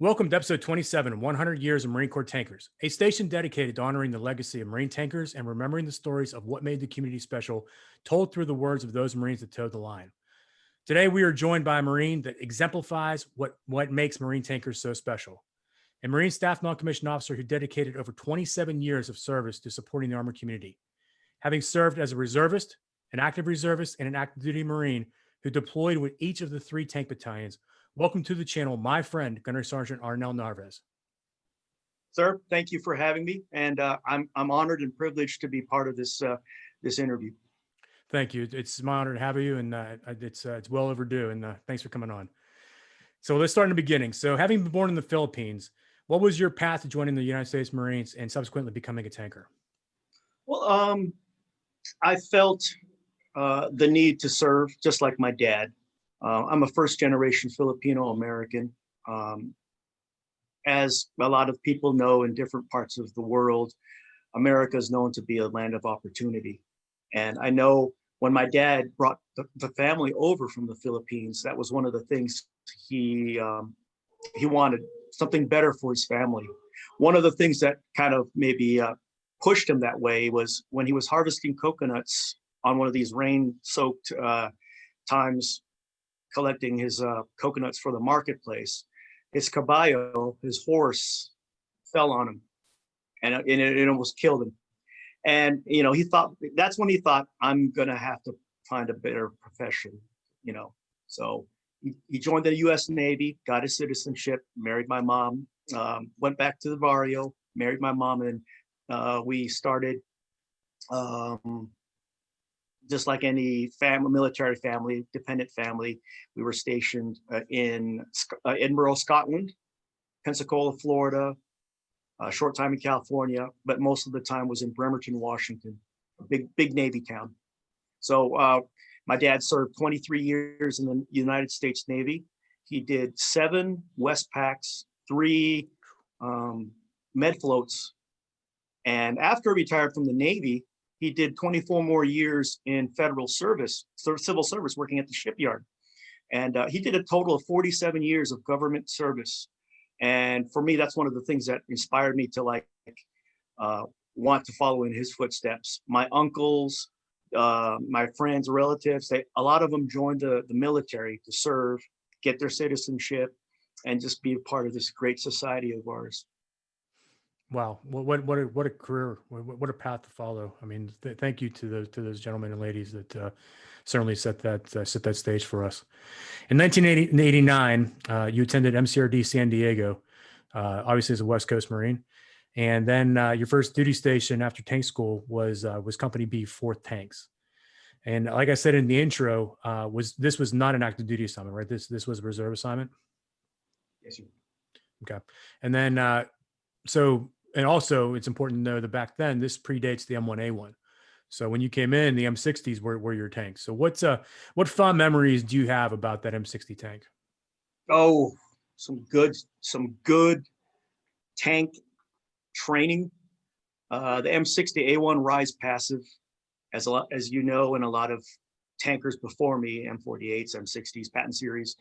Welcome to episode 27, 100 Years of Marine Corps Tankers, a station dedicated to honoring the legacy of Marine tankers and remembering the stories of what made the community special, told through the words of those Marines that towed the line. Today, we are joined by a Marine that exemplifies what makes Marine tankers so special. A Marine Staff Non-Commissioned Officer who dedicated over 27 years of service to supporting the Armor community. Having served as a reservist, an active reservist, and an active duty Marine who deployed with each of the 3 tank battalions, welcome to the channel, my friend, Gunnery Sergeant Arnel Narvaez. Sir, thank you for having me, and I'm honored and privileged to be part of this interview. Thank you. It's my honor to have you, and it's well overdue. And thanks for coming on. So let's start in the beginning. So, having been born in the Philippines, what was your path to joining the United States Marines and subsequently becoming a tanker? Well, I felt the need to serve, just like my dad. I'm a first-generation Filipino American. As a lot of people know, in different parts of the world, America is known to be a land of opportunity. And I know when my dad brought the family over from the Philippines, that was one of the things he wanted, something better for his family. One of the things that kind of maybe pushed him that way was when he was harvesting coconuts on one of these rain-soaked times, collecting his coconuts for the marketplace. His caballo, his horse, fell on him, and it almost killed him. And he thought, that's when he thought, I'm gonna have to find a better profession. So he joined the U.S. Navy, got his citizenship, married my mom, went back to the barrio, married my mom, and we started. Just like any military family, dependent family, we were stationed in Edinburgh, Scotland, Pensacola, Florida, a short time in California, but most of the time was in Bremerton, Washington, a big Navy town. So my dad served 23 years in the United States Navy. He did 7 Westpacks, 3 med floats, and after he retired from the Navy, he did 24 more years in federal service, civil service, working at the shipyard. And he did a total of 47 years of government service. And for me, that's one of the things that inspired me to want to follow in his footsteps. My uncles, my friends, relatives, a lot of them joined the military to serve, get their citizenship, and just be a part of this great society of ours. Wow, what a career, what a path to follow. I mean, thank you to those gentlemen and ladies that certainly set that stage for us. In 1989, you attended MCRD San Diego, obviously as a West Coast Marine, and then your first duty station after tank school was Company B, 4th Tanks. And like I said in the intro, this was not an active duty assignment, right? This was a reserve assignment. Yes, sir. Okay, and then And also, it's important to know that back then, this predates the M1A1. So when you came in, the M60s were your tanks. So what fond memories do you have about that M60 tank? Oh, some good tank training. The M60A1 Rise Passive, as you know, and a lot of tankers before me, M48s, M60s, Patton series.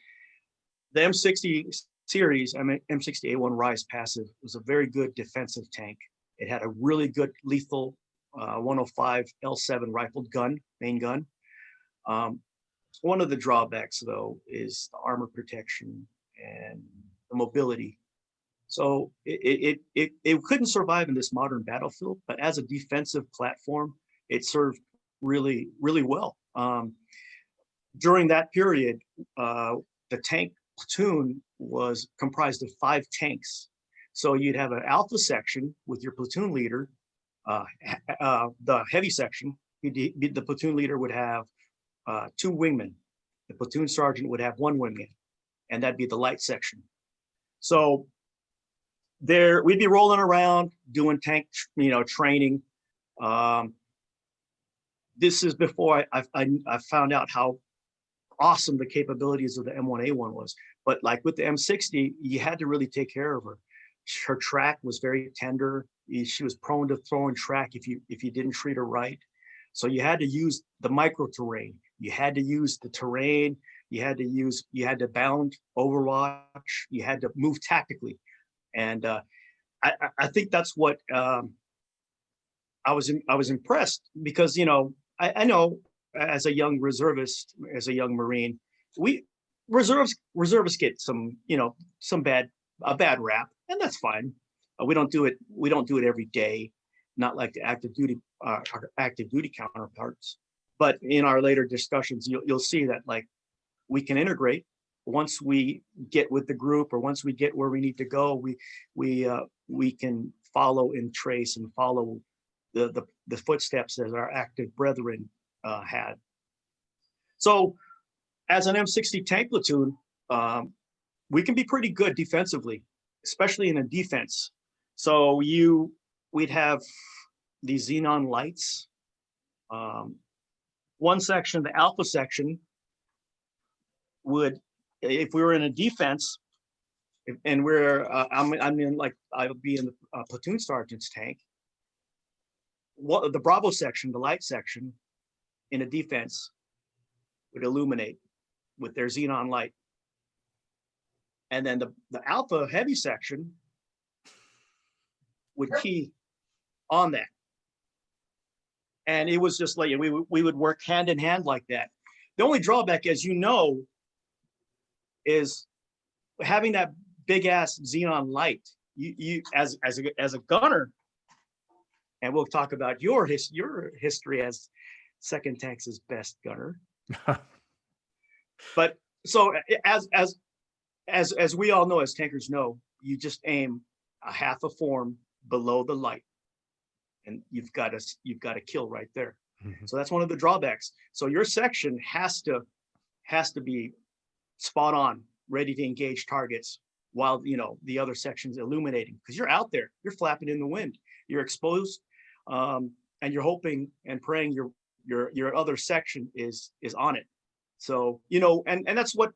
The M60 series, M60A1 Rise Passive, was a very good defensive tank. It had a really good lethal 105 L7 rifled gun, main gun. One of the drawbacks, though, is the armor protection and the mobility. So it couldn't survive in this modern battlefield, but as a defensive platform, it served really, really well. During that period, the tank platoon was comprised of 5 tanks. So you'd have an alpha section with your platoon leader, the heavy section, the platoon leader would have 2 wingmen. The platoon sergeant would have 1 wingman, and that'd be the light section. So we'd be rolling around doing tank, training. This is before I found out how awesome the capabilities of the M1A1 was. But like with the M60, you had to really take care of her. Her track was very tender. She was prone to throwing track if you didn't treat her right. So you had to use the micro terrain. You had to use the terrain You had to bound, overwatch, you had to move tactically. And I think that's what I was impressed, because, I know as a young reservist, as a young Marine, reservists get a bad rap, and that's fine. We don't do it every day, not like the our active duty counterparts. But in our later discussions, you'll see that, like, we can integrate once we get with the group, or once we get where we need to go. We can follow and trace and follow the footsteps that our active brethren had. So as an M60 tank platoon, we can be pretty good defensively, especially in a defense. So we'd have these xenon lights. One section, the alpha section, would, if we were in a defense, and I would be in the platoon sergeant's tank. What the Bravo section, the light section, in a defense, would illuminate with their xenon light, and then the alpha heavy section would key on that. And it was just like, we would work hand in hand like that. The only drawback, as you know, is having that big ass xenon light. You as a gunner, and we'll talk about your history as Second Tanks' best gunner. But so as we all know, as tankers know, you just aim a half a form below the light, and you've got to kill right there. Mm-hmm. So that's one of the drawbacks. So your section has to be spot on, ready to engage targets, while the other section's illuminating, because you're out there, you're flapping in the wind, you're exposed, and you're hoping and praying your other section is on it. So and that's what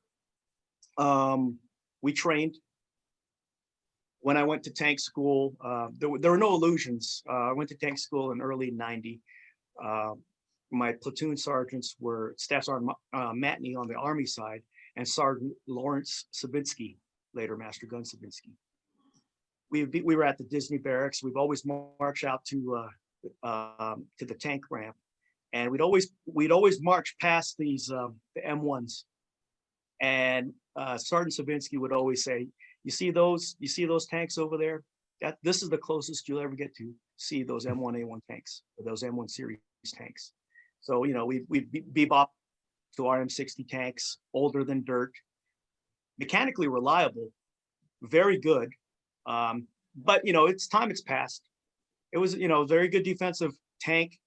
we trained. When I went to tank school, there were no illusions. I went to tank school in early '90. My platoon sergeants were Staff Sergeant Matney on the Army side, and Sergeant Lawrence Sabinski, later Master Gun Sabinski. We were at the Disney Barracks. We've always marched out to the tank ramp, and we'd always march past these the M1s, and Sergeant Sabinski would always say, "You see those tanks over there? This is the closest you'll ever get to see those M1A1 tanks, or those M1 series tanks." So we bebop to our M60 tanks, older than dirt, mechanically reliable, very good. But it's passed. It was very good defensive tank.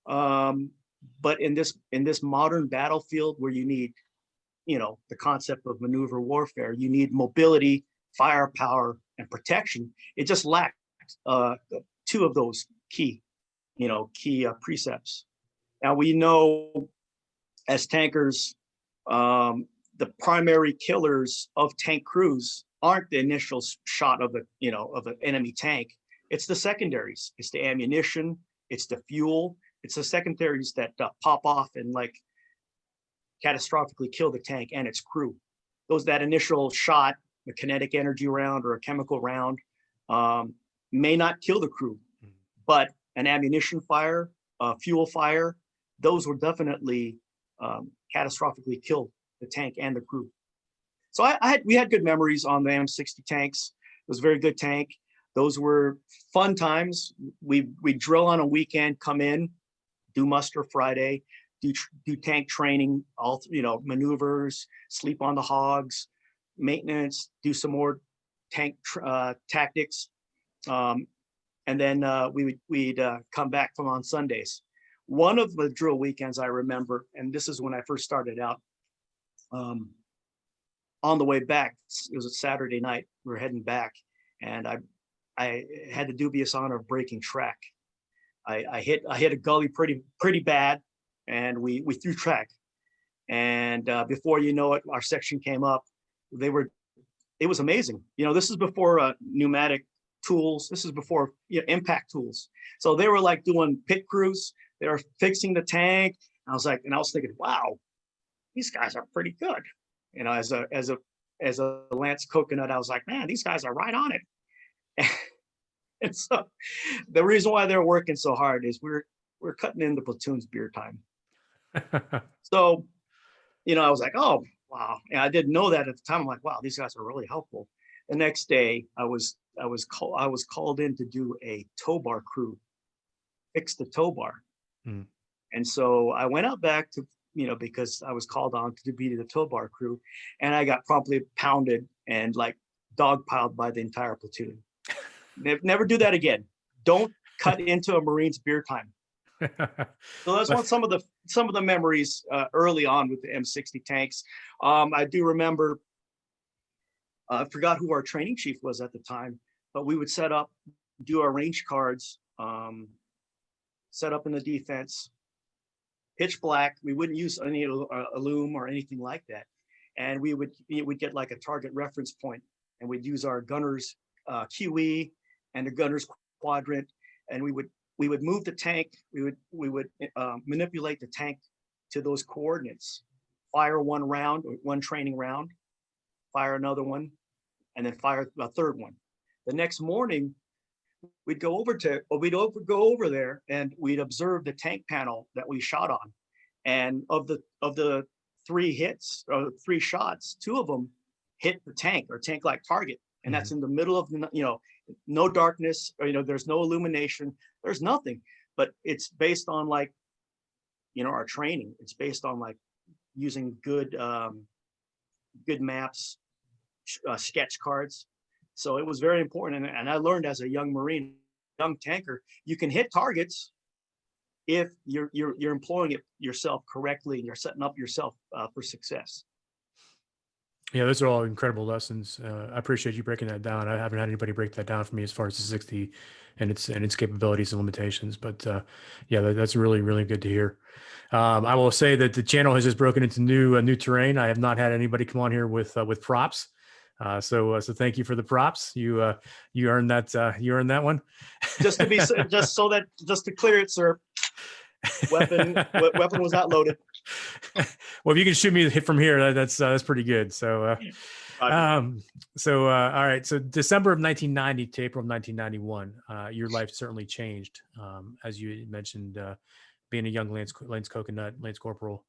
But in this modern battlefield, where you need the concept of maneuver warfare, you need mobility, firepower, and protection. It just lacked two of those key precepts. Now we know, as tankers, the primary killers of tank crews aren't the initial shot of an enemy tank. It's the secondaries. It's the ammunition. It's the fuel. It's the secondaries that pop off and catastrophically kill the tank and its crew. That initial shot, a kinetic energy round or a chemical round, may not kill the crew, but an ammunition fire, fuel fire, those will definitely catastrophically kill the tank and the crew. So we had good memories on the M60 tanks. It was a very good tank. Those were fun times. We drill on a weekend, come in, do muster Friday, do tank training, all maneuvers, sleep on the hogs, maintenance, do some more tank tactics, and then we'd come back from on Sundays. One of the drill weekends I remember, and this is when I first started out, on the way back, it was a Saturday night, we were heading back, and I had the dubious honor of breaking track. I hit a gully pretty bad, and we threw track. And before you know it, our section came up. It was amazing. This is before pneumatic tools. This is before impact tools. So they were doing pit crews. They were fixing the tank. I was thinking, wow, these guys are pretty good. As a Lance Coconut, I was like, man, these guys are right on it. And so the reason why they're working so hard is we're cutting into platoon's beer time. So, I was like, oh, wow. And I didn't know that at the time. I'm like, wow, these guys are really helpful. The next day I was called in to do a tow bar crew, fix the tow bar. Mm. And so I went out back to, because I was called on to be the tow bar crew, and I got promptly pounded and like dogpiled by the entire platoon. Never do that again. Don't cut into a Marine's beer time. So that's some of the memories early on with the M60 tanks. I do remember, I forgot who our training chief was at the time, but we would set up, do our range cards, set up in the defense, pitch black. We wouldn't use any loom or anything like that. And we'd get like a target reference point, and we'd use our gunner's QE and the gunner's quadrant, and we would move the tank. We would manipulate the tank to those coordinates, fire one training round, fire another one, and then fire a third one. The next morning, we'd go over there and we'd observe the tank panel that we shot on. And of the 3 hits or 3 shots, 2 of them hit the tank or tank-like target. And that's in the middle of no darkness, or there's no illumination, there's nothing. But it's based on like, our training. It's based on like using good maps, sketch cards. So it was very important. And I learned as a young Marine, young tanker, you can hit targets if you're employing it yourself correctly and you're setting up yourself for success. Yeah, those are all incredible lessons. I appreciate you breaking that down. I haven't had anybody break that down for me as far as the 60 and its capabilities and limitations. But yeah, that's really, really good to hear. I will say that the channel has just broken into new terrain. I have not had anybody come on here with props. So thank you for the props. You earned that. You earned that one. Just to clear it, sir. Weapon was not loaded. Well, if you can shoot me from here, that's pretty good. So, all right. So December of 1990 to April of 1991, your life certainly changed. As you mentioned, being a young Lance Corporal,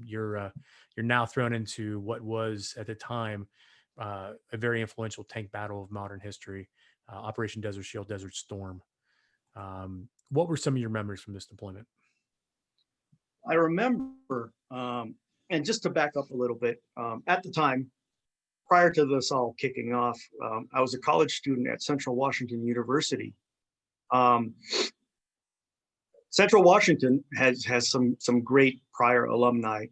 you're now thrown into what was at the time a very influential tank battle of modern history, Operation Desert Shield, Desert Storm. What were some of your memories from this deployment? I remember, and just to back up a little bit, at the time, prior to this all kicking off, I was a college student at Central Washington University. Central Washington has some great prior alumni,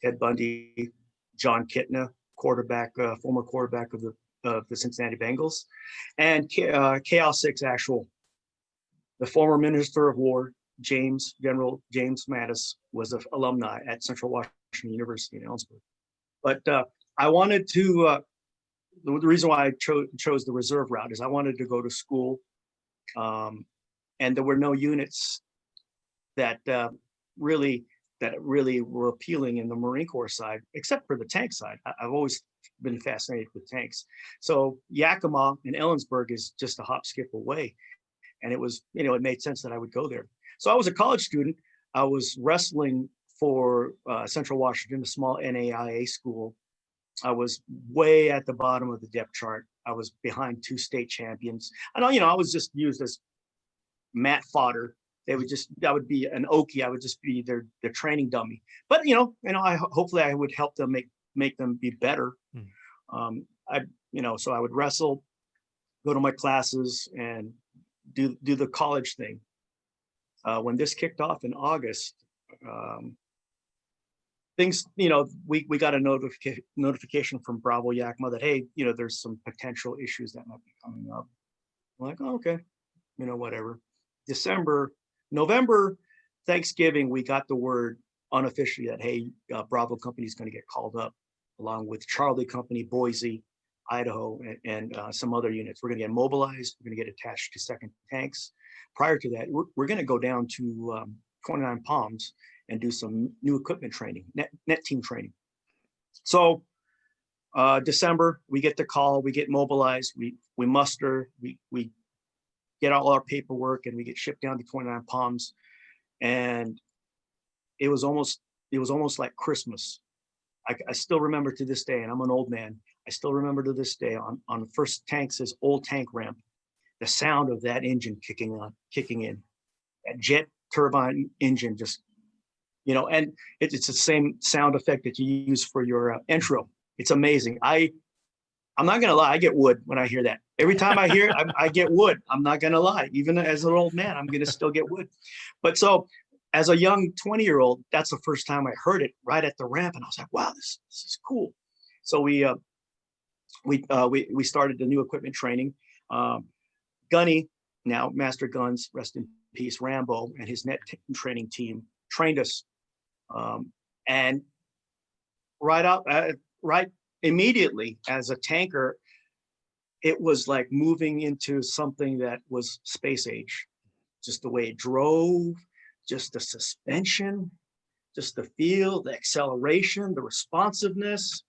Ted Bundy, John Kitna, former quarterback of the Cincinnati Bengals, and Chaos 6 Actual, the former Minister of War, General James Mattis, was an alumni at Central Washington University in Ellensburg. But I wanted to, the reason why I chose the reserve route is I wanted to go to school, and there were no units that really were appealing in the Marine Corps side, except for the tank side. I've always been fascinated with tanks. So Yakima and Ellensburg is just a hop, skip away. And it was, it made sense that I would go there. So I was a college student. I was wrestling for Central Washington, a small NAIA school. I was way at the bottom of the depth chart. I was behind 2 state champions. I was just used as mat fodder. That would be an Okie. I would just be their training dummy. But hopefully I would help them make them be better. So I would wrestle, go to my classes, and do the college thing. When this kicked off in August, things, we got a notification from Bravo Yakima that, hey, there's some potential issues that might be coming up. I'm like, oh, okay, whatever. November, Thanksgiving, we got the word unofficially that, hey, Bravo Company is going to get called up, along with Charlie Company, Boise, Idaho, and some other units. We're going to get mobilized. We're going to get attached to second tanks. Prior to that, we're going to go down to 29 Palms and do some new equipment training, net team training. So December, we get the call, we get mobilized, we muster, we get all our paperwork, and we get shipped down to 29 Palms. And it was almost like Christmas. I still remember to this day, and I'm an old man, I still remember to this day on the first tank's old tank ramp, the sound of that engine kicking in, that jet turbine engine, just, and it's the same sound effect that you use for your intro. It's amazing. I'm not gonna lie, I get wood when I hear that. Every time I hear it, I get wood. I'm not gonna lie. Even as an old man, I'm gonna still get wood. But so as a young 20-year-old, that's the first time I heard it right at the ramp, and I was like, wow, this is cool. So we started the new equipment training. Gunny, now Master Guns, rest in peace, Rambo, and his net training team trained us. And right immediately as a tanker, it was like moving into something that was space age. Just the way it drove, just the suspension, just the feel, the acceleration, the responsiveness,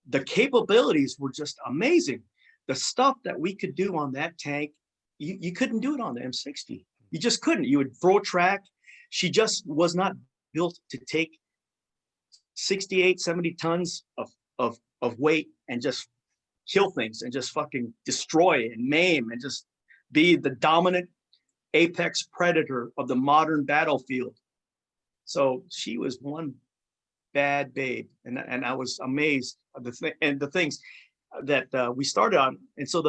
the capabilities were just amazing. The stuff that we could do on that tank, you couldn't do it on the M60. You just couldn't. You would throw track. She just was not built to take 68, 70 tons of weight and just kill things and just fucking destroy and maim and just be the dominant apex predator of the modern battlefield. So she was one bad babe, and I was amazed at the things that we started on. And so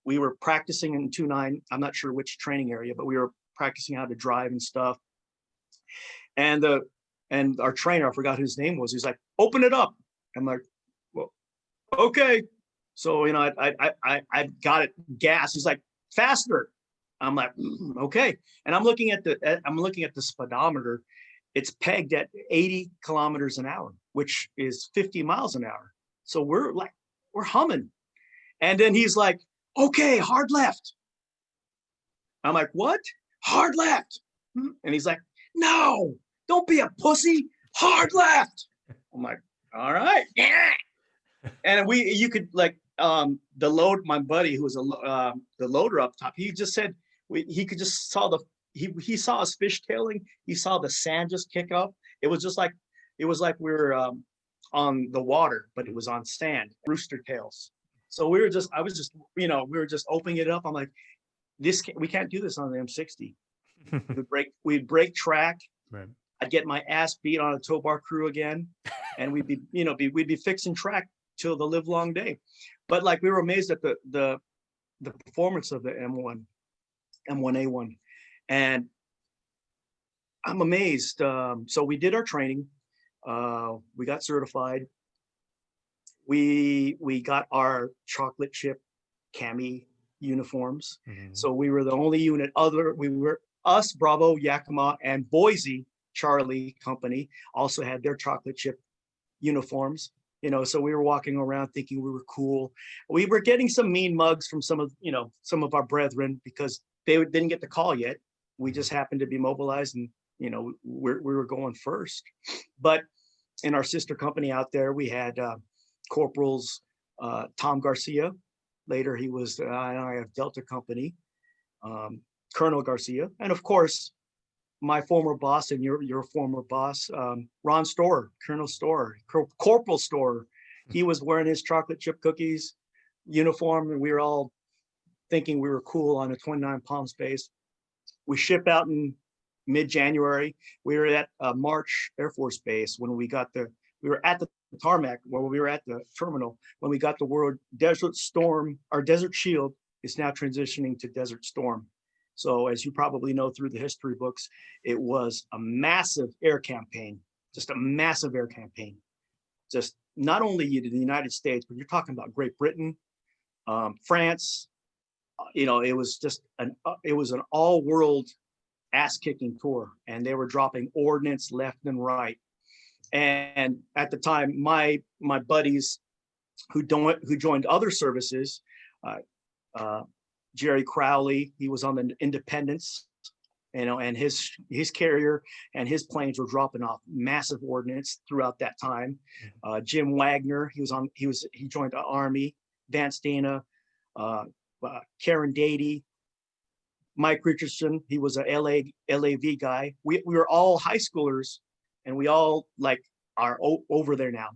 we were practicing in 2-9. I'm not sure which training area, but we were practicing how to drive and stuff. And our trainer, I forgot whose name was. He's like, "Open it up." I'm like, "Well, okay." So I got it gas. He's like, "Faster." I'm like, okay. And I'm looking at the speedometer. It's pegged at 80 kilometers an hour, which is 50 miles an hour. So we're humming. And then he's like, "Okay, hard left." I'm like, "What? Hard left?" And he's like, "No, don't be a pussy. Hard left." I'm like, "All right." Yeah. And you could my buddy who was the loader up top, he just said he could just he saw us fishtailing. He saw the sand just kick up. It was like we were on the water, but it was on sand, rooster tails. So we were just opening it up. I'm like, we can't do this on the M60. We'd break track. Right. I'd get my ass beat on a tow bar crew again, and we'd be fixing track till the live long day. But like, we were amazed at the performance of the M1A1, and I'm amazed. So we did our training. We got certified. We got our chocolate chip cami uniforms. Mm-hmm. So we were the only unit we were us, Bravo, Yakima, and Boise Charlie Company also had their chocolate chip uniforms. So we were walking around thinking we were cool. We were getting some mean mugs from some of our brethren because they didn't get the call yet. We just happened to be mobilized, and we were going first. But in our sister company out there, we had Corporals Tom Garcia. Later, he was INRF Delta Company, Colonel Garcia, and of course, my former boss and your former boss, Ron Storer, Colonel Storer, Corporal Storer. He was wearing his chocolate chip cookies uniform, and we were all thinking we were cool on a 29 Palms base. We shipped out in mid-January. We were at March Air Force Base when we were at the tarmac, where we were at the terminal when we got the word Desert Storm. Our Desert Shield is now transitioning to Desert Storm. So as you probably know through the history books, it was a massive air campaign, just a massive air campaign. Just not only the United States, but you're talking about Great Britain, France. It was an all-world ass-kicking tour, and they were dropping ordnance left and right. And at the time, my buddies who joined other services, Jerry Crowley, he was on the Independence, and his carrier and his planes were dropping off massive ordnance throughout that time. Jim Wagner, he joined the Army. Vance Dana, Karen Dady, Mike Richardson, he was a LAV guy. We were all high schoolers, and we all like are over there now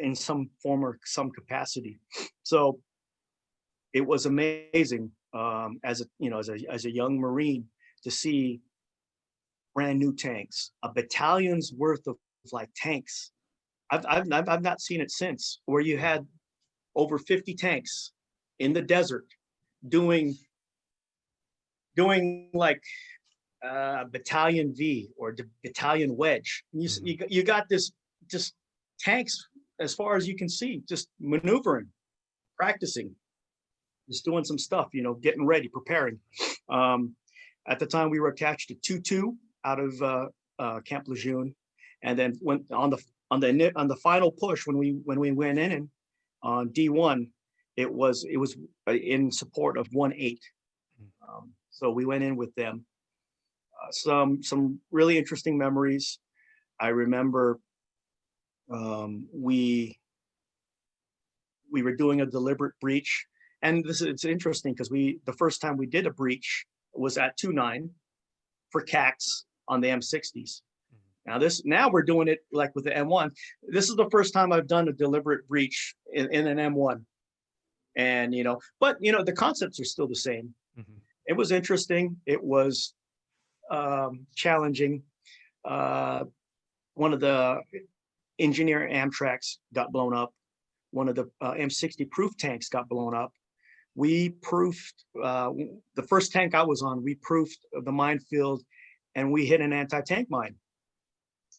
in some form or some capacity. So it was amazing as a young Marine to see brand new tanks, a battalion's worth of like tanks. I've not seen it since, where you had over 50 tanks in the desert doing like battalion V or battalion wedge. You got this just tanks as far as you can see, just maneuvering, practicing, just doing some stuff, getting ready, preparing. At the time we were attached to 2-2 out of Camp Lejeune, and then went on the final push when we went in on D1, it was in support of 1-8. So we went in with them. Some really interesting memories. I remember we were doing a deliberate breach, and it's interesting because the first time we did a breach was at 2-9 for CACs on the M60s. Now we're doing it like with the M1. This is the first time I've done a deliberate breach in an M1, and but the concepts are still the same. It was interesting. It was challenging. One of the engineer Amtraks got blown up. One of the M60 proof tanks got blown up. We proofed the first tank I was on. We proofed the minefield, and we hit an anti-tank mine.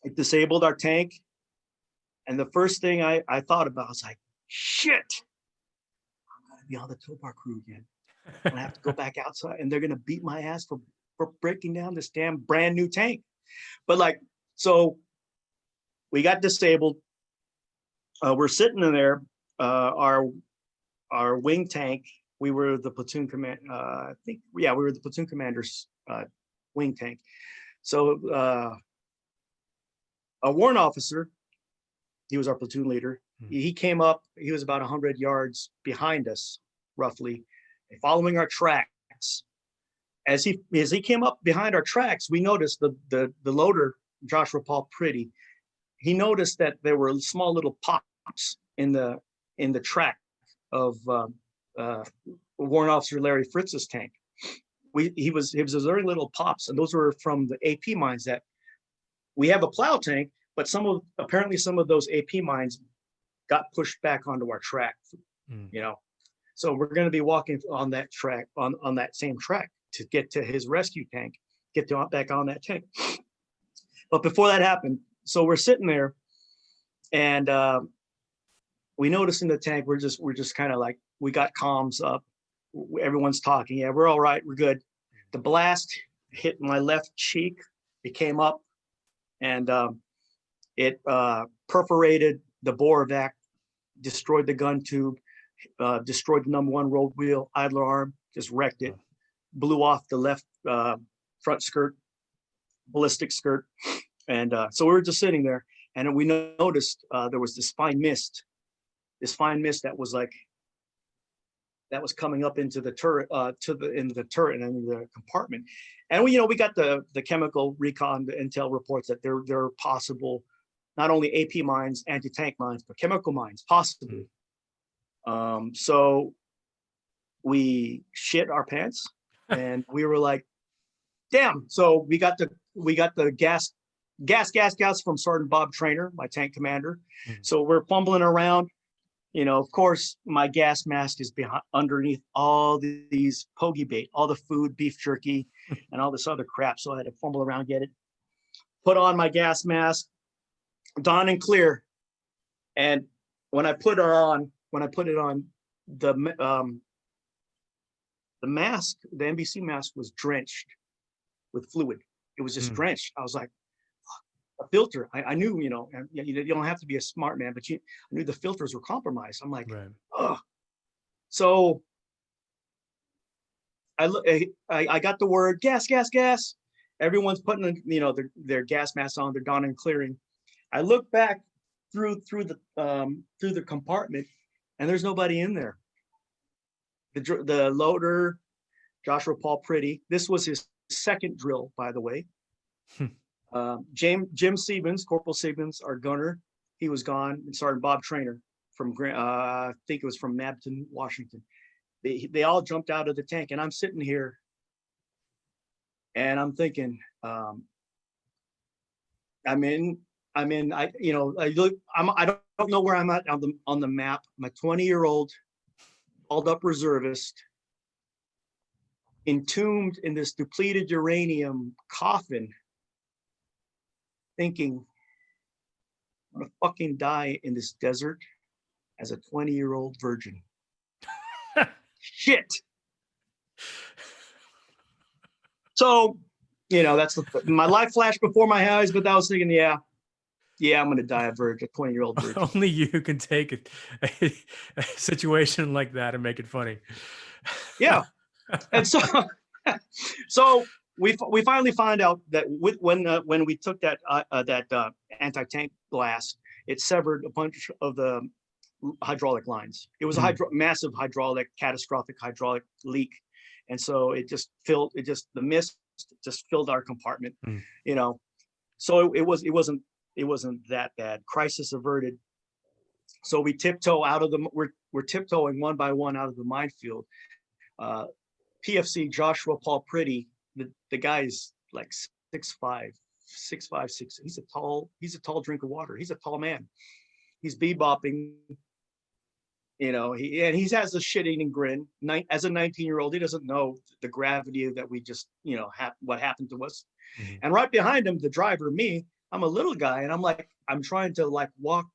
It disabled our tank, and the first thing I thought about was like, shit, I'm gonna be on the tow bar crew again. I'm gonna have to go back outside, and they're gonna beat my ass for breaking down this damn brand new tank. But so we got disabled. We're sitting in there. Our wing tank. We were the platoon command. We were the platoon commander's wing tank. So a warrant officer, he was our platoon leader. He came up. He was about 100 yards behind us, roughly, following our tracks. As he came up behind our tracks, we noticed the loader, Joshua Paul Pretty. He noticed that there were small little pops in the track of Warrant Officer Larry Fritz's tank. He was observing little pops, and those were from the AP mines that we have a plow tank, but apparently some of those AP mines got pushed back onto our track, So we're going to be walking on that track, on that same track to get to his rescue tank, back on that tank. But before that happened, so we're sitting there, and we noticed in the tank, we're just kind of like, we got comms up. Everyone's talking. Yeah, we're all right. We're good. The blast hit my left cheek. It came up, and it perforated the bore vac, destroyed the gun tube, destroyed the number 1 roll wheel, idler arm, just wrecked it, blew off the left front skirt, ballistic skirt. And so we were just sitting there, and we noticed there was this fine mist that was coming up into the turret, into the turret and the compartment. And we got the chemical recon, the intel reports that there are possible, not only AP mines, anti-tank mines, but chemical mines, possibly. So we shit our pants, and we were like, damn. So we got the gas from Sergeant Bob Trainer, my tank commander. So we're fumbling around. Of course, my gas mask is underneath all these pogey bait, all the food, beef jerky, and all this other crap. So I had to fumble around, get it, put on my gas mask, dawn and clear. And when I put it on, the mask, the NBC mask, was drenched with fluid. It was just drenched. I was like, a filter. I knew, you don't have to be a smart man, but I knew the filters were compromised. I'm like, oh. So I got the word gas. everyone's putting, their gas masks on, they're donning and clearing. I look back through the compartment, and there's nobody in there. The loader, Joshua Paul Pretty, this was his second drill, by the way. Jim Siebens, Corporal Siebens, our gunner, he was gone, and Sergeant Bob Trainer from I think it was from Mabton, Washington. They all jumped out of the tank, and I'm sitting here, and I'm thinking, I look, I don't know where I'm at on the map. I'm a 20-year-old called up reservist, entombed in this depleted uranium coffin, thinking, I'm gonna fucking die in this desert as a 20-year-old virgin. Shit. So, that's my life flashed before my eyes, but I was thinking, yeah, I'm gonna die a virgin, a 20-year-old virgin. Only you can take a situation like that and make it funny. Yeah. And so we finally find out that when we took that anti-tank blast, it severed a bunch of the hydraulic lines. It was a massive catastrophic hydraulic leak, and so the mist just filled our compartment. So it wasn't that bad. Crisis averted. So we tiptoe out of we're tiptoeing one by one out of the minefield. PFC Joshua Paul Pretty, the guy's like 6'5", 6'6". He's a tall drink of water. He's a tall man. He's bebopping. He has a shit-eating grin. As a 19-year-old, he doesn't know the gravity that we just, what happened to us. Mm-hmm. And right behind him, the driver, me, I'm a little guy, and I'm trying to walk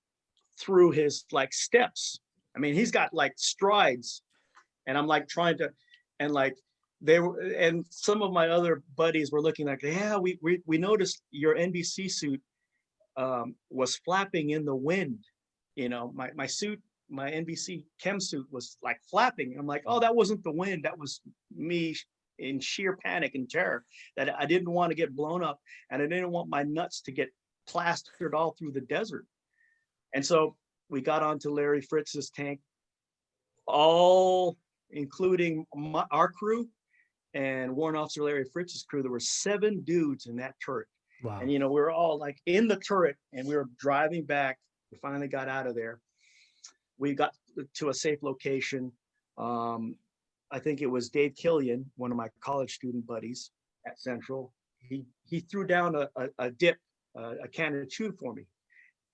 through his steps. I mean, he's got strides, and I'm trying to, and some of my other buddies were looking yeah, we noticed your NBC suit was flapping in the wind. My suit, my NBC chem suit was flapping. I'm oh, that wasn't the wind. That was me in sheer panic and terror that I didn't want to get blown up, and I didn't want my nuts to get plastered all through the desert. And so we got onto Larry Fritz's tank, all including our crew and Warrant Officer Larry Fritz's crew. There were 7 dudes in that turret. Wow. And we were all in the turret, and we were driving back. We finally got out of there. We got to a safe location. I think it was Dave Killian, one of my college student buddies at Central. He threw down a dip, a can of chew for me.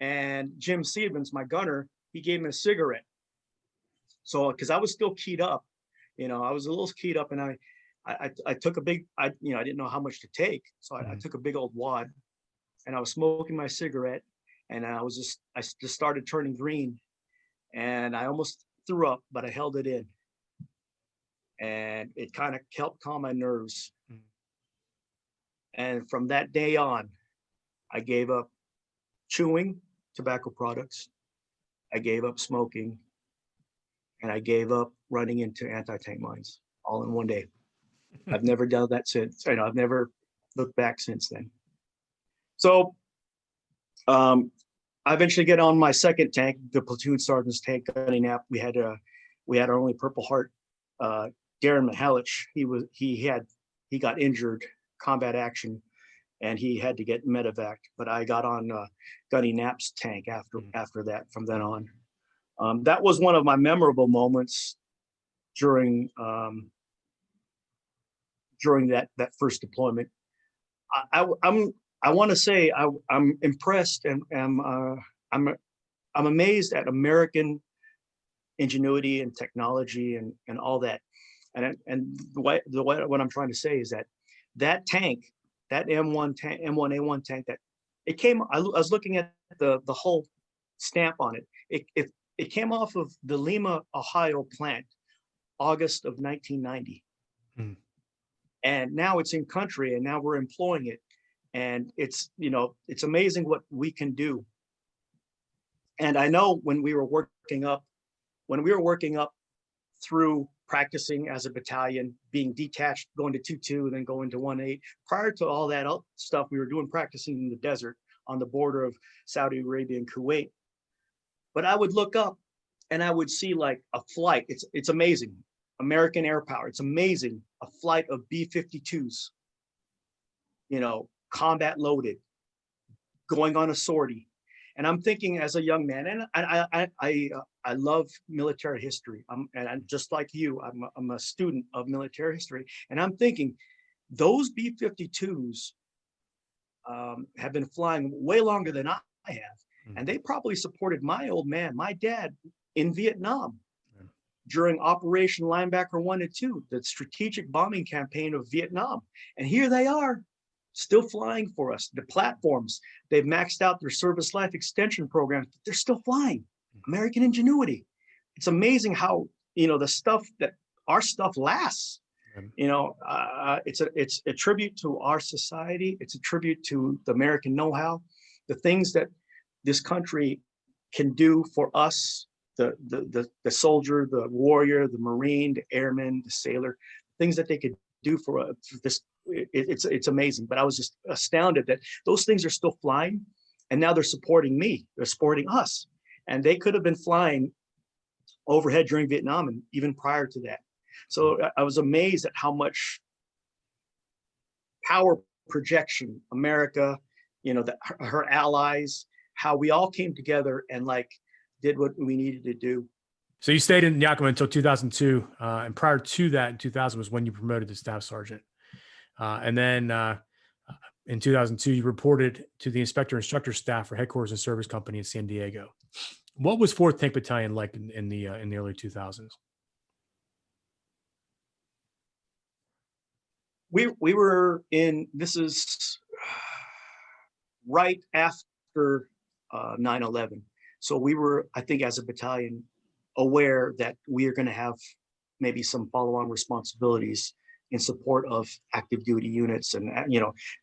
And Jim Siebens, my gunner, he gave me a cigarette. So, because I was still keyed up, I was a little keyed up, and I took a big, I didn't know how much to take. So I took a big old wad, and I was smoking my cigarette, and I just started turning green, and I almost threw up, but I held it in. And it kind of helped calm my nerves. And from that day on, I gave up chewing tobacco products. I gave up smoking, and I gave up running into anti-tank mines all in one day. I've never done that since. I've never looked back since then. So I eventually get on my second tank, the platoon sergeant's tank, Gunny Nap. We had our only Purple Heart, Darren Mihalich. He got injured, combat action, and he had to get medevac. But I got on Gunny Nap's tank after that. From then on, that was one of my memorable moments during that first deployment. I want to say I'm impressed, and I'm amazed at American ingenuity and technology and all that. And what I'm trying to say is that tank, that M1A1 tank, that it came. I was looking at the whole stamp on it. It came off of the Lima, Ohio plant, August of 1990. And now it's in country, and now we're employing it. And it's amazing what we can do. And I know when we were working up through practicing as a battalion, being detached, going to 2-2, and then going to 1-8. Prior to all that stuff, we were doing practicing in the desert on the border of Saudi Arabia and Kuwait. But I would look up and I would see like a flight. It's amazing. American air power. It's amazing. A flight of B-52s, combat loaded, going on a sortie. And I'm thinking as a young man, and I love military history. And I'm just like you, I'm a student of military history. And I'm thinking those B-52s have been flying way longer than I have. And they probably supported my old man, my dad, in Vietnam during Operation Linebacker 1 and 2, the strategic bombing campaign of Vietnam. And here they are, still flying for us. The platforms, they've maxed out their service life extension programs, but they're still flying. American ingenuity. It's amazing how, the stuff that our stuff lasts. It's a tribute to our society. It's a tribute to the American know-how, the things that this country can do for us, the soldier, the warrior, the Marine, the airman, the sailor, things that they could do for this. It's amazing. But I was just astounded that those things are still flying, and now they're supporting me. They're supporting us, and they could have been flying overhead during Vietnam and even prior to that. So I was amazed at how much power projection America, her allies, how we all came together and did what we needed to do. So you stayed in Yakima until 2002, and prior to that, in 2000 was when you promoted to staff sergeant. And then in 2002, you reported to the inspector instructor staff for headquarters and service company in San Diego. What was 4th Tank Battalion like in the early 2000s? We were in, this is right after 9/11. So we were, I think, as a battalion, aware that we are going to have maybe some follow-on responsibilities in support of active duty units and,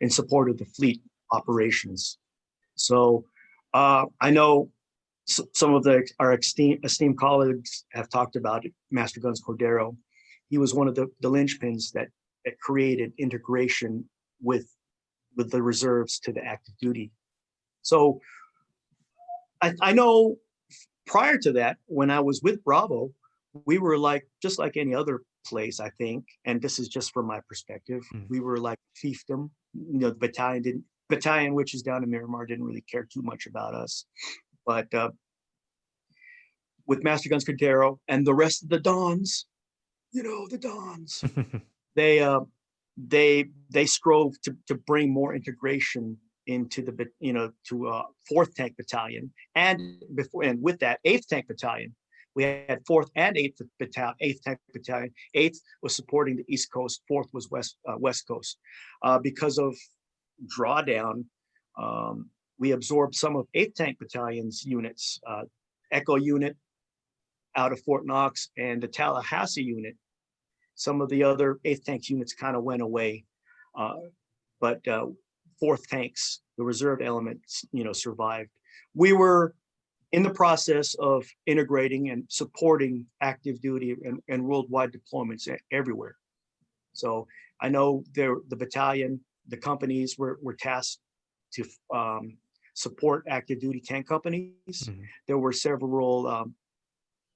in support of the fleet operations. So I know some of our esteemed colleagues have talked about it. Master Guns Cordero. He was one of the linchpins that created integration with the reserves to the active duty. So I know prior to that, when I was with Bravo, we were just like any other place, I think, and this is just from my perspective, we were like fiefdom. The battalion, which is down in Miramar, didn't really care too much about us. But with Master Guns Cordero and the rest of the Dons, the Dons, they strove to bring more integration into the, to 4th Tank Battalion, and with that 8th Tank Battalion. We had 4th and 8th Battalion, 8th Tank Battalion. 8th was supporting the East Coast, 4th was West Coast. Because of drawdown, we absorbed some of 8th Tank Battalion's units, Echo unit out of Fort Knox and the Tallahassee unit. Some of the other 8th Tank units kind of went away, but 4th Tanks, the reserve elements, survived. We were in the process of integrating and supporting active duty and worldwide deployments everywhere. So I know the battalion, the companies were tasked to support active duty tank companies. There were several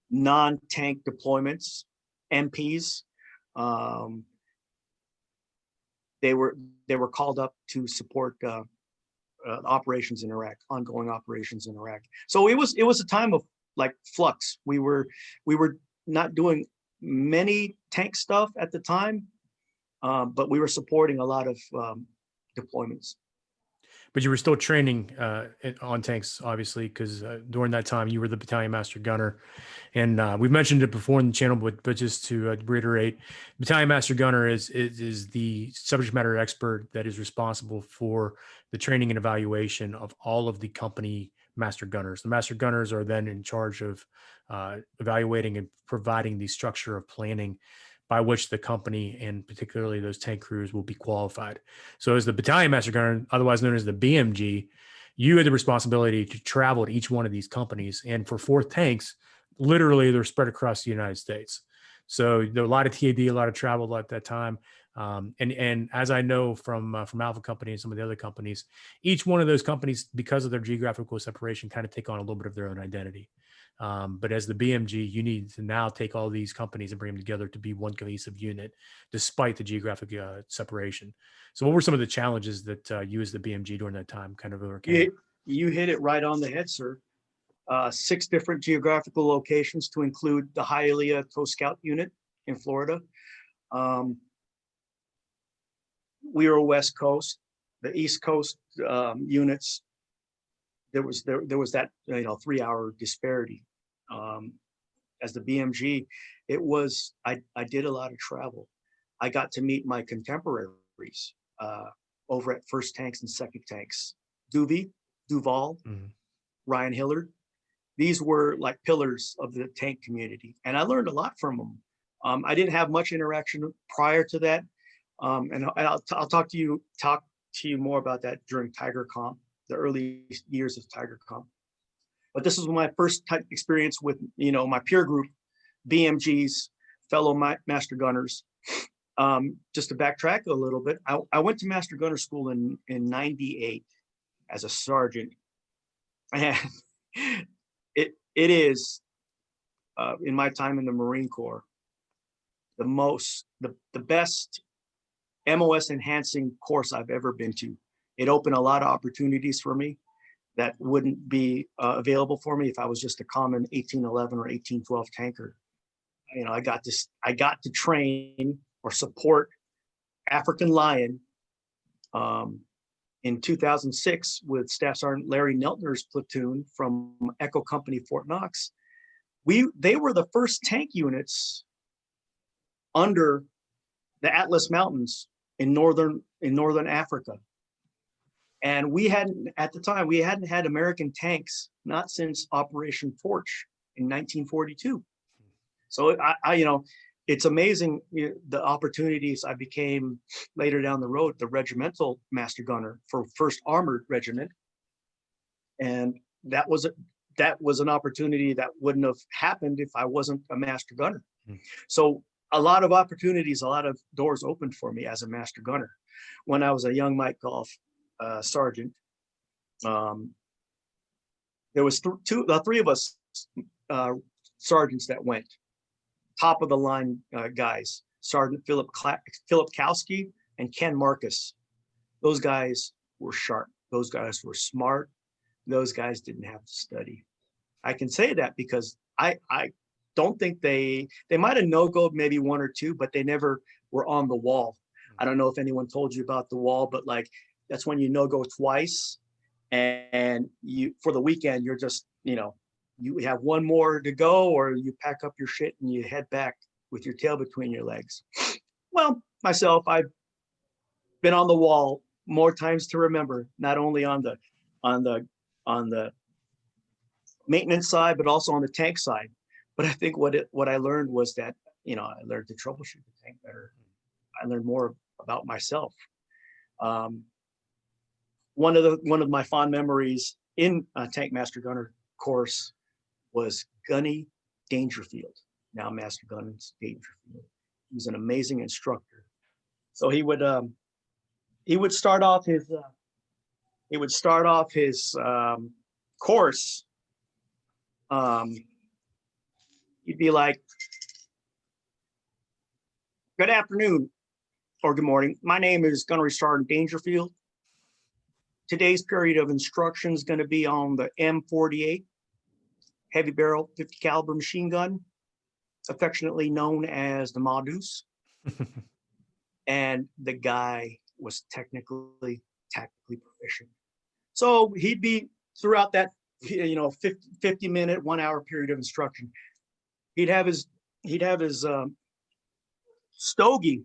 non-tank deployments, MPs. They were called up to support operations in Iraq, ongoing operations in Iraq. So it was a time of flux. We were not doing many tank stuff at the time, but we were supporting a lot of deployments. But you were still training on tanks, obviously, because during that time you were the Battalion Master Gunner. And we've mentioned it before in the channel, but just to reiterate, Battalion Master Gunner is the subject matter expert that is responsible for the training and evaluation of all of the company Master Gunners. The Master Gunners are then in charge of evaluating and providing the structure of planning by which the company and particularly those tank crews will be qualified. So as the Battalion Master Gunner, otherwise known as the BMG, you had the responsibility to travel to each one of these companies. And for 4th Tanks, literally they're spread across the United States. So there were a lot of TAD, a lot of travel at that time. And as I know from Alpha Company and some of the other companies, each one of those companies, because of their geographical separation, kind of take on a little bit of their own identity. But as the BMG, you need to now take all these companies and bring them together to be one cohesive unit, despite the geographic separation. So what were some of the challenges that you as the BMG during that time kind of overcame? You hit it right on the head, sir. 6 different geographical locations to include the Hialeah Coast Scout unit in Florida. We were West Coast, the East Coast units. There was that 3-hour disparity. As the BMG, I did a lot of travel. I got to meet my contemporaries over at First Tanks and Second Tanks. Duval, Ryan Hillard. These were like pillars of the tank community, and I learned a lot from them. I didn't have much interaction prior to that, and I'll talk to you more about that during Tiger Comp, the early years of Tiger Comp. But this was my first type experience with my peer group, BMGs, fellow Master Gunners. Just to backtrack a little bit, I went to Master Gunner School in '98 as a sergeant, and it is in my time in the Marine Corps the best MOS enhancing course I've ever been to. It opened a lot of opportunities for me that wouldn't be available for me if I was just a common 1811 or 1812 tanker. I got to train or support African Lion in 2006 with Staff Sergeant Larry Neltner's platoon from Echo Company, Fort Knox. They were the first tank units under the Atlas Mountains in northern Africa. And at the time, we hadn't had American tanks, not since Operation Torch in 1942. So it's amazing the opportunities I became later down the road, the Regimental Master Gunner for 1st Armored Regiment. And that was an opportunity that wouldn't have happened if I wasn't a Master Gunner. So a lot of opportunities, a lot of doors opened for me as a Master Gunner. When I was a young Mike Golf sergeant, there was three of us sergeants that went. Top of the line guys, Sergeant Philip Kowski and Ken Marcus. Those guys were sharp. Those guys were smart. Those guys didn't have to study. I can say that because I don't think they might have no-go'd maybe 1 or 2, but they never were on the wall. I don't know if anyone told you about the wall, but like that's when you no-go twice, and you for the weekend you're just you have one more to go, or you pack up your shit and you head back with your tail between your legs. Well, myself, I've been on the wall more times to remember, not only on the maintenance side, but also on the tank side. But I think what I learned was that, I learned to troubleshoot the tank better. I learned more about myself. One of my fond memories in a Tank Master Gunner course was Gunny Dangerfield, now Master Gunner Dangerfield. He was an amazing instructor. So he would start off his course. He'd be like, "Good afternoon," or "Good morning. My name is Gunnery Sergeant Dangerfield. Today's period of instruction is going to be on the M48 heavy barrel 50 caliber machine gun, affectionately known as the Modus." And the guy was tactically proficient. So he'd be throughout that 50-minute, 1 hour period of instruction. He'd have his stogie.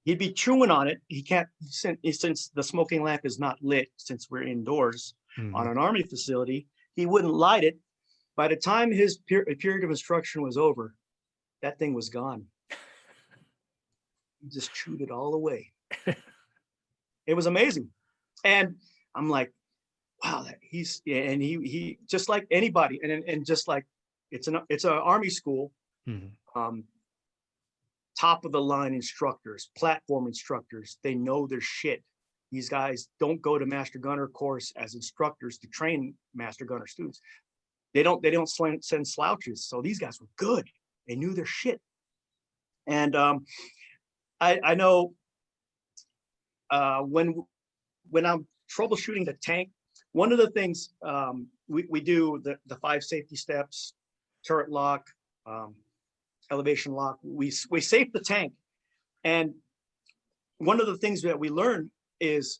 He'd be chewing on it. He can't, since the smoking lamp is not lit, since we're indoors on an Army facility, he wouldn't light it. By the time his period of instruction was over, that thing was gone. He just chewed it all away. It was amazing. And I'm like, wow, he just like anybody, and just like it's an Army school. top of the line instructors, platform instructors. They know their shit. These guys don't go to Master Gunner course as instructors to train Master Gunner students. They don't send slouches. So these guys were good. They knew their shit. And I know when I'm troubleshooting the tank, one of the things we do the 5 safety steps, turret lock, elevation lock. We safe the tank, and one of the things that we learn is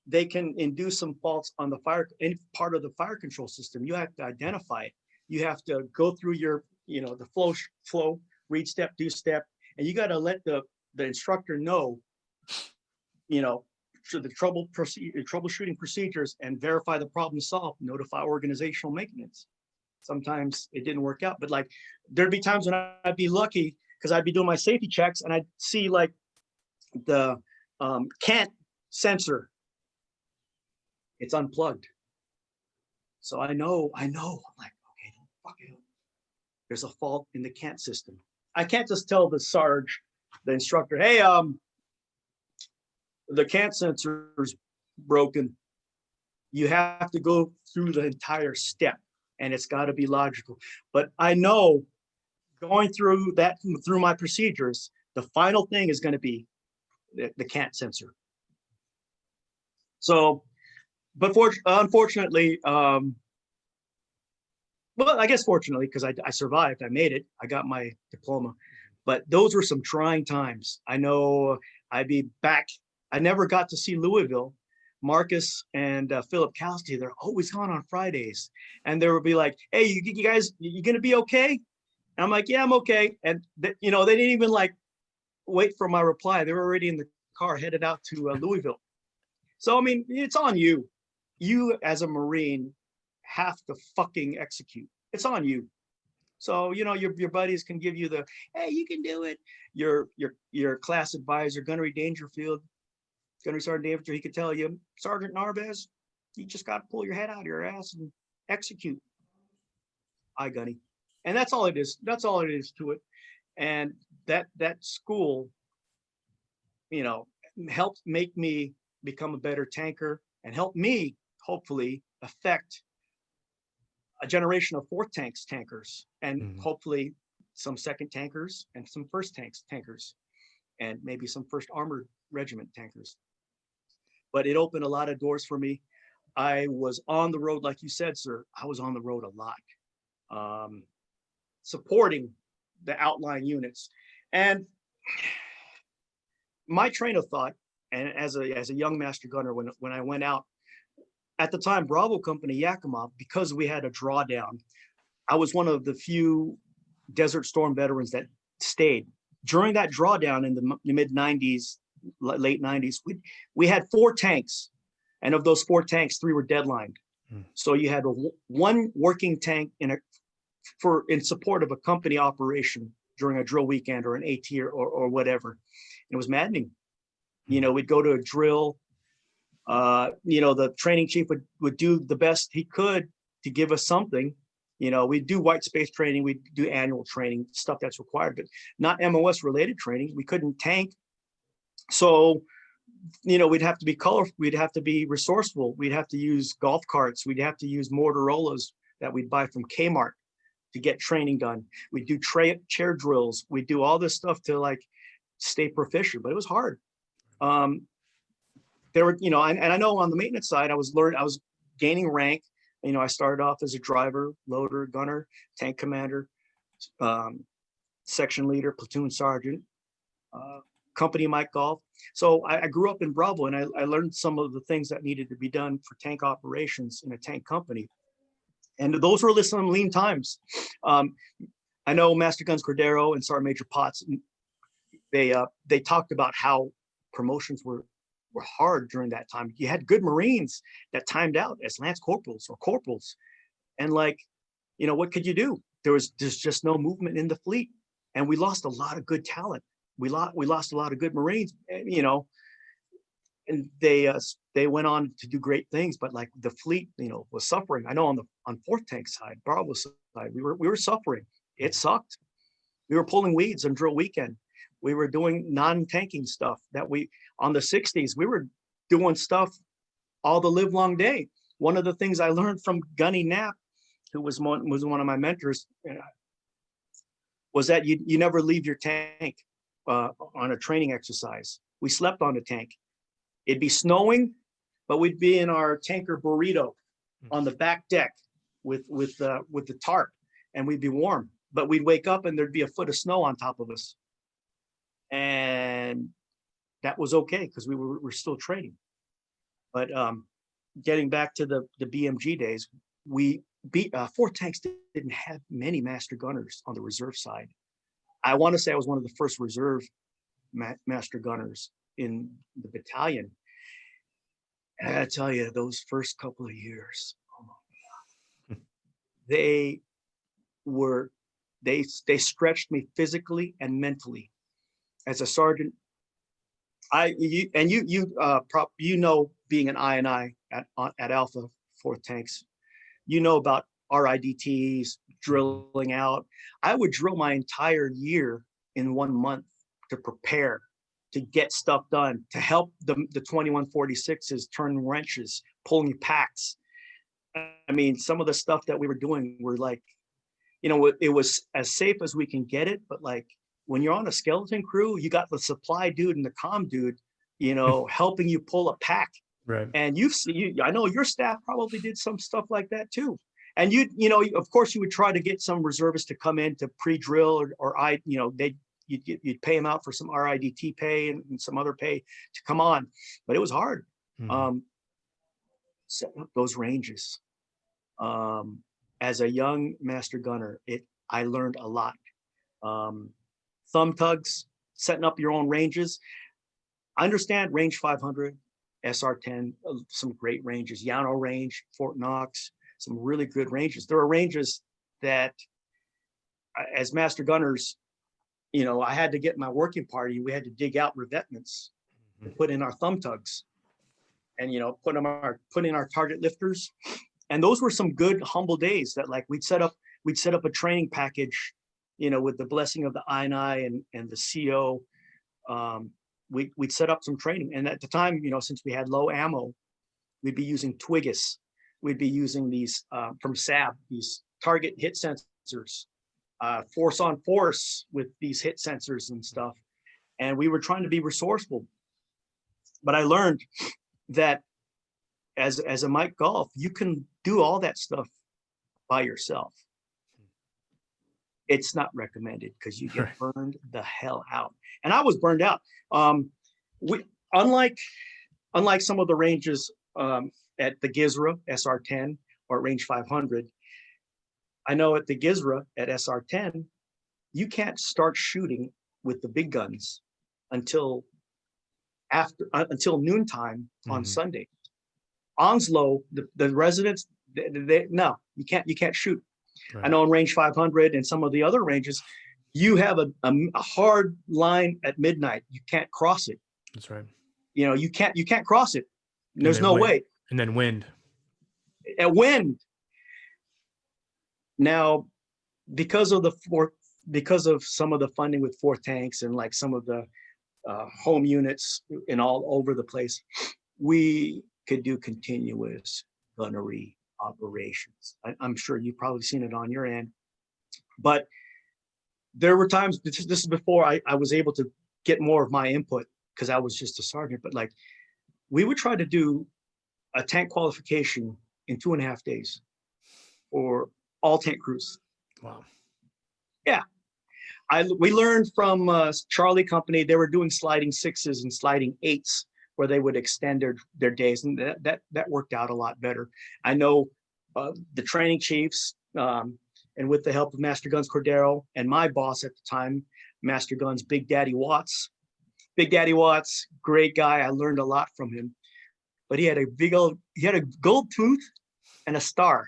they can induce some faults on the any part of the fire control system. You have to identify it. You have to go through your, the flow, read step, do step, and you got to let the instructor know, the troubleshooting procedures and verify the problem solved, notify organizational maintenance. Sometimes it didn't work out, but like there'd be times when I'd be lucky because I'd be doing my safety checks and I'd see like the cant sensor, it's unplugged. So I know, I'm like, okay, fuck it. There's a fault in the cant system. I can't just tell the Sarge, the instructor, hey, the cant sensor's broken. You have to go through the entire step and it's got to be logical. But I know going through my procedures, the final thing is going to be the cant sensor. So, but unfortunately, well, I guess fortunately, because I survived, I made it, I got my diploma, but those were some trying times. I know I'd be back. I never got to see Louisville. Marcus and Philip Kalski, they're always gone on Fridays. And they would be like, hey, you guys, you gonna be okay? And I'm like, yeah, I'm okay. And they didn't even like wait for my reply. They were already in the car headed out to Louisville. So, I mean, it's on you. You as a Marine have to fucking execute. It's on you. So, your buddies can give you the, hey, you can do it. Your class advisor, Gunnery Dangerfield, Gunnery Sergeant Arnel Narvaez, he could tell you, Sergeant Narvaez, you just got to pull your head out of your ass and execute. Aye, Gunny. And that's all it is. That's all it is to it. And that school, helped make me become a better tanker and helped me hopefully affect a generation of fourth tankers and hopefully some second tankers and some first tankers and maybe some first armored regiment tankers. But it opened a lot of doors for me. I was on the road, like you said, sir. I was on the road a lot, supporting the outlying units. And my train of thought, and as a young master gunner, when I went out, at the time, Bravo Company Yakima, because we had a drawdown, I was one of the few Desert Storm veterans that stayed. During that drawdown in the mid 90s, late 90s, we had 4 tanks. And of those 4 tanks, 3 were deadlined. So you had one working tank in support of a company operation during a drill weekend or an AT or whatever. It was maddening. We'd go to a drill. The training chief would do the best he could to give us something. We'd do white space training, we'd do annual training, stuff that's required, but not MOS related training. We couldn't tank. So, we'd have to be colorful, we'd have to be resourceful, we'd have to use golf carts, we'd have to use Motorola's that we'd buy from Kmart to get training done. We'd do chair drills, we'd do all this stuff to like stay proficient, but it was hard. There were, and I know on the maintenance side, I was gaining rank. I started off as a driver, loader, gunner, tank commander, section leader, platoon sergeant, company Mike Golf. So I grew up in Bravo and I learned some of the things that needed to be done for tank operations in a tank company. And those were some lean times. I know Master Guns Cordero and Sergeant Major Potts, they talked about how promotions were hard during that time. You had good Marines that timed out as Lance Corporals or Corporals. And what could you do? There's just no movement in the fleet. And we lost a lot of good talent. We lost a lot of good Marines, and they went on to do great things, but like the fleet, was suffering. I know on fourth tank side, Bravo side, we were suffering. It sucked. We were pulling weeds on drill weekend. We were doing non-tanking stuff that on the 60s, we were doing stuff all the live long day. One of the things I learned from Gunny Knapp, who was one of my mentors, was that you never leave your tank on a training exercise. We slept on the tank. It'd be snowing, but we'd be in our tanker burrito on the back deck with the tarp, and we'd be warm. But we'd wake up and there'd be a foot of snow on top of us, and that was okay because we're still training. But getting back to the BMG days, Fort Tanks didn't have many master gunners on the reserve side. I want to say I was one of the first reserve master gunners in the battalion. And I tell you, those first couple of years, oh my God, they stretched me physically and mentally. As a sergeant, you know, being an I&I at Alpha 4th Tanks, you know about RIDTs, drilling out. I would drill my entire year in 1 month to prepare, to get stuff done, to help the 2146s turn wrenches, pulling packs. I mean, some of the stuff that we were doing were like, you know, it was as safe as we can get it, but like when you're on a skeleton crew, you got the supply dude and the comm dude, you know, helping you pull a pack. Right. And I know your staff probably did some stuff like that too. And you know, of course, you would try to get some reservists to come in to pre-drill, you'd pay them out for some RIDT pay and some other pay to come on, but it was hard. Setting up those ranges. As a young master gunner, I learned a lot. Thumb tugs, setting up your own ranges. I understand range 500, SR10, some great ranges, Yano range, Fort Knox, some really good ranges. There are ranges that, as master gunners, you know, I had to get my working party. We had to dig out revetments to put in our thumb tugs, and you know, put in our target lifters. And those were some good, humble days that like we'd set up a training package, you know, with the blessing of the I&I and the CO. We'd set up some training. And at the time, you know, since we had low ammo, we'd be using Twigus. We'd be using these from SAB, these target hit sensors, force on force with these hit sensors and stuff. And we were trying to be resourceful. But I learned that as a Mike Golf, you can do all that stuff by yourself. It's not recommended because you get burned the hell out. And I was burned out. Unlike some of the ranges at the GySgt SR10 or at range 500, I know at the GySgt at SR10, you can't start shooting with the big guns until noontime on Sunday. Onslow, the residents, no, you can't shoot. Right. I know in range 500 and some of the other ranges, you have a hard line at midnight. You can't cross it. That's right. You know, you can't cross it. There's no way. And then wind. And wind. Now, because of some of the funding with 4 tanks and like some of the home units and all over the place, we could do continuous gunnery operations. I'm sure you've probably seen it on your end, but there were times, this is before I was able to get more of my input because I was just a sergeant, but like we would try to do a tank qualification in 2.5 days for all tank crews. Wow. Yeah. We learned from Charlie Company, they were doing sliding 6s and sliding 8s where they would extend their days, and that worked out a lot better. I know the training chiefs, and with the help of Master Guns Cordero and my boss at the time, Master Guns Big Daddy Watts. Big Daddy Watts, great guy. I learned a lot from him, but he had a gold tooth and a star,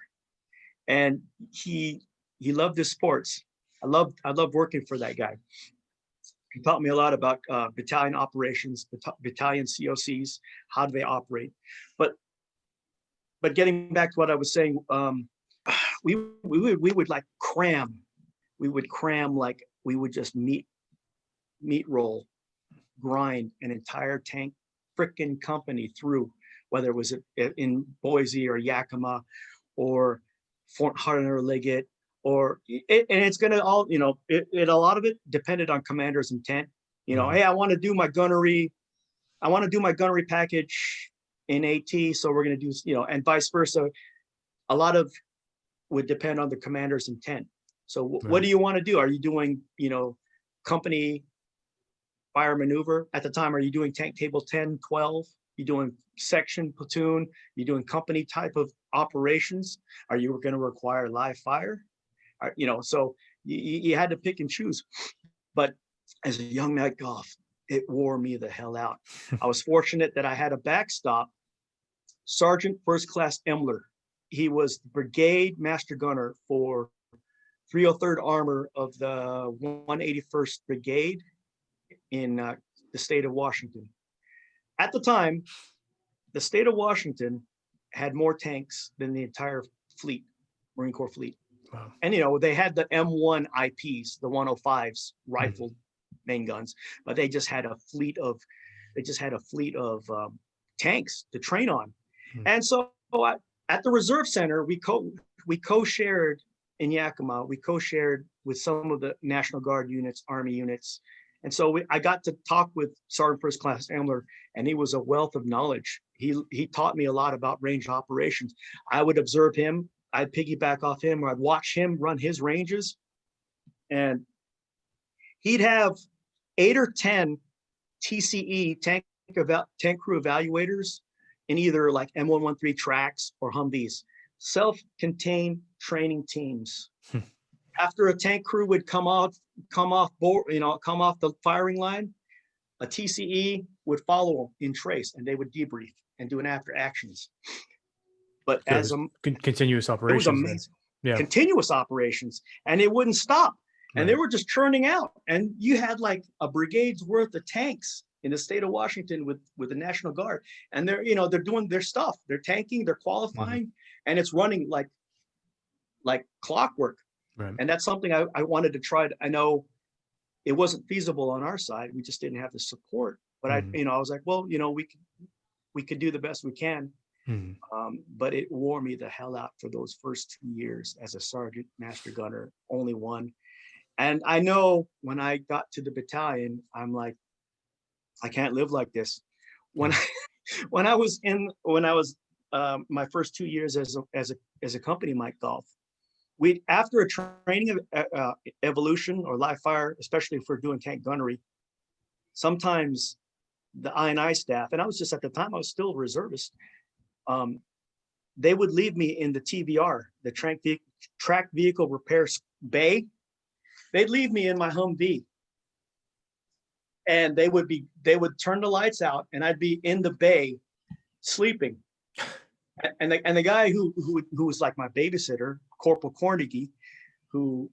and he loved his sports. I loved working for that guy. He taught me a lot about battalion operations, battalion COCs, how do they operate. But getting back to what I was saying, we would like cram. We would cram, like we would just meet meat roll, grind an entire tank frickin' company through, whether it was in Boise or Yakima or Fort Hardener Liggett, and it's going to all, a lot of it depended on commander's intent. Hey, I want to do my gunnery package in AT, so we're going to do, and vice versa. A lot of would depend on the commander's intent. So what do you want to do? Are you doing, company fire maneuver at the time? Are you doing tank table 10, 12? You doing section, platoon? You doing company type of operations? Are you going to require live fire? So you had to pick and choose. But as a young night golf, it wore me the hell out. I was fortunate that I had a backstop, Sergeant First Class Emler. He was Brigade Master Gunner for 303rd Armor of the 181st Brigade in the state of Washington. At the time, the state of Washington had more tanks than the entire fleet, Marine Corps fleet. Wow. And, they had the M1 IPs, the 105s, rifled main guns, but they just had a fleet of tanks to train on. And so at the Reserve Center, we co-shared in Yakima, we co-shared with some of the National Guard units, Army units. And so I got to talk with Sergeant First Class Emler, and he was a wealth of knowledge. He taught me a lot about range operations. I would observe him, I'd piggyback off him, or I'd watch him run his ranges. And he'd have 8 or 10 TCE, tank crew evaluators, in either like M113 tracks or Humvees, self-contained training teams. After a tank crew would come off the firing line, a TCE would follow them in trace, and they would debrief and do an after actions. But So as continuous operations, it was amazing. Continuous operations, and it wouldn't stop. And they were just churning out. And you had like a brigade's worth of tanks in the state of Washington with the National Guard. And they're doing their stuff. They're tanking, they're qualifying, and it's running like clockwork. Right. And that's something I wanted to try. I know it wasn't feasible on our side. We just didn't have the support. But I was like, well, we could do the best we can. But it wore me the hell out for those first 2 years as a Sergeant Master Gunner, only one. And I know when I got to the battalion, I'm like, I can't live like this. When I was my first 2 years as a company Mike Golf, after a training of evolution or live fire, especially for doing tank gunnery, sometimes the I&I staff, and I was just at the time I was still a reservist, they would leave me in the TVR, the track vehicle repair bay. They'd leave me in my Humvee, and they would turn the lights out, and I'd be in the bay sleeping. And the guy who was like my babysitter, Corporal Cornegie, who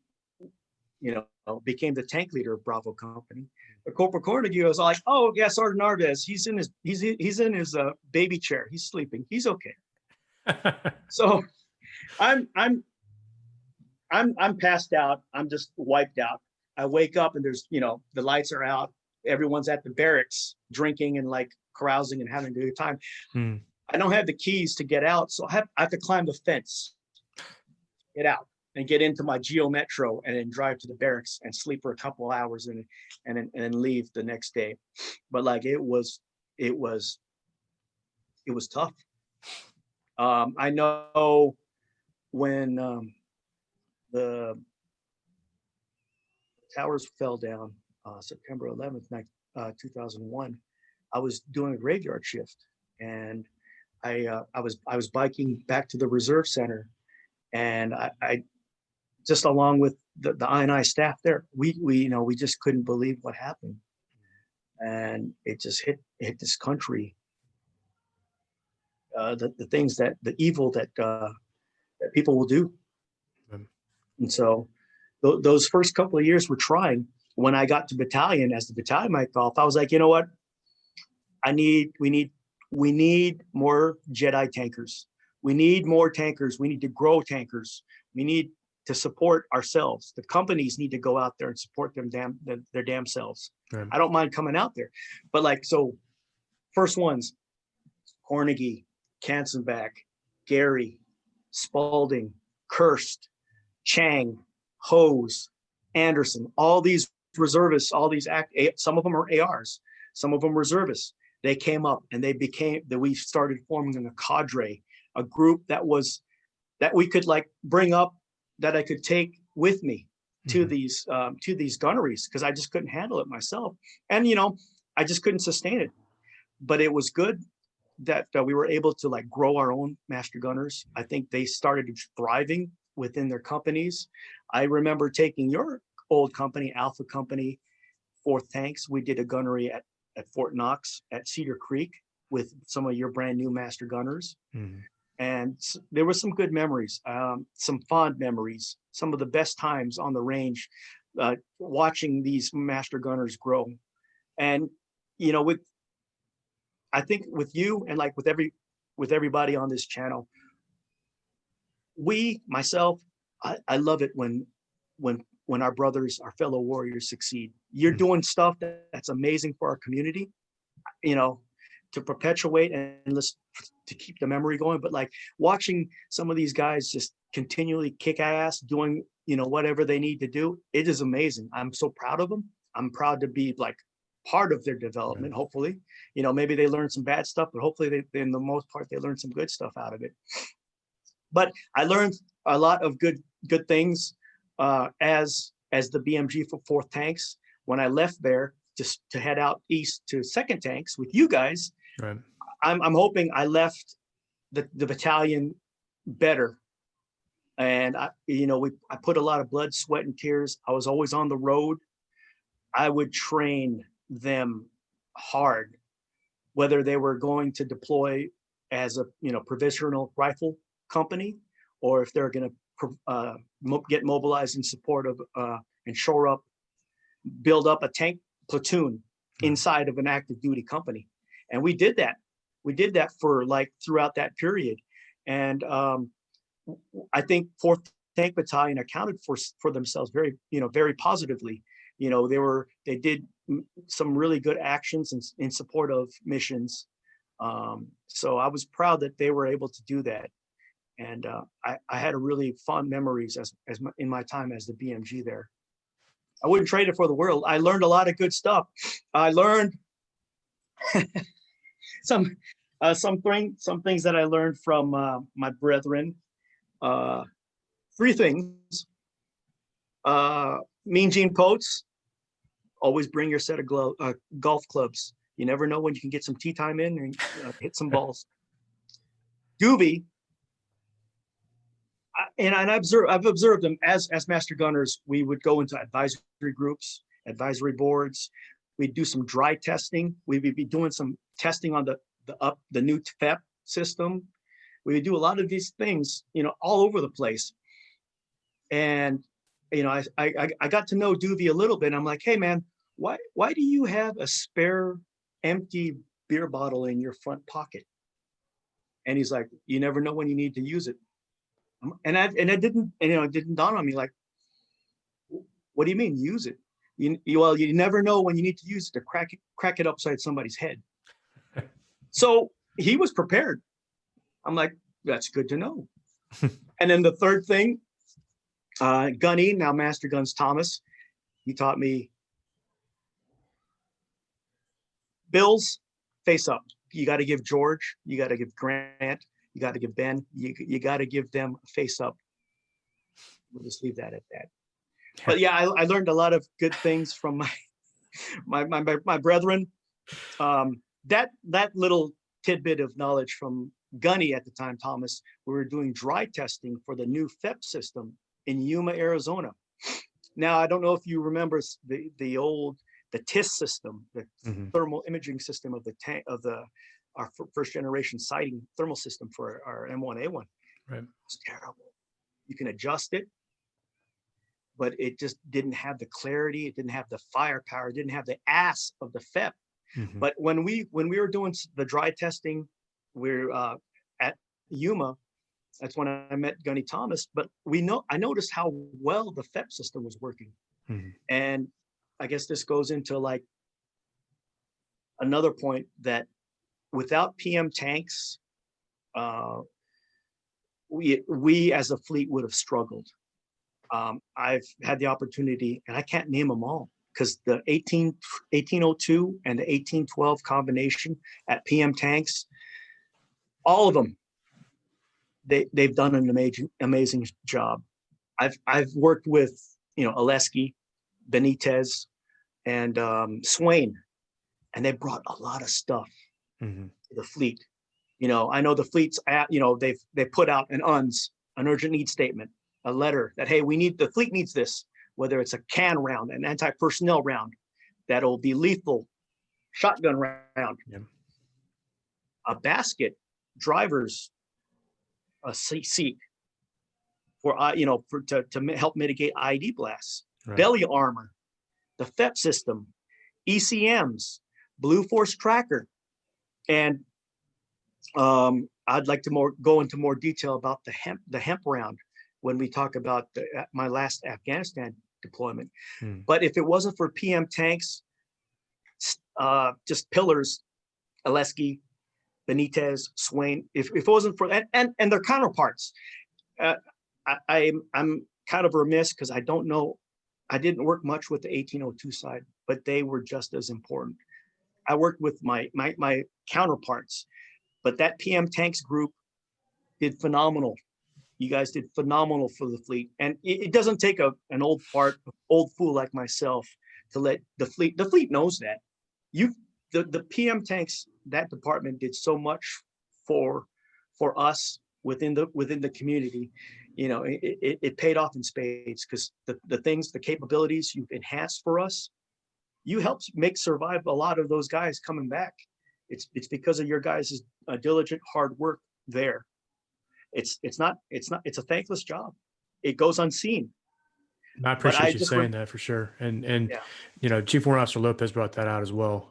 became the tank leader of Bravo Company. But Corporal Cornegie was like, "Oh yeah, Sergeant Narvaez, he's in his baby chair. He's sleeping. He's okay." So I'm passed out. I'm just wiped out. I wake up and there's, the lights are out. Everyone's at the barracks drinking and like carousing and having a good time. I don't have the keys to get out. So I have to climb the fence, get out and get into my Geo Metro and then drive to the barracks and sleep for a couple of hours and then leave the next day. But like, it was tough. I know when the towers fell down September 11th, 2001, I was doing a graveyard shift, and I was biking back to the Reserve Center, and I just along with the I&I staff there, we just couldn't believe what happened, and it just hit this country. The things the evil that people will do. And so those first couple of years were trying. When I got to battalion as the battalion Mike Golf, I was like, you know what? We need more Jedi tankers. We need more tankers. We need to grow tankers. We need to support ourselves. The companies need to go out there and support their damn selves. Right. I don't mind coming out there. But like, so first ones, Hornigy, Kansenbach, Gary, Spalding, Kirst, Chang, Hose, Anderson, all these reservists, all these some of them are ARs, some of them reservists. They came up and we started forming a cadre, a group that we could like bring up, that I could take with me to these gunneries, because I just couldn't handle it myself. And, I just couldn't sustain it. But it was good that we were able to like grow our own master gunners. I think they started thriving within their companies. I remember taking your old company, Alpha Company, 4th Tanks. We did a gunnery at Fort Knox at Cedar Creek with some of your brand new master gunners. And there were some good memories, some fond memories, some of the best times on the range, watching these master gunners grow. And, I think with you and like with everybody on this channel, myself, I love it when our brothers, our fellow warriors succeed. You're doing stuff that's amazing for our community, to perpetuate and to keep the memory going. But like watching some of these guys just continually kick ass, doing, whatever they need to do, it is amazing. I'm so proud of them. I'm proud to be like part of their development. Hopefully, maybe they learn some bad stuff, but hopefully in the most part, they learn some good stuff out of it. But I learned a lot of good things as the BMG for 4th Tanks. When I left there just to head out east to 2nd Tanks with you guys, Right. I'm hoping I left the battalion better. And I put a lot of blood, sweat, and tears. I was always on the road. I would train them hard, whether they were going to deploy as a provisional rifle company, or if they're going to get mobilized in support of and shore up, build up a tank platoon inside of an active duty company. And we did that. We did that for like throughout that period. And I think 4th Tank Battalion accounted for themselves very, very positively. They did some really good actions in support of missions. So I was proud that they were able to do that. And I had a really fond memories in my time as the BMG there. I wouldn't trade it for the world. I learned a lot of good stuff. I learned some things that I learned from my brethren. 3 things. Mean Gene Coates, always bring your set of golf clubs. You never know when you can get some tee time in and hit some balls. Doobie, and I've observed them as master gunners. We would go into advisory groups, advisory boards. We'd do some dry testing. We would be doing some testing on the new FEP system. We would do a lot of these things, all over the place. And I got to know Doobie a little bit. I'm like, hey man, why do you have a spare empty beer bottle in your front pocket? And he's like, you never know when you need to use it. And it didn't dawn on me, like, what do you mean use it? You never know when you need to use it to crack it upside somebody's head. So he was prepared. I'm like, that's good to know. And then the third thing, Gunny, now Master Guns Thomas, he taught me, Bills, face up. You got to give George, you got to give Grant, you got to give Ben, you got to give them face up. We'll just leave that at that. But yeah, I learned a lot of good things from my brethren. That little tidbit of knowledge from Gunny at the time, Thomas, we were doing dry testing for the new FEP system in Yuma, Arizona. Now, I don't know if you remember the TIS system, the thermal imaging system of our first generation sighting thermal system for our M1A1. Right. It's terrible. You can adjust it, but it just didn't have the clarity. It didn't have the firepower. It didn't have the ass of the FEP. But when we were doing the dry testing, we're at Yuma. That's when I met Gunny Thomas. But I noticed how well the FEP system was working. And I guess this goes into like another point that without PM tanks, we as a fleet would have struggled. I've had the opportunity, and I can't name them all, because the 1802 and the 1812 combination at PM tanks, all of them, they've done an amazing job. I've worked with, you know, Oleski, Benitez, and Swain, and they brought a lot of stuff to the fleet. You know, I know the fleet's at, you know, they put out an urgent need statement, a letter that, hey, the fleet needs this, whether it's a can round, an anti-personnel round that'll be lethal, shotgun round, a basket, driver's a seat for, you know, to help mitigate IED blasts, belly armor, the FEP system, ECMs, Blue Force tracker, and I'd like to go into more detail about the hemp round when we talk about my last Afghanistan deployment. But if it wasn't for PM tanks, just pillars, Oleski, Benitez, Swain, if it wasn't for that, and their counterparts, I'm kind of remiss because I don't know, I didn't work much with the 1802 side, but they were just as important. I worked with my counterparts, but that PM tanks group did phenomenal. You guys did phenomenal for the fleet. And it doesn't take an old fool like myself to let the fleet knows that. The PM tanks, that department did so much for us within the community. You know, it paid off in spades, because the capabilities you've enhanced for us, you helped survive a lot of those guys coming back. It's because of your guys' diligent hard work there. It's a thankless job. It goes unseen. I appreciate you saying that for sure. And yeah, you know, Chief Warrant Officer Lopez brought that out as well.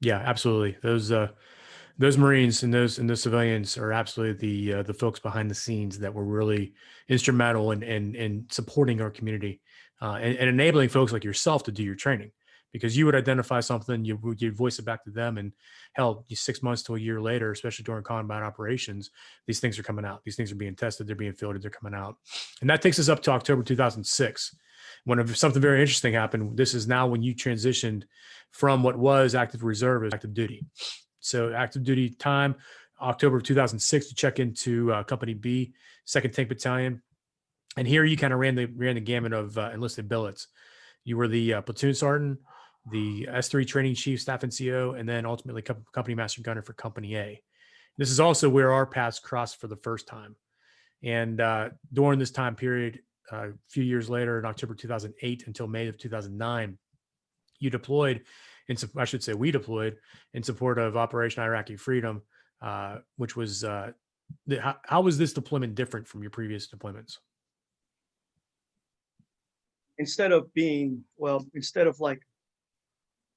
Yeah, absolutely. Those Marines and those civilians are absolutely the folks behind the scenes that were really instrumental in supporting our community and enabling folks like yourself to do your training, because you would identify something, you'd voice it back to them, and hell, 6 months to a year later, especially during combat operations, these things are coming out. These things are being tested, they're being fielded, they're coming out. And that takes us up to October 2006, when something very interesting happened. This is now when you transitioned from what was active reserve to active duty. So active duty time, October of 2006, to check into Company B, 2nd Tank Battalion. And here you kind of ran the gamut of enlisted billets. You were the platoon sergeant, the S3 training chief, staff NCO, and then ultimately company master gunner for Company A. This is also where our paths crossed for the first time. And during this time period, a few years later, in October 2008 until May of 2009, you deployed, we deployed in support of Operation Iraqi Freedom, which was, how was this deployment different from your previous deployments? Instead of like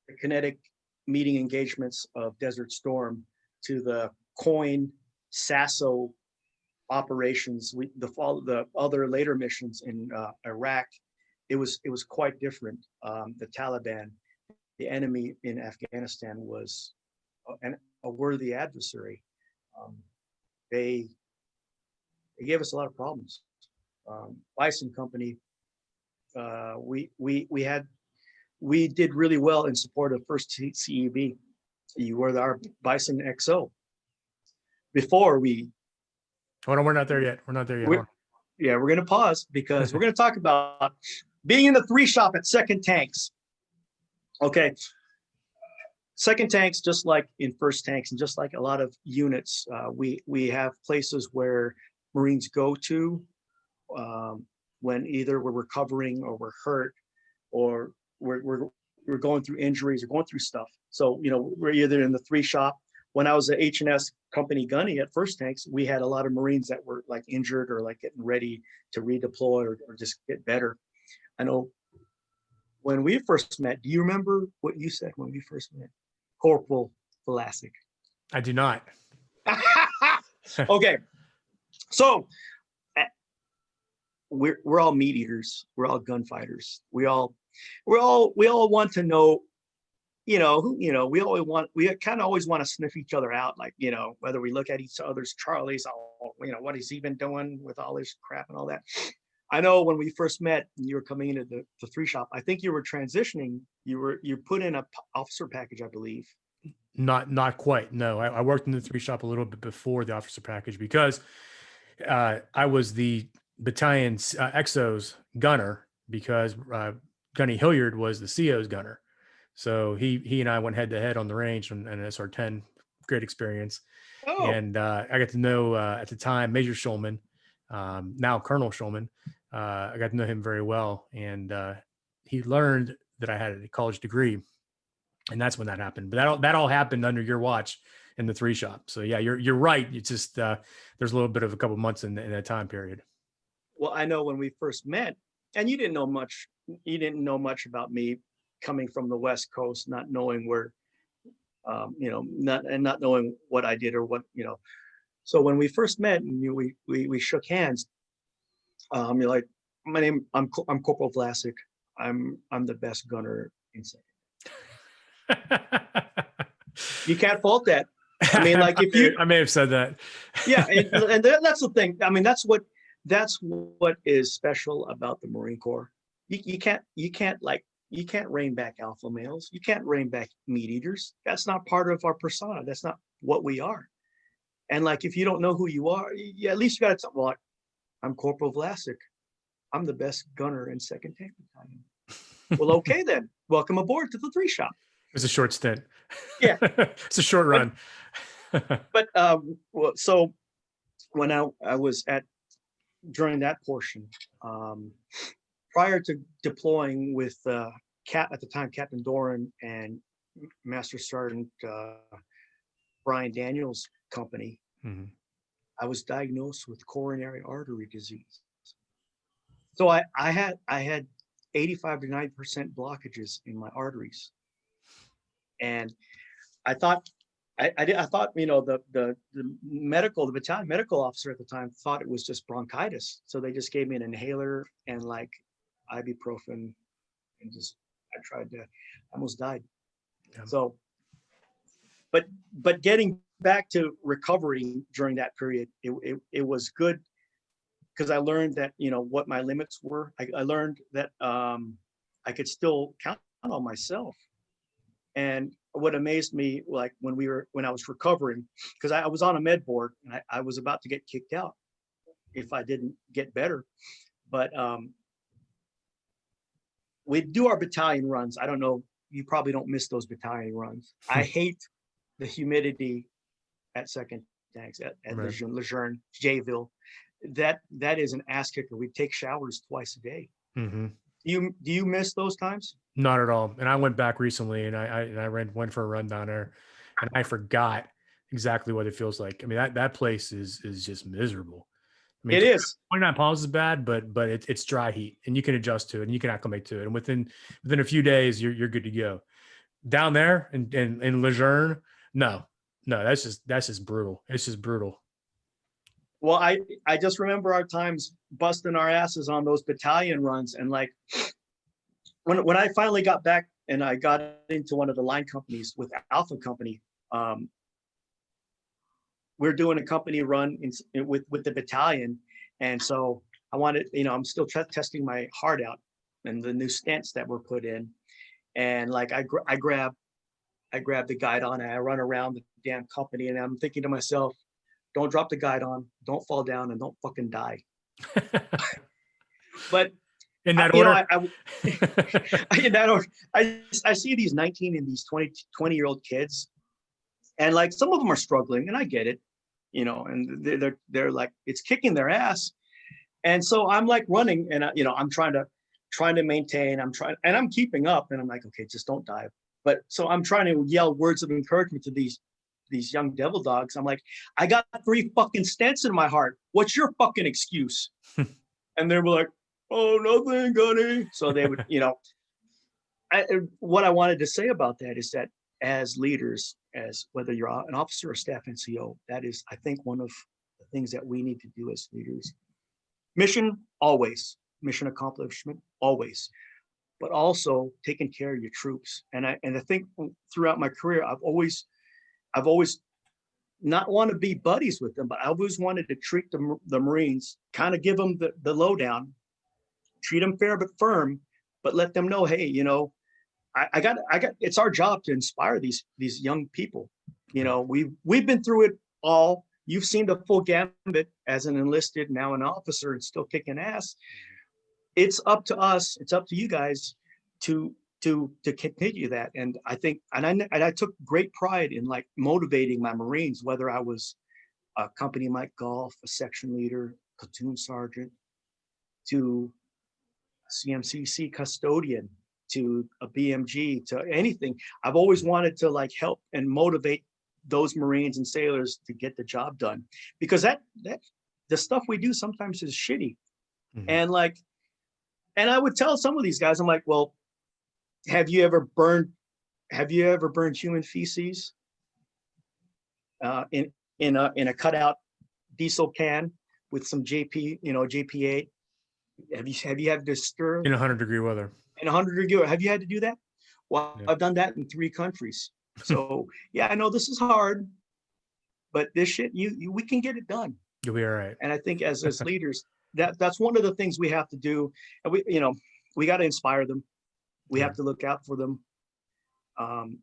the kinetic meeting engagements of Desert Storm to the COIN, SASO operations, the other later missions in Iraq, it was quite different. The Taliban, the enemy in Afghanistan, was a worthy adversary. They gave us a lot of problems. Bison Company, we did really well in support of 1st CEB. You were our Bison XO. Before we... Hold on, we're not there yet. We're not there yet. Yeah, we're going to pause because we're going to talk about being in the 3 shop at 2nd Tanks. Okay. 2nd Tanks, just like in 1st Tanks and just like a lot of units, we have places where Marines go to when either we're recovering or we're hurt, or we're going through injuries or going through stuff. So, you know, we're either in the 3 shop. When I was at H&S Company Gunny at 1st Tanks, we had a lot of Marines that were like injured or like getting ready to redeploy or just get better. I know when we first met, do you remember what you said when we first met? Corporal Velasic. I do not. Okay. So we're all meat eaters. We're all gunfighters. We all want to know, we kind of always want to sniff each other out, like, whether we look at each other's Charlies, what has he been doing with all this crap and all that. I know when we first met, you were coming into the three shop. I think you were transitioning. You put in a officer package, I believe. Not quite. No, I worked in the three shop a little bit before the officer package because I was the battalion's XO's gunner because Gunny Hilliard was the CO's gunner. So he and I went head to head on the range and SR-10. Great experience. Oh, And I got to know at the time Major Schulman, now Colonel Schulman. I got to know him very well, and he learned that I had a college degree, and that's when that happened. But that all happened under your watch in the three shop. So yeah, you're right. It's just there's a little bit of a couple months in that time period. well, I know when we first met, and you didn't know much. You didn't know much about me coming from the West Coast, not knowing where, not knowing what I did or what. So when we first met and we shook hands, you're like, I'm Corporal Vlasic. I'm the best gunner in second. You can't fault that. I mean, like if you, I may have said that. yeah, and that's the thing. I mean, that's what is special about the Marine Corps. You can't rein back alpha males. You can't rein back meat eaters. That's not part of our persona. That's not what we are. And like, if you don't know who you are, at least you got to tell, well, I'm Corporal Vlasic. I'm the best gunner in 2nd Tank Battalion. Well, okay then. Welcome aboard to the three shop. It's a short stint. Yeah. It's a short run. But so when I was during that portion, prior to deploying with at the time, Captain Doran and Master Sergeant Brian Daniels' company, Mm-hmm. I was diagnosed with coronary artery disease. So I had 85 to 90% blockages in my arteries, and I thought the battalion medical officer at the time thought it was just bronchitis, so they just gave me an inhaler and like ibuprofen, and I almost died. Yeah. So, but getting back to recovery during that period, it was good because I learned that what my limits were. I learned that I could still count on myself. And what amazed me, like when I was recovering, because I was on a med board and I was about to get kicked out if I didn't get better. But we do our battalion runs. I don't know, you probably don't miss those battalion runs. I hate the humidity at 2nd Tanks, at Right. Lejeune, Jayville. That is an ass kicker. We take showers twice a day. Mm-hmm. Do you miss those times? Not at all. And I went back recently, and I went for a run down there, and I forgot exactly what it feels like. I mean, that place is just miserable. I mean, It is. 29 pounds is bad, but it's dry heat, and you can adjust to it, and you can acclimate to it, and within a few days, you're good to go. Down there in Lejeune, no, that's just brutal. It's just brutal. Well, I just remember our times busting our asses on those battalion runs, and like when I finally got back and I got into one of the line companies with Alpha Company, we're doing a company run with the battalion, and so I wanted, I'm still testing my heart out and the new stents that were put in, and like I grab the guidon and I run around the damn company, and I'm thinking to myself, don't drop the guidon, don't fall down, and don't fucking die. But in that order, in that order, I see these 19 and these 20-year-old kids, and like some of them are struggling, and I get it, and they're like, it's kicking their ass, and so I'm like running, and I'm trying to maintain, and I'm keeping up, and I'm like, okay, just don't die. But so I'm trying to yell words of encouragement to these young devil dogs. I'm like, I got 3 fucking stents in my heart. What's your fucking excuse? And they were like, oh, nothing, Gunny. So they would, what I wanted to say about that is that as leaders, as whether you're an officer or staff NCO, that is, I think, one of the things that we need to do as leaders. Mission, always. Mission accomplishment, always. but also taking care of your troops. And I think throughout my career, I've always not want to be buddies with them, but I always wanted to treat the Marines, kind of give them the lowdown, treat them fair but firm, but let them know, hey, you know, I got, it's our job to inspire these young people. You know, we've been through it all. You've seen the full gambit as an enlisted, now an officer, and still kicking ass. It's up to us. It's up to you guys to continue that. And I think, and I took great pride in like motivating my Marines, whether I was a company Mike Golf, a section leader, platoon sergeant, to CMCC custodian, to a BMG, to anything. I've always wanted to like help and motivate those Marines and sailors to get the job done, because that the stuff we do sometimes is shitty. And like, and I would tell some of these guys, I'm like, well, have you ever burned human feces in a cutout diesel can with some JP8? Have you had to stir In 100-degree weather? In 100-degree, have you had to do that? Well, yeah. I've done that in 3 countries. So yeah, I know this is hard, but this shit, we can get it done. You'll be all right. And I think as leaders, that's one of the things we have to do. And we got to inspire them. We have to look out for them,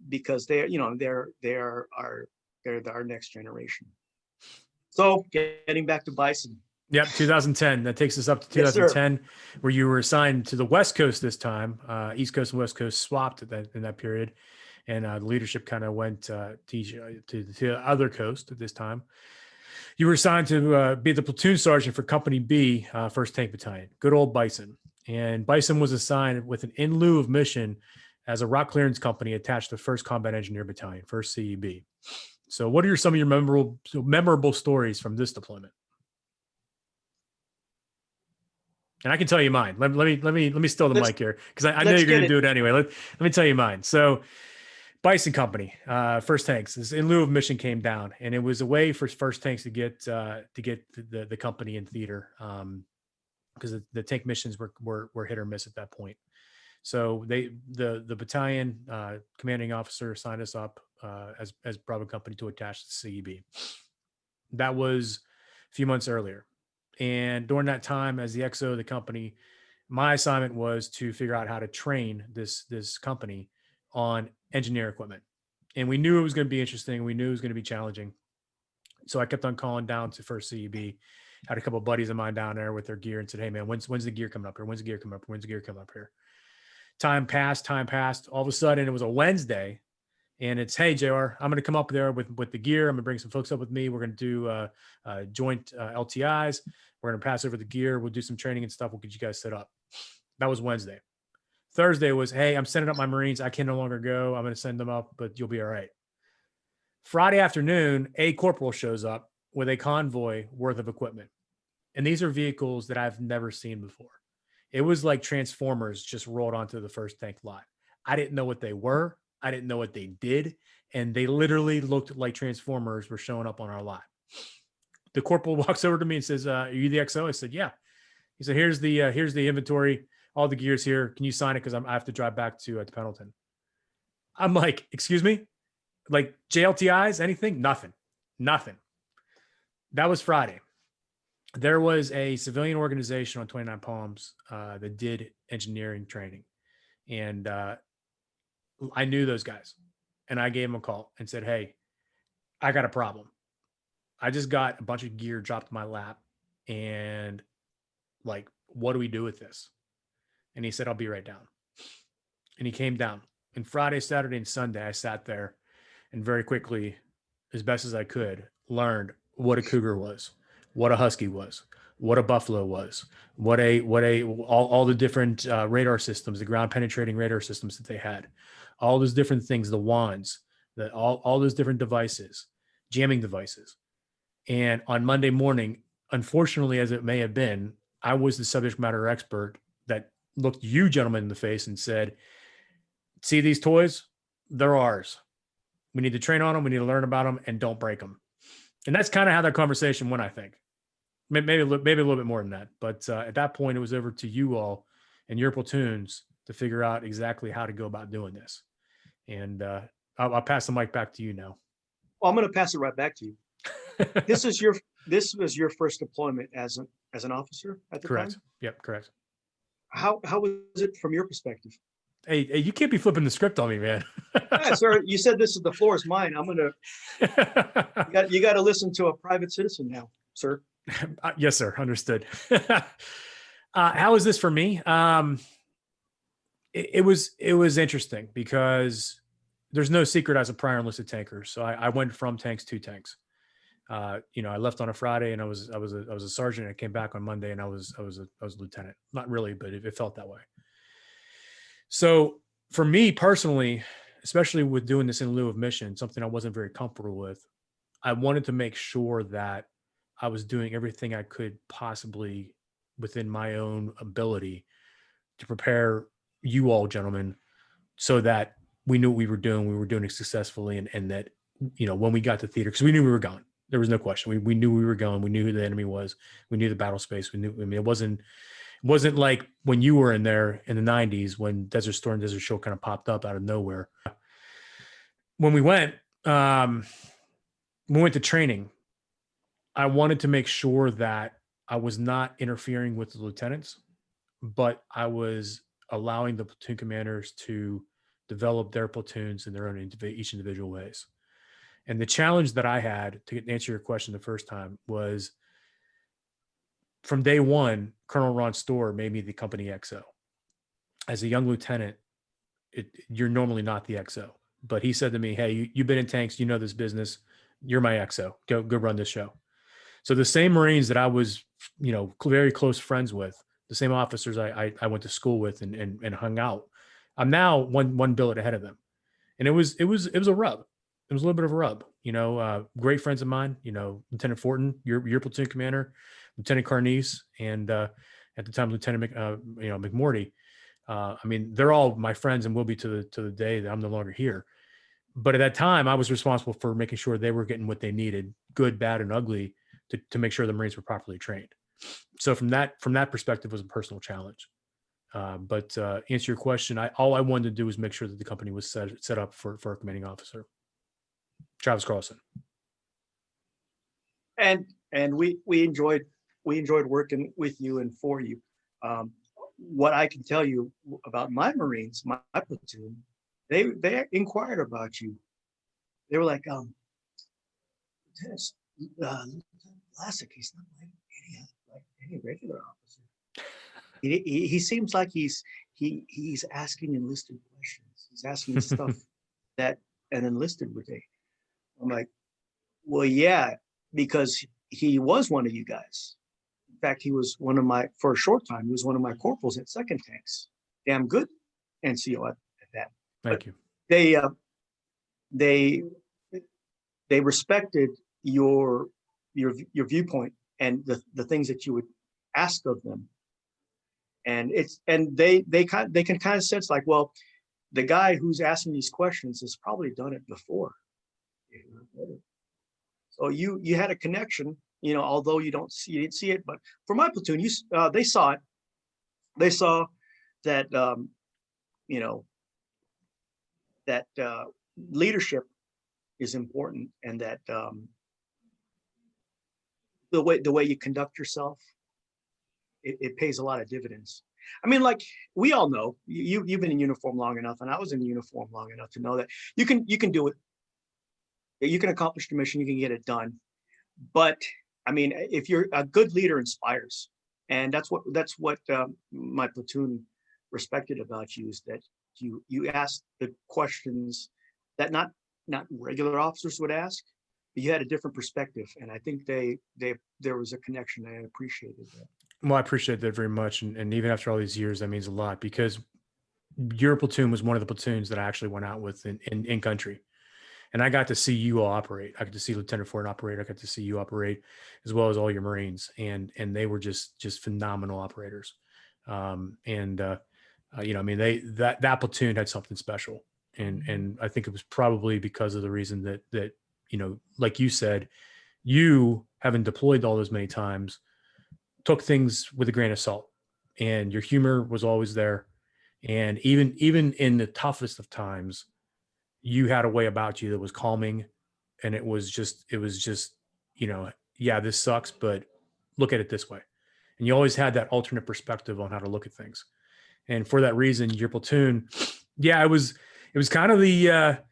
because they're our next generation. So getting back to Bison. Yep, 2010. That takes us up to 2010, where you were assigned to the West Coast this time. East Coast and West Coast swapped in that period, and the leadership kind of went to the other coast at this time. You were assigned to be the platoon sergeant for Company B, 1st Tank Battalion. Good old Bison. And Bison was assigned with an in lieu of mission as a rock clearance company attached to 1st Combat Engineer Battalion, 1st CEB. So what are some of your memorable stories from this deployment? And I can tell you mine. Let me steal the mic here, because I know you're going to do it anyway. Let me tell you mine. So Bison Company, 1st Tanks, in lieu of mission came down, and it was a way for 1st Tanks to get the company in theater, because the tank missions were hit or miss at that point. So the battalion commanding officer signed us up as Bravo Company to attach to CEB. That was a few months earlier. And during that time, as the XO of the company, my assignment was to figure out how to train this company on engineer equipment. And we knew it was going to be interesting. We knew it was going to be challenging. So I kept on calling down to 1st CEB. Had a couple of buddies of mine down there with their gear and said, hey, man, when's the gear coming up here? When's the gear coming up? When's the gear coming up here? Time passed. All of a sudden, it was a Wednesday. And it's, hey, JR, I'm going to come up there with the gear. I'm going to bring some folks up with me. We're going to do joint LTIs. We're going to pass over the gear. We'll do some training and stuff. We'll get you guys set up. That was Wednesday. Thursday was, hey, I'm sending up my Marines. I can no longer go. I'm going to send them up, but you'll be all right. Friday afternoon, a corporal shows up with a convoy worth of equipment. And these are vehicles that I've never seen before. It was like Transformers just rolled onto the 1st Tank lot. I didn't know what they were. I didn't know what they did. And they literally looked like Transformers were showing up on our lot. The corporal walks over to me and says, are you the XO? I said, yeah. He said, here's the inventory. All the gear's here. Can you sign it? Because I have to drive back to Pendleton. I'm like, excuse me? Like JLTIs, anything? Nothing. That was Friday. There was a civilian organization on 29 Palms that did engineering training. And I knew those guys. And I gave them a call and said, hey, I got a problem. I just got a bunch of gear dropped in my lap. And like, what do we do with this? And he said, I'll be right down. And he came down. And Friday, Saturday, and Sunday, I sat there and very quickly, as best as I could, learned what a cougar was, what a husky was, what a buffalo was, all the different radar systems, the ground penetrating radar systems that they had, all those different things, the wands, all those different devices, jamming devices. And on Monday morning, unfortunately, as it may have been, I was the subject matter expert that looked you gentlemen in the face and said, see these toys? They're ours. We need to train on them. We need to learn about them, and don't break them. And that's kind of how that conversation went, I think. Maybe a little bit more than that. But at that point, it was over to you all and your platoons to figure out exactly how to go about doing this. And I'll pass the mic back to you now. Well, I'm going to pass it right back to you. This was your first deployment as an officer at the Correct. time? Yep, correct. How was it from your perspective? Hey, you can't be flipping the script on me, man. Yeah, sir, you said the floor is mine. You got to listen to a private citizen now, sir. Yes, sir. Understood. How was this for me? It was interesting because there's no secret as a prior enlisted tanker. So I went from tanks to tanks. I left on a Friday and I was a sergeant. I came back on Monday and I was a lieutenant. Not really, but it felt that way. So for me personally, especially with doing this in lieu of mission, something I wasn't very comfortable with, I wanted to make sure that I was doing everything I could possibly within my own ability to prepare you all, gentlemen, so that we knew what we were doing it successfully, and that, when we got to theater, because we knew we were going. There was no question. We knew we were going. We knew who the enemy was. We knew the battle space. It wasn't like when you were in there in the 90s when Desert Storm, Desert Shield kind of popped up out of nowhere. When we went to training, I wanted to make sure that I was not interfering with the lieutenants, but I was allowing the platoon commanders to develop their platoons in their own each individual ways. And the challenge that I had, to answer your question the first time, was from day one, Colonel Ron Storr made me the company XO. As a young lieutenant, you're normally not the XO. But he said to me, hey, you've been in tanks, you know this business, you're my XO. Go run this show. So the same Marines that I was, very close friends with, the same officers I went to school with and hung out, I'm now one billet ahead of them. And it was a rub. It was a little bit of a rub, great friends of mine, Lieutenant Fortin, your platoon commander, Lieutenant Carnice, and at the time, Lieutenant McMorty. They're all my friends and will be to the day that I'm no longer here. But at that time, I was responsible for making sure they were getting what they needed, good, bad, and ugly, to make sure the Marines were properly trained. So from that perspective, it was a personal challenge. But answer your question, all I wanted to do was make sure that the company was set up for a commanding officer. Travis Carlson. And we enjoyed working with you and for you. What I can tell you about my Marines, my platoon, they inquired about you. They were like, Lieutenant Vlasic, he's not like any regular officer. He seems like he's asking enlisted questions. He's asking stuff that an enlisted would take. I'm like, well, yeah, because he was one of you guys. In fact, he was for a short time, he was one of my corporals at Second Tanks. Damn good NCO at that. Thank you. They respected your viewpoint and the things that you would ask of them. And they can kind of sense like, well, the guy who's asking these questions has probably done it before. So you had a connection, although you didn't see it, but for my platoon, they saw it. They saw that that leadership is important, and that the way you conduct yourself, it pays a lot of dividends. Like we all know, you've been in uniform long enough, and I was in uniform long enough to know that you can do it. You can accomplish the mission, you can get it done. But if you're a good leader, inspires, and that's what my platoon respected about you, is that you asked the questions that not regular officers would ask, but you had a different perspective, and I think there was a connection. I appreciated that. Well, I appreciate that very much, and even after all these years, that means a lot, because your platoon was one of the platoons that I actually went out with in country. And I got to see you all operate. I got to see Lieutenant Fortin operate. I got to see you operate, as well as all your Marines, and they were just phenomenal operators. That platoon had something special, and I think it was probably because of the reason that like you said, you, having deployed all those many times, took things with a grain of salt, and your humor was always there, And even in the toughest of times, you had a way about you that was calming, and it was just, yeah, this sucks, but look at it this way. And you always had that alternate perspective on how to look at things. And for that reason, your platoon, yeah, it was kind of the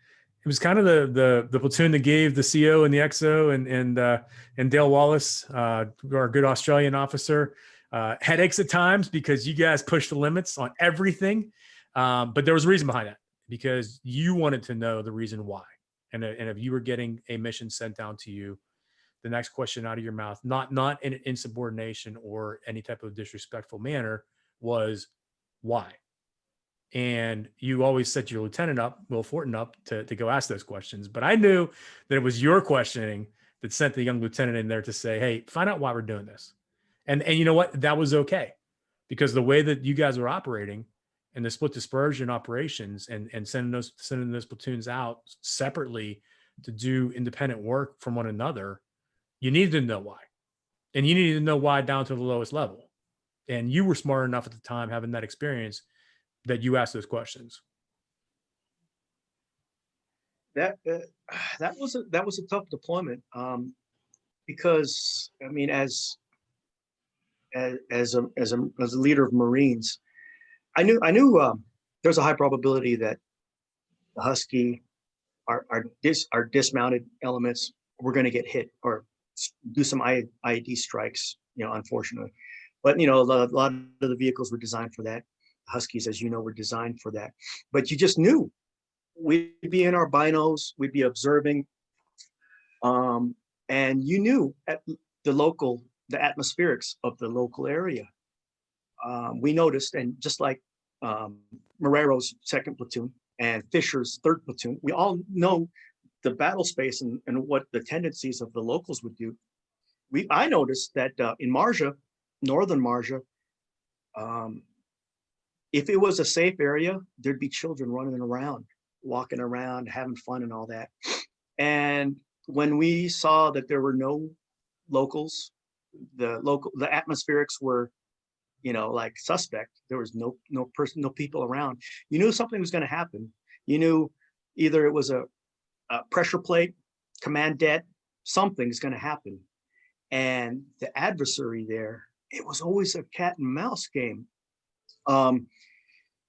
platoon that gave the CO and the XO and Dale Wallace, our good Australian officer, headaches at times, because you guys pushed the limits on everything. But there was a reason behind that, because you wanted to know the reason why. And if you were getting a mission sent down to you, the next question out of your mouth, not in insubordination or any type of disrespectful manner, was why. And you always set your lieutenant up, Will Fortin, up to go ask those questions. But I knew that it was your questioning that sent the young lieutenant in there to say, hey, find out why we're doing this. And you know what? That was okay, because the way that you guys are operating and the split dispersion operations and sending those platoons out separately to do independent work from one another, you needed to know why. And you needed to know why down to the lowest level. And you were smart enough at the time, having that experience, that you asked those questions. That was a tough deployment, because I mean, as a leader of Marines, I knew there's a high probability that the Husky, our dismounted elements, were going to get hit or do some IED strikes, unfortunately. But a lot of the vehicles were designed for that. Huskies, as you know, were designed for that. But you just knew we'd be in our binos, we'd be observing, and you knew at the atmospherics of the local area. We noticed, and just like Morero's 2nd platoon and Fisher's 3rd platoon, we all know the battle space and what the tendencies of the locals would do. I noticed that in Marja, northern Marja, if it was a safe area, there'd be children running around, walking around, having fun and all that. And when we saw that there were no locals, the atmospherics were, like suspect. There was no people around. You knew something was going to happen. You knew either it was a pressure plate, command det, something's going to happen. And the adversary there, it was always a cat and mouse game.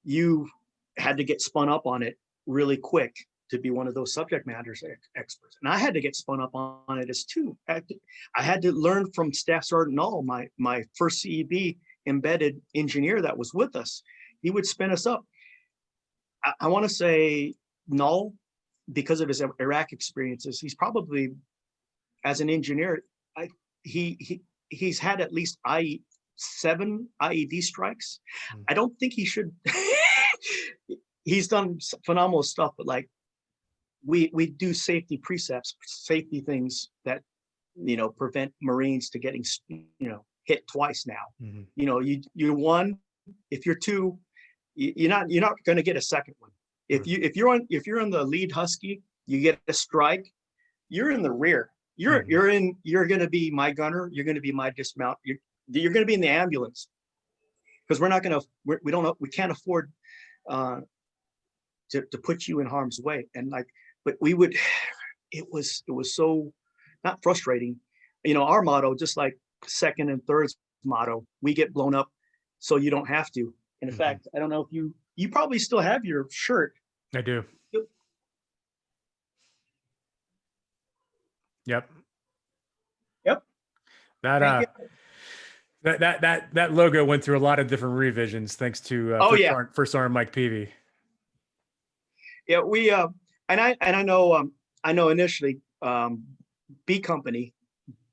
You had to get spun up on it really quick to be one of those subject matter experts. And I had to get spun up on it as too. I had to learn from Staff Sergeant Null, my first CEB embedded engineer that was with us. He would spin us up. I want to say Null, because of his Iraq experiences, he's probably, as an engineer, he's had at least 7 IED strikes. I don't think he should. He's done phenomenal stuff, but like we do safety precepts, safety things that prevent Marines to getting hit twice now. Mm-hmm. You're 1. If you're 2, you're not going to get a second one. If you're in the lead Husky, you get a strike, you're in the rear. You're going to be my gunner. You're going to be my dismount. You're going to be in the ambulance, because we can't afford to put you in harm's way. And but it was so not frustrating. Our motto, just like 2nd and 3rd's motto, we get blown up so you don't have to. And in fact, I don't know if you probably still have your shirt. I do. Yep. That logo went through a lot of different revisions thanks to First Sergeant Mike Peavy. Yeah, we and I know initially B Company.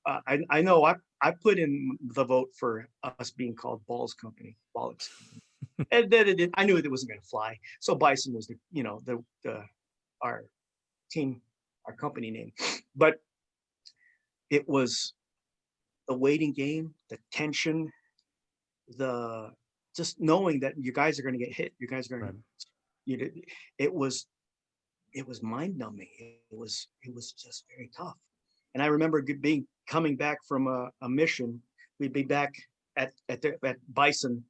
I know I put in the vote for us being called Balls Company, Bollocks. And then I knew it wasn't going to fly. So Bison was our team, our company name. But it was the waiting game, the tension, just knowing that you guys are going to get hit. You guys are going to. It was mind numbing. It was just very tough. And I remember coming back from a mission. We'd be back at Bison,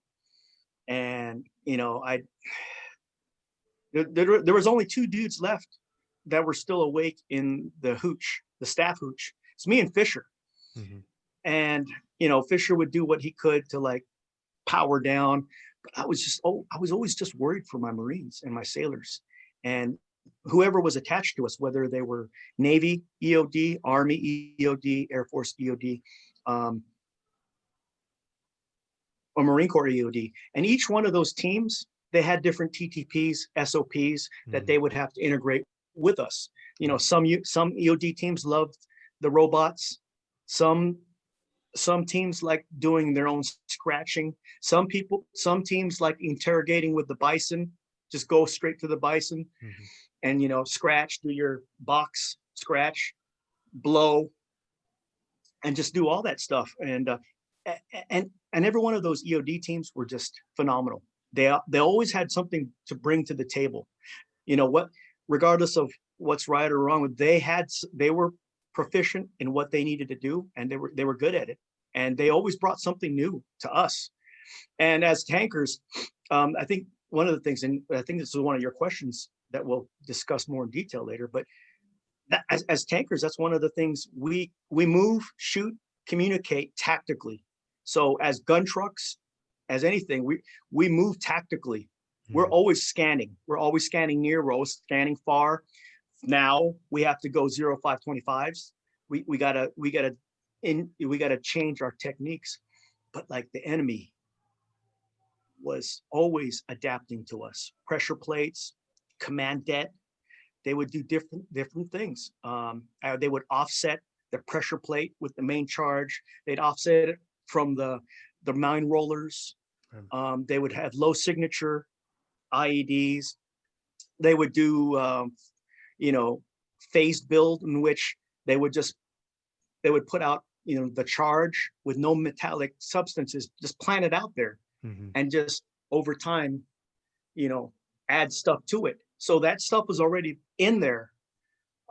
and And, you know, there was only 2 dudes left that were still awake in the hooch, the staff hooch. It's me and Fisher. Mm-hmm. And, you know, Fisher would do what he could to like power down. But I was always just worried for my Marines and my sailors and whoever was attached to us, whether they were Navy EOD, Army EOD, Air Force EOD, or Marine Corps EOD. And each one of those teams, they had different TTPs, SOPs that they would have to integrate with us. You know, some EOD teams loved the robots. Some teams like doing their own scratching. Some teams like interrogating with the bison, just go straight to the bison and, you know, scratch, do your box, scratch, blow, and just do all that stuff. And every one of those EOD teams were just phenomenal. They always had something to bring to the table. You know what, regardless of what's right or wrong, they were proficient in what they needed to do, and they were good at it. And they always brought something new to us. And as tankers, I think one of the things, and I think this is one of your questions that we'll discuss more in detail later, but as tankers, that's one of the things we move, shoot, communicate tactically. So as gun trucks, as anything, we move tactically. We're always scanning. We're always scanning near. We're always scanning far. Now we have to go 0525s. We gotta change our techniques. But like the enemy was always adapting to us. Pressure plates, commandette, they would do different things. They would offset the pressure plate with the main charge. They'd offset it from the mine rollers. They would have low signature IEDs. They would do, you know, phased build in which they would put out, you know, the charge with no metallic substances, just plant it out there and just over time, you know, add stuff to it. So that stuff was already in there.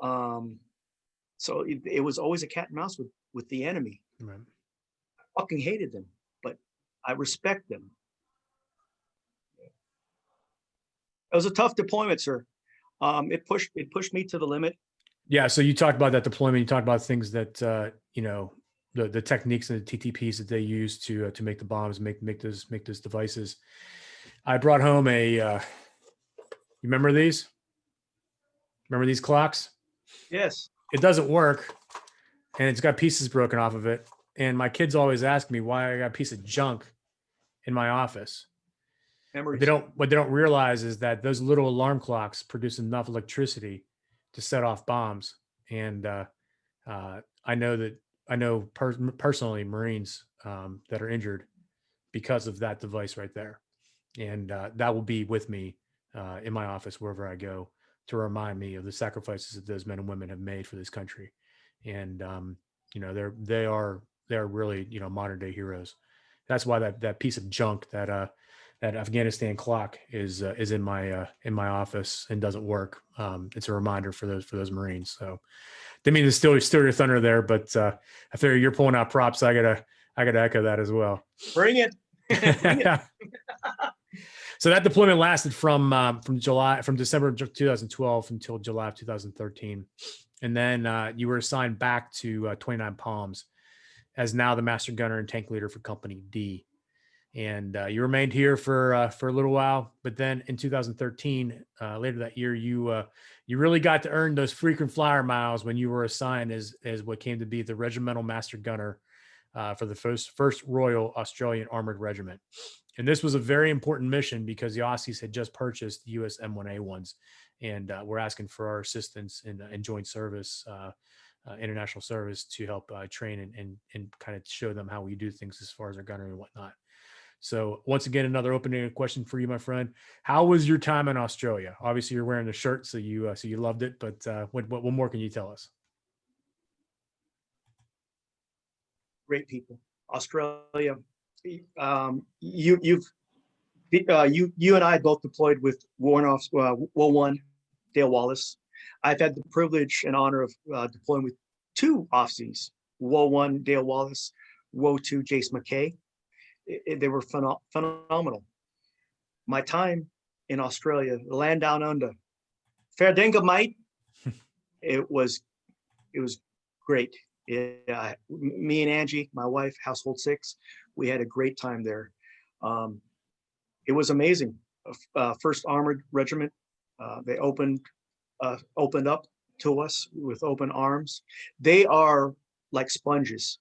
So it was always a cat and mouse with the enemy. Right. I fucking hated them, but I respect them. It was a tough deployment, sir. It pushed me to the limit. Yeah. So you talked about that deployment. You talked about things that you know, the techniques and the TTPs that they use to make the bombs, make those devices. I brought home you remember these? Remember these clocks? Yes. It doesn't work, and it's got pieces broken off of it. And my kids always ask me why I got a piece of junk in my office. Memories. What they don't realize is that those little alarm clocks produce enough electricity to set off bombs. And I know personally Marines that are injured because of that device right there. And that will be with me in my office wherever I go to remind me of the sacrifices that those men and women have made for this country. And you know, they are really, you know, modern day heroes. That's why that piece of junk, that Afghanistan clock is in my office and doesn't work. It's a reminder for those Marines. So didn't mean to steal your thunder there, but I figure you're pulling out props. I gotta echo that as well. Bring it. Bring it. So that deployment lasted from December 2012 until July of 2013. And then you were assigned back to 29 Palms as now the Master Gunner and Tank Leader for Company D. And you remained here for a little while, but then in 2013, later that year, you really got to earn those frequent flyer miles when you were assigned as what came to be the Regimental Master Gunner for the first Royal Australian Armored Regiment. And this was a very important mission because the Aussies had just purchased the US M1A1s, and we're asking for our assistance in joint service, international service, to help train and kind of show them how we do things as far as our gunnery and whatnot. So once again, another opening question for you, my friend. How was your time in Australia? Obviously, you're wearing the shirt, so you loved it. But what more can you tell us? Great people, Australia. You and I both deployed with Woe 1, Dale Wallace. I've had the privilege and honor of deploying with 2 Aussies, Woe 1, Dale Wallace, Woe 2, Jace McKay. They were phenomenal. my time in Australia, the land down under, fair dinkum, mate. It was great. Me and Angie, my wife, household 6, we had a great time there. It was amazing. First Armored Regiment, they opened up to us with open arms. They are like sponges.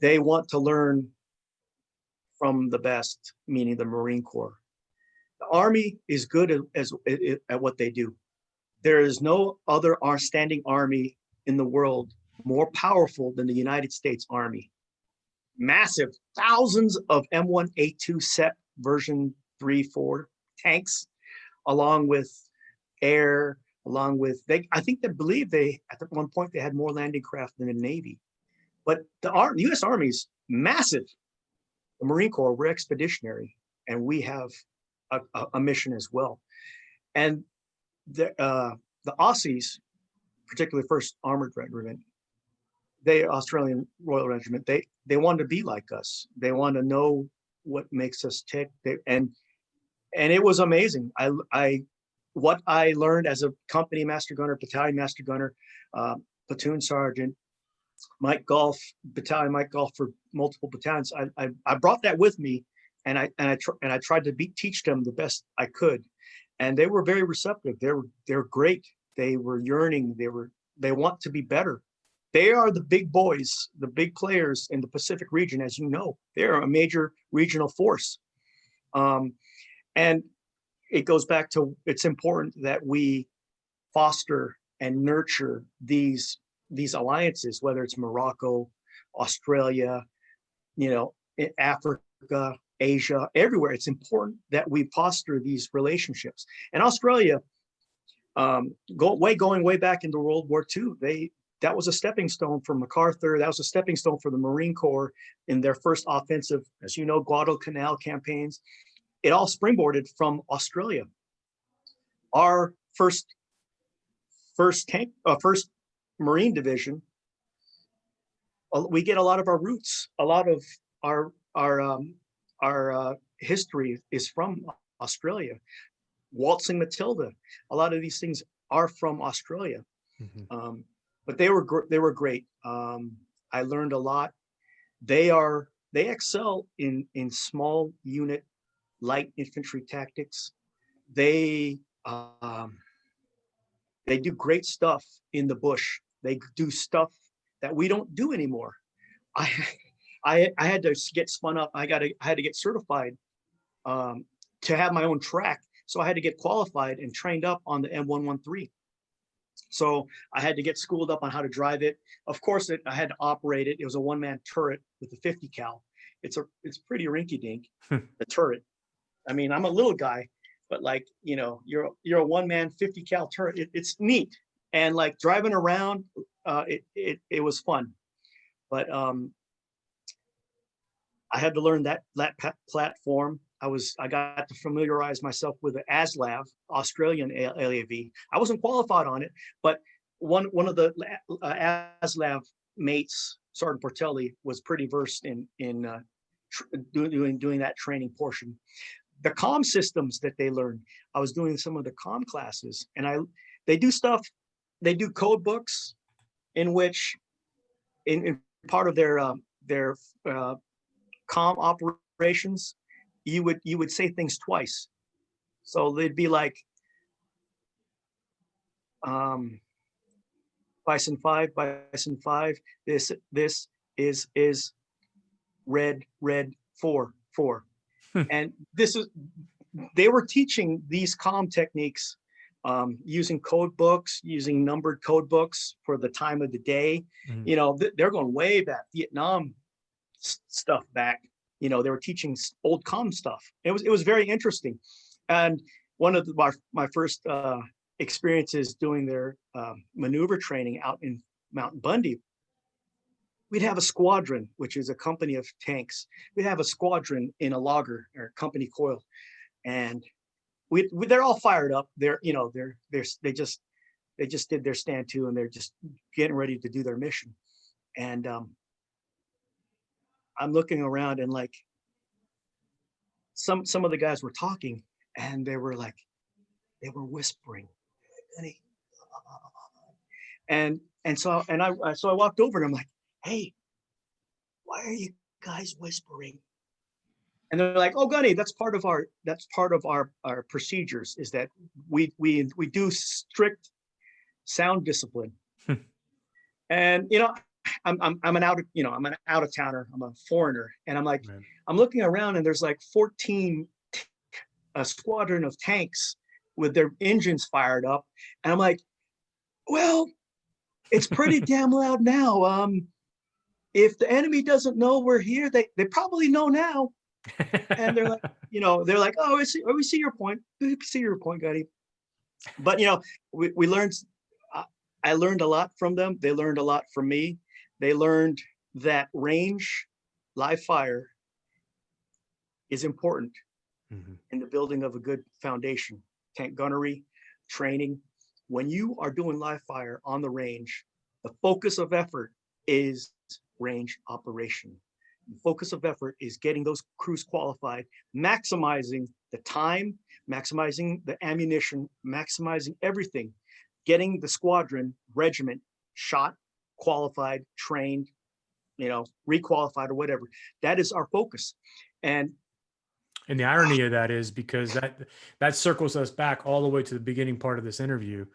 They want to learn from the best, meaning the Marine Corps. The Army is good at what they do. There is no other standing army in the world more powerful than the United States Army. Massive, thousands of M1A2 set version 3-4 tanks, along with air, along with I think they believe they at one point they had more landing craft than the Navy. But the U.S. Army is massive. The Marine Corps, we're expeditionary, and we have a mission as well. And the Aussies, particularly First Armored Regiment, Australian Royal Regiment, they want to be like us. They want to know what makes us tick. And it was amazing. What I learned as a company master gunner, battalion master gunner, platoon sergeant, Mike Golf, battalion Mike Golf for multiple battalions. I brought that with me, and I tried to teach them the best I could, and they were very receptive. They're great. They were yearning. They want to be better. They are the big boys, the big players in the Pacific region, as you know. They're a major regional force, and it goes back to it's important that we foster and nurture these alliances, whether it's Morocco, Australia, Africa, Asia, everywhere. It's important that we foster these relationships. And Australia, going way back into World War II, that was a stepping stone for MacArthur. That was a stepping stone for the Marine Corps in their first offensive, as you know, Guadalcanal campaigns. It all springboarded from Australia. Our first Marine Division, we get a lot of our roots, a lot of our history is from Australia. Waltzing Matilda, a lot of these things are from Australia. Mm-hmm. But they were great. I learned a lot. They excel in small unit light infantry tactics. They do great stuff in the bush. They do stuff that we don't do anymore. I had to get spun up. I had to get certified to have my own track. So I had to get qualified and trained up on the M113. So I had to get schooled up on how to drive it. Of course, I had to operate it. It was a one-man turret with a 50 cal. It's pretty rinky-dink, the turret. I mean, I'm a little guy, but you're a one-man 50 cal turret. It's neat, and like driving around, it was fun. But I had to learn that platform. I got to familiarize myself with the ASLAV, Australian LAV. I wasn't qualified on it, but one of the ASLAV mates, Sergeant Portelli, was pretty versed in doing that training portion. The comm systems that they learned, I was doing some of the comm classes, and they do stuff. They do code books in which, in part of their comm operations, you would say things twice. So they'd be like, Bison 5, this is red 4. And they were teaching these comm techniques using code books, using numbered code books for the time of the day. Mm-hmm. They're going way back, Vietnam stuff back. They were teaching old comm stuff. It was very interesting. And one of my first experiences doing their maneuver training out in Mount Bundy, we'd have a squadron, which is a company of tanks. We'd have a squadron in a logger or company coil, and they're all fired up. They just did their stand to, and they're just getting ready to do their mission. And I'm looking around, and like some of the guys were talking, and they were whispering, Gunny. And so I walked over and I'm like, hey, why are you guys whispering? And they're like, oh, Gunny, that's part of our procedures, is that we do strict sound discipline. And I'm an out of towner, I'm a foreigner, and I'm like, Right. I'm looking around and there's like 14 a squadron of tanks with their engines fired up, and I'm like, well, it's pretty damn loud now. If the enemy doesn't know we're here, they probably know now. And they're like, oh, we see your point. We see your point, Gunny. But we learned. I learned a lot from them. They learned a lot from me. They learned that range, live fire, is important in the building of a good foundation. Tank gunnery, training. When you are doing live fire on the range, the focus of effort is range operation. The focus of effort is getting those crews qualified, maximizing the time, maximizing the ammunition, maximizing everything, getting the squadron, regiment shot, qualified, trained, requalified or whatever. That is our focus. And the irony of that is, because that circles us back all the way to the beginning part of this interview,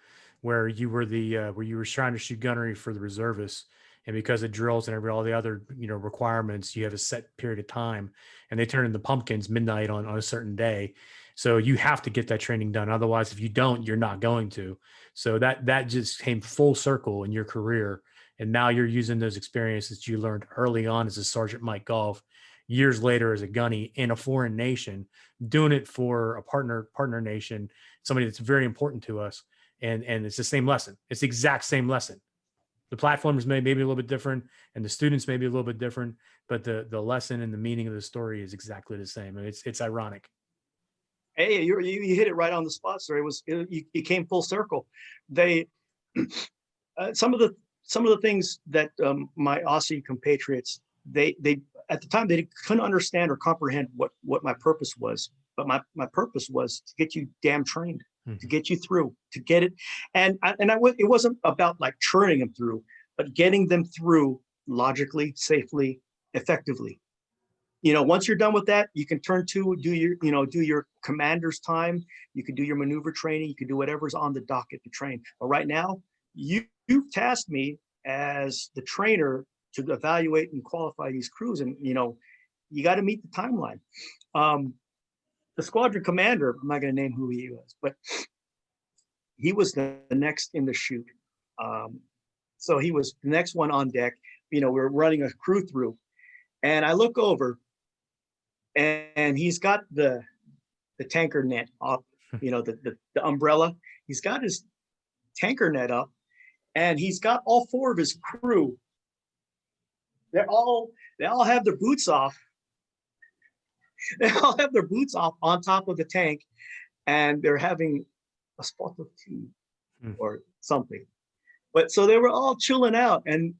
where you were where you were trying to shoot gunnery for the reservists, and because of drills and all the other requirements, you have a set period of time, and they turn into pumpkins midnight on a certain day. So you have to get that training done. Otherwise, if you don't, you're not going to. So that just came full circle in your career, and now you're using those experiences you learned early on as a Sergeant Mike Golf, years later as a gunny in a foreign nation, doing it for a partner nation, somebody that's very important to us. And it's the same lesson. It's the exact same lesson. The platforms may be a little bit different, and the students may be a little bit different, but the lesson and the meaning of the story is exactly the same. And it's ironic. Hey, you hit it right on the spot, sir. You came full circle. They some of the things that my Aussie compatriots, they at the time they couldn't understand or comprehend what my purpose was. But my purpose was to get you damn trained, to get you through, to get it. And it wasn't about like churning them through, but getting them through logically, safely, effectively. Once you're done with that, you can turn to do your commander's time. You can do your maneuver training. You can do whatever's on the docket to train. But right now, you've tasked me as the trainer to evaluate and qualify these crews, and you got to meet the timeline. The squadron commander, I'm not going to name who he was, but he was the next in the chute. So he was the next one on deck. We're running a crew through, and I look over, and he's got the tanker net up, the umbrella. He's got his tanker net up, and he's got all four of his crew. They all have their boots off. They all have their boots off on top of the tank, and they're having a spot of tea or something. But so they were all chilling out, and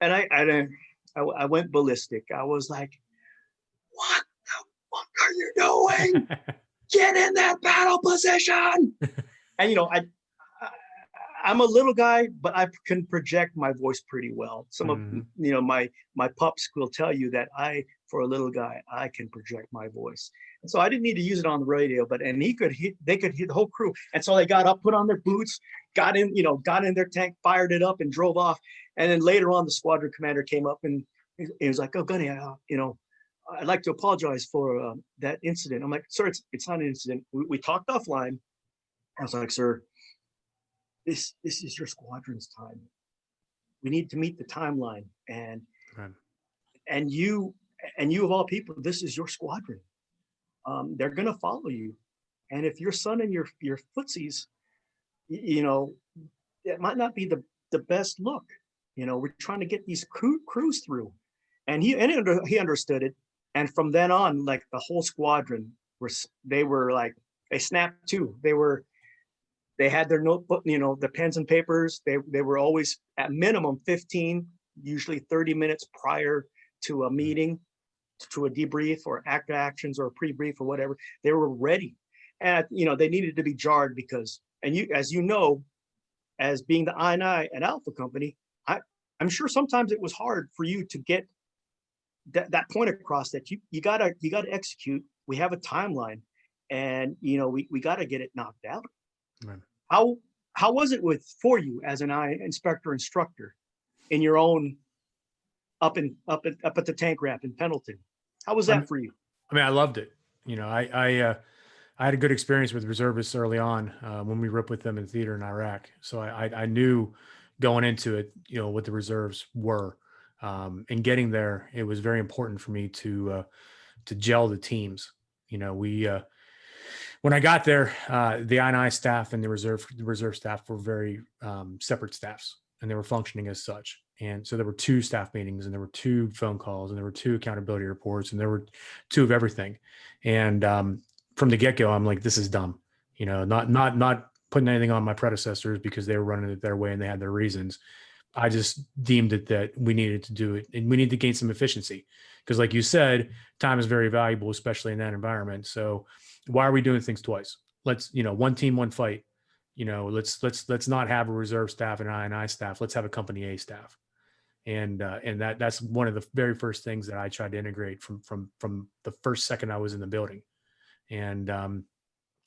I went ballistic. I was like, what the fuck are you doing? Get in that battle position. And I'm a little guy, but I can project my voice pretty well. Some of my pups will tell you that for a little guy, I can project my voice. And so I didn't need to use it on the radio, they could hear the whole crew. And so they got up, put on their boots, got in their tank, fired it up, and drove off. And then later on, the squadron commander came up and he was like, "Oh, Gunny, I'd like to apologize for that incident." I'm like, "Sir, it's not an incident. We talked offline." I was like, "Sir, this is your squadron's time. We need to meet the timeline, and you of all people, this is your squadron. They're gonna follow you, and if your son and your footsies, it might not be the best look. We're trying to get these crews through." And he understood it, and from then on, like the whole squadron they snapped too. They had their notebook, the pens and papers. They were always at minimum 15, usually 30 minutes prior to a meeting. to a debrief or actions or a pre-brief or whatever. They were ready. And, they needed to be jarred because, and you, as you know, as being the INI and Alpha company, I'm sure sometimes it was hard for you to get that point across that you gotta execute. We have a timeline, and we gotta get it knocked out. Right. How was it for you as an instructor in your own up at the tank ramp in Pendleton? How was that for you? I mean, I loved it. I had a good experience with reservists early on when we were up with them in theater in Iraq. So I knew going into it, what the reserves were. And getting there, it was very important for me to gel the teams. When I got there, the INI staff and the reserve staff were very separate staffs, and they were functioning as such. And so there were 2 staff meetings, and there were 2 phone calls, and there were 2 accountability reports, and there were 2 of everything. And from the get-go, I'm like, this is dumb. Not putting anything on my predecessors because they were running it their way and they had their reasons. I just deemed it that we needed to do it, and we need to gain some efficiency because, like you said, time is very valuable, especially in that environment. So why are we doing things twice? Let's, one team, one fight. Let's not have a reserve staff and an INI staff. Let's have a company A staff. And that's one of the very first things that I tried to integrate from the first second I was in the building. And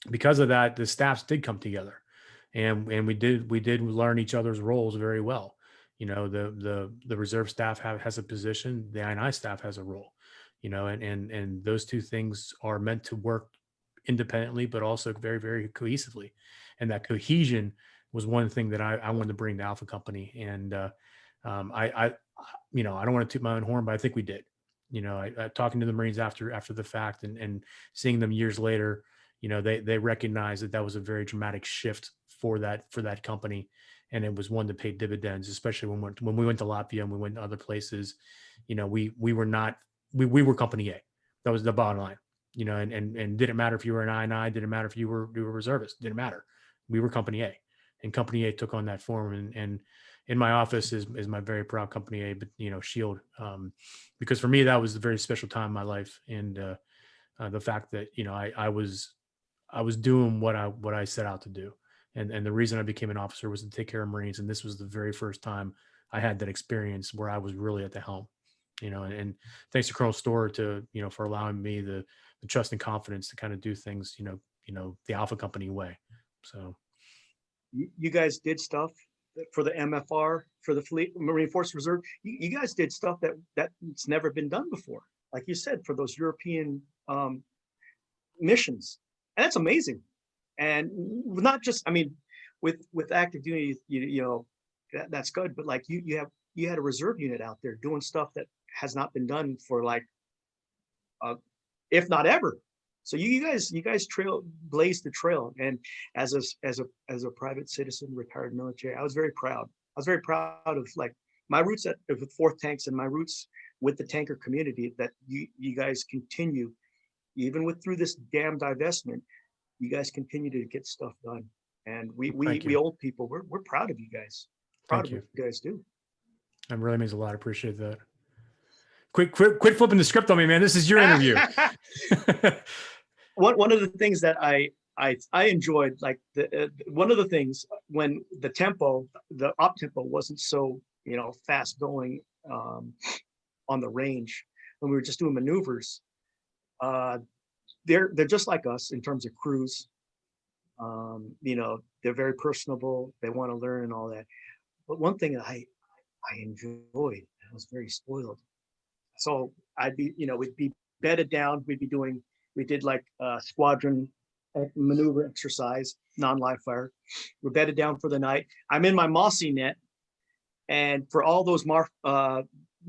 because of that, the staffs did come together, and we did learn each other's roles very well. The reserve staff has a position, the INI staff has a role, and those 2 things are meant to work independently, but also very, very cohesively. And that cohesion was one thing that I wanted to bring to Alpha Company. And I don't want to toot my own horn, but I think we did. Talking to the Marines after the fact and seeing them years later, they recognized that was a very dramatic shift for that company. And it was one that paid dividends, especially when we went to Latvia and we went to other places. We were company A. That was the bottom line. And didn't matter if you were an INI, didn't matter if you were a reservist, didn't matter. We were company A, and company A took on that form. And in my office is my very proud company A, but shield, because for me that was a very special time in my life, and the fact that I was doing what I set out to do, and the reason I became an officer was to take care of Marines, and this was the very first time I had that experience where I was really at the helm, and thanks to Colonel Storer for allowing me the trust and confidence to kind of do things the Alpha Company way. So you guys did stuff for the MFR, for the Fleet Marine Force Reserve. You guys did stuff that's never been done before, like you said, for those European missions, and that's amazing. And not just, with active duty, that's good, but like you had a reserve unit out there doing stuff that has not been done for if not ever. So you guys blazed the trail. And as a private citizen, retired military, I was very proud. I was very proud of my roots with 4th Tanks and my roots with the tanker community, that you guys continue, even through this damn divestment, you guys continue to get stuff done. And we old people, we're proud of you guys. Proud of what you guys do. That really means a lot. I appreciate that. Quit flipping the script on me, man. This is your interview. One of the things that I enjoyed, one of the things when the op tempo wasn't so fast going on the range, when we were just doing maneuvers, they're just like us in terms of crews. They're very personable. They want to learn and all that. But one thing that I enjoyed, I was very spoiled. So I'd be, we'd be bedded down. We did squadron maneuver exercise, non-live fire. We're bedded down for the night. I'm in my Mossy net. And for all those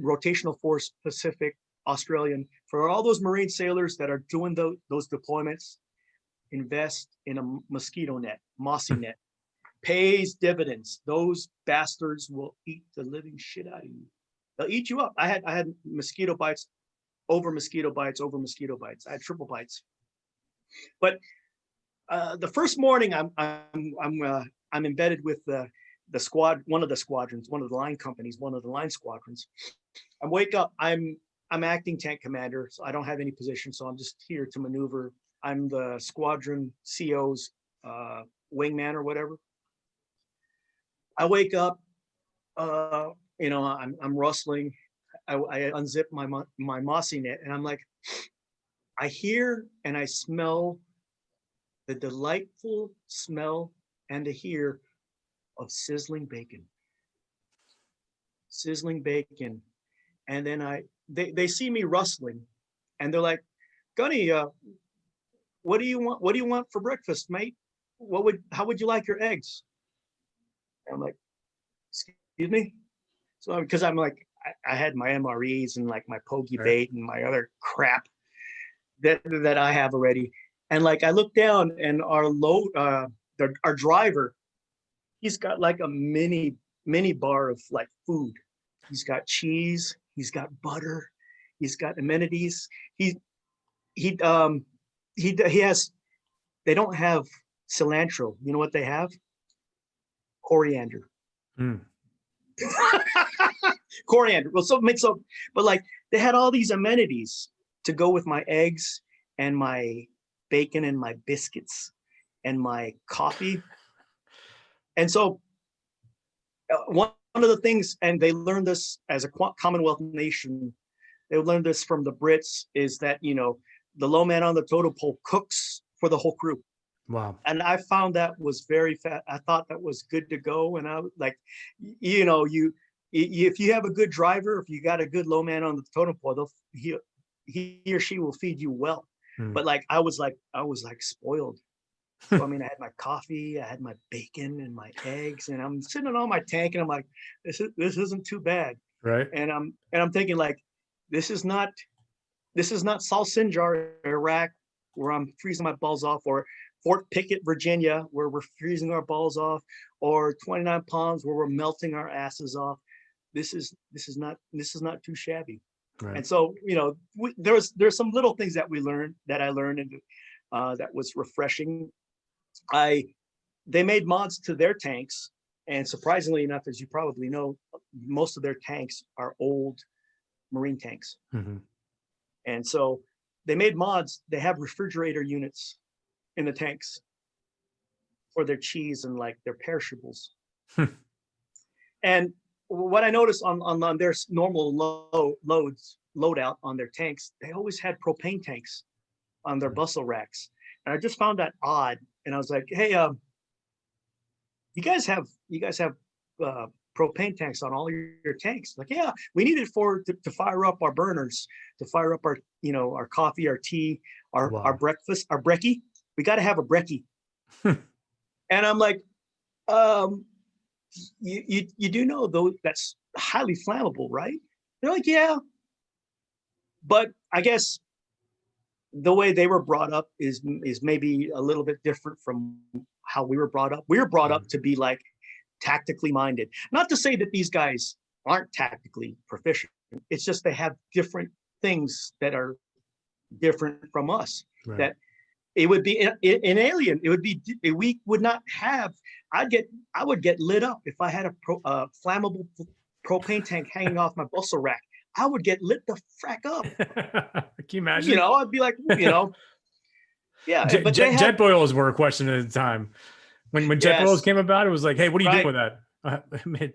rotational force Pacific Australian, for all those Marine sailors that are doing those deployments, invest in a mosquito net, Mossy net. Pays dividends. Those bastards will eat the living shit out of you. They'll eat you up. I had mosquito bites over mosquito bites over mosquito bites. I had triple bites. But the first morning, I'm embedded with the squad, one of the squadrons, one of the line companies, one of the line squadrons. I wake up. I'm I'm acting tank commander, so I don't have any position, so I'm just here to maneuver. I'm the squadron CO's wingman or whatever. I wake up, I'm rustling. I unzip my mossy net, and I'm like, I hear and I smell the delightful smell and the hear of sizzling bacon. And then they see me rustling, and they're like, Gunny, what do you want? What do you want for breakfast, mate? How would you like your eggs? And I'm like, excuse me? So because I'm like, I had my MREs and like my pokey bait and my other crap that I have already. And like I look down, and our driver, he's got like a mini bar of like food. He's got cheese, he's got butter, he's got amenities. He has, they don't have cilantro. You know what they have? Coriander. Mm. Coriander. Well, but like they had all these amenities to go with my eggs and my bacon and my biscuits and my coffee. And so one of the things, and they learned this as a Commonwealth nation, they learned this from the Brits, is that, the low man on the totem pole cooks for the whole crew. Wow. And I found that was very fat. I thought that was good to go. And I was like, if you have a good driver, if you got a good low man on the totem pole, he or she will feed you well. But like I was like spoiled. So I mean, I had my coffee, I had my bacon and my eggs, and I'm sitting on my tank, and I'm like, this isn't too bad, right? And I'm thinking like, this is not South Sinjar, Iraq, where I'm freezing my balls off, or Fort Pickett, Virginia, where we're freezing our balls off, or 29 Palms, where we're melting our asses off. This is not too shabby. Right. And so, there's some little things that I learned, and that was refreshing. They made mods to their tanks, and surprisingly enough, as you probably know, most of their tanks are old Marine tanks. Mm-hmm. And so they made mods. They have refrigerator units in the tanks for their cheese and like their perishables. And what I noticed on their normal loadout on their tanks, they always had propane tanks on their bustle racks. And I just found that odd. And I was like, hey, you guys have propane tanks on all your tanks? Like, yeah, we need it to fire up our burners, to fire up our coffee, our tea, our breakfast, our brekkie. We got to have a brekkie. And I'm like, you do know though that's highly flammable, right? They're like, yeah. But I guess the way they were brought up is maybe a little bit different from how we were brought up. We were brought up to be like tactically minded. Not to say that these guys aren't tactically proficient. It's just they have different things that are different from us. Right. That it would be an alien. It would be, we would not have, I would get lit up if I had a flammable propane tank hanging off my bustle rack. I would get lit the frack up. Can you imagine? I'd be like, yeah. But jet boilers were a question at the time. When jet boilers came about, it was like, hey, what are you doing with that?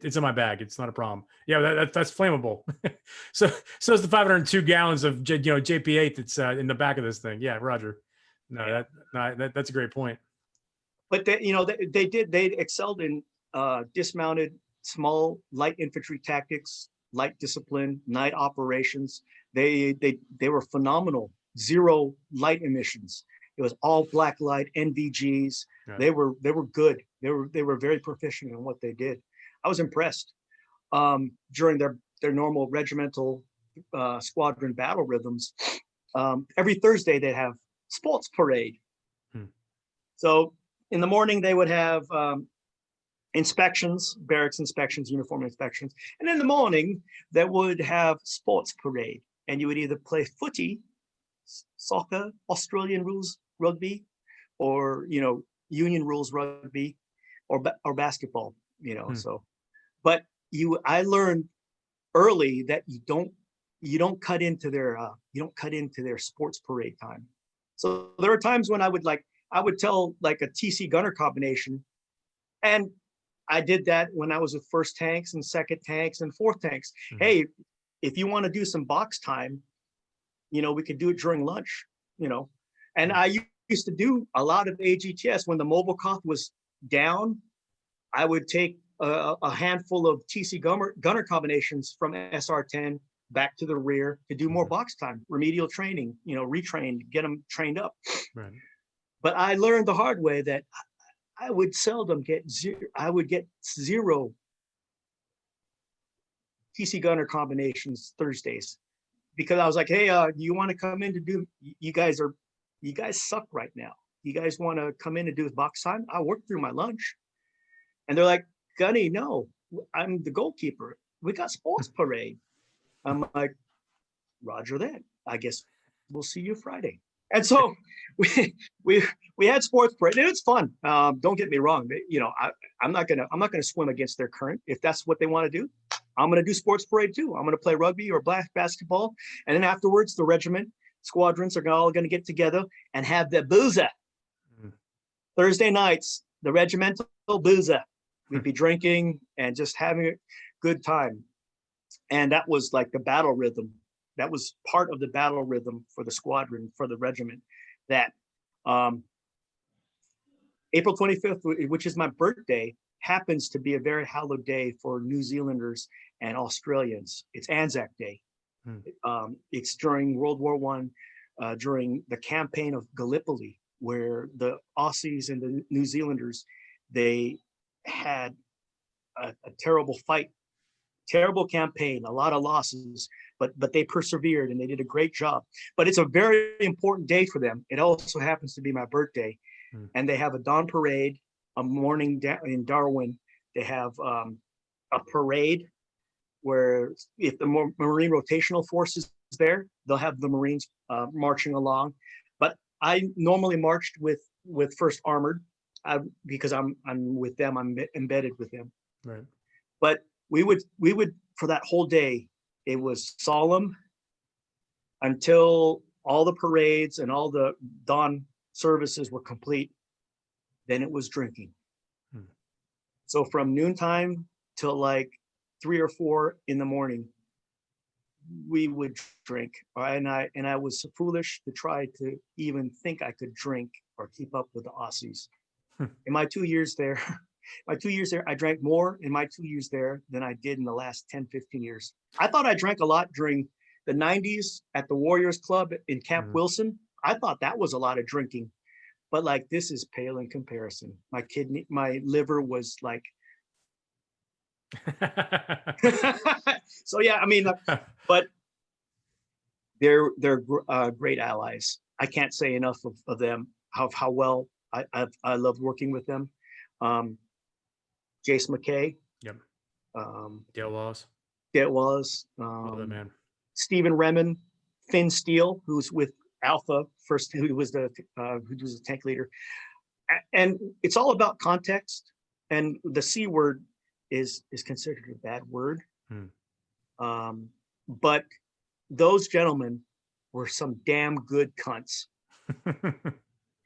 It's in my bag. It's not a problem. Yeah, that's flammable. so it's the 502 gallons of JP8 that's in the back of this thing. Yeah, Roger. That's a great point. But they excelled in dismounted small light infantry tactics, light discipline, night operations. They were phenomenal. Zero light emissions. It was all black light, NVGs. Yeah. They were good. They were very proficient in what they did. I was impressed. During their normal regimental squadron battle rhythms, every Thursday they'd have sports parade. So in the morning they would have inspections, barracks inspections, uniform inspections, and in the morning they would have sports parade, and you would either play footy, soccer, Australian rules rugby, or union rules rugby, or basketball. So, but I learned early that you you don't cut into their sports parade time. So there are times when I would tell like a TC gunner combination, and I did that when I was with first tanks and second tanks and fourth tanks. Mhm. Hey, if you want to do some box time, we could do it during lunch, and I used to do a lot of AGTS when the mobile cough was down. I would take a handful of TC gunner combinations from SR10 back to the rear to do more box time, remedial training, retrain, get them trained up. Right. But I learned the hard way that I would seldom get zero. I would get zero TC gunner combinations Thursdays because I was like, hey, you want to come in to do? You guys suck right now. You guys want to come in and do box time? I'll work through my lunch. And they're like, Gunny, no, I'm the goalkeeper. We got sports parade. I'm like, Roger that. I guess we'll see you Friday. And so we had sports parade. And it's fun. Don't get me wrong. I'm not gonna swim against their current. If that's what they want to do, I'm gonna do sports parade too. I'm gonna play rugby or basketball, and then afterwards, the regiment squadrons are all gonna get together and have the boozer. Thursday nights, the regimental boozer. We'd be drinking and just having a good time. And that was like the battle rhythm. That was part of the battle rhythm for the squadron, for the regiment. That April 25th, which is my birthday, happens to be a very hallowed day for New Zealanders and Australians. It's Anzac Day. It's during World War I, during the campaign of Gallipoli, where the Aussies and the New Zealanders, they had a terrible fight, terrible campaign, a lot of losses, but they persevered and they did a great job. But it's a very important day for them. It also happens to be my birthday, and they have a dawn parade, a morning in Darwin. They have a parade where if the Marine rotational force is there, they'll have the Marines marching along. But I normally marched with First Armored. Because I'm with them, I'm embedded with them. Right. But we would for that whole day, it was solemn until all the parades and all the dawn services were complete. Then it was drinking. So from noontime till like 3 or 4 in the morning, we would drink. And I was foolish to try to even think I could drink or keep up with the Aussies. In my 2 years there, I drank more in my 2 years there than I did in the last 10, 15 years. I thought I drank a lot during the 90s at the Warriors Club in Camp Wilson. I thought that was a lot of drinking, but like, this is pale in comparison. My liver was like, so yeah, I mean, but they're great allies. I can't say enough of them, how well I loved working with them. Jace McKay. Yep. Dale Wallace. Love that man. Stephen Remen, Finn Steele, who's with Alpha first, who was the tank leader. And it's all about context. And the C word is considered a bad word. But those gentlemen were some damn good cunts.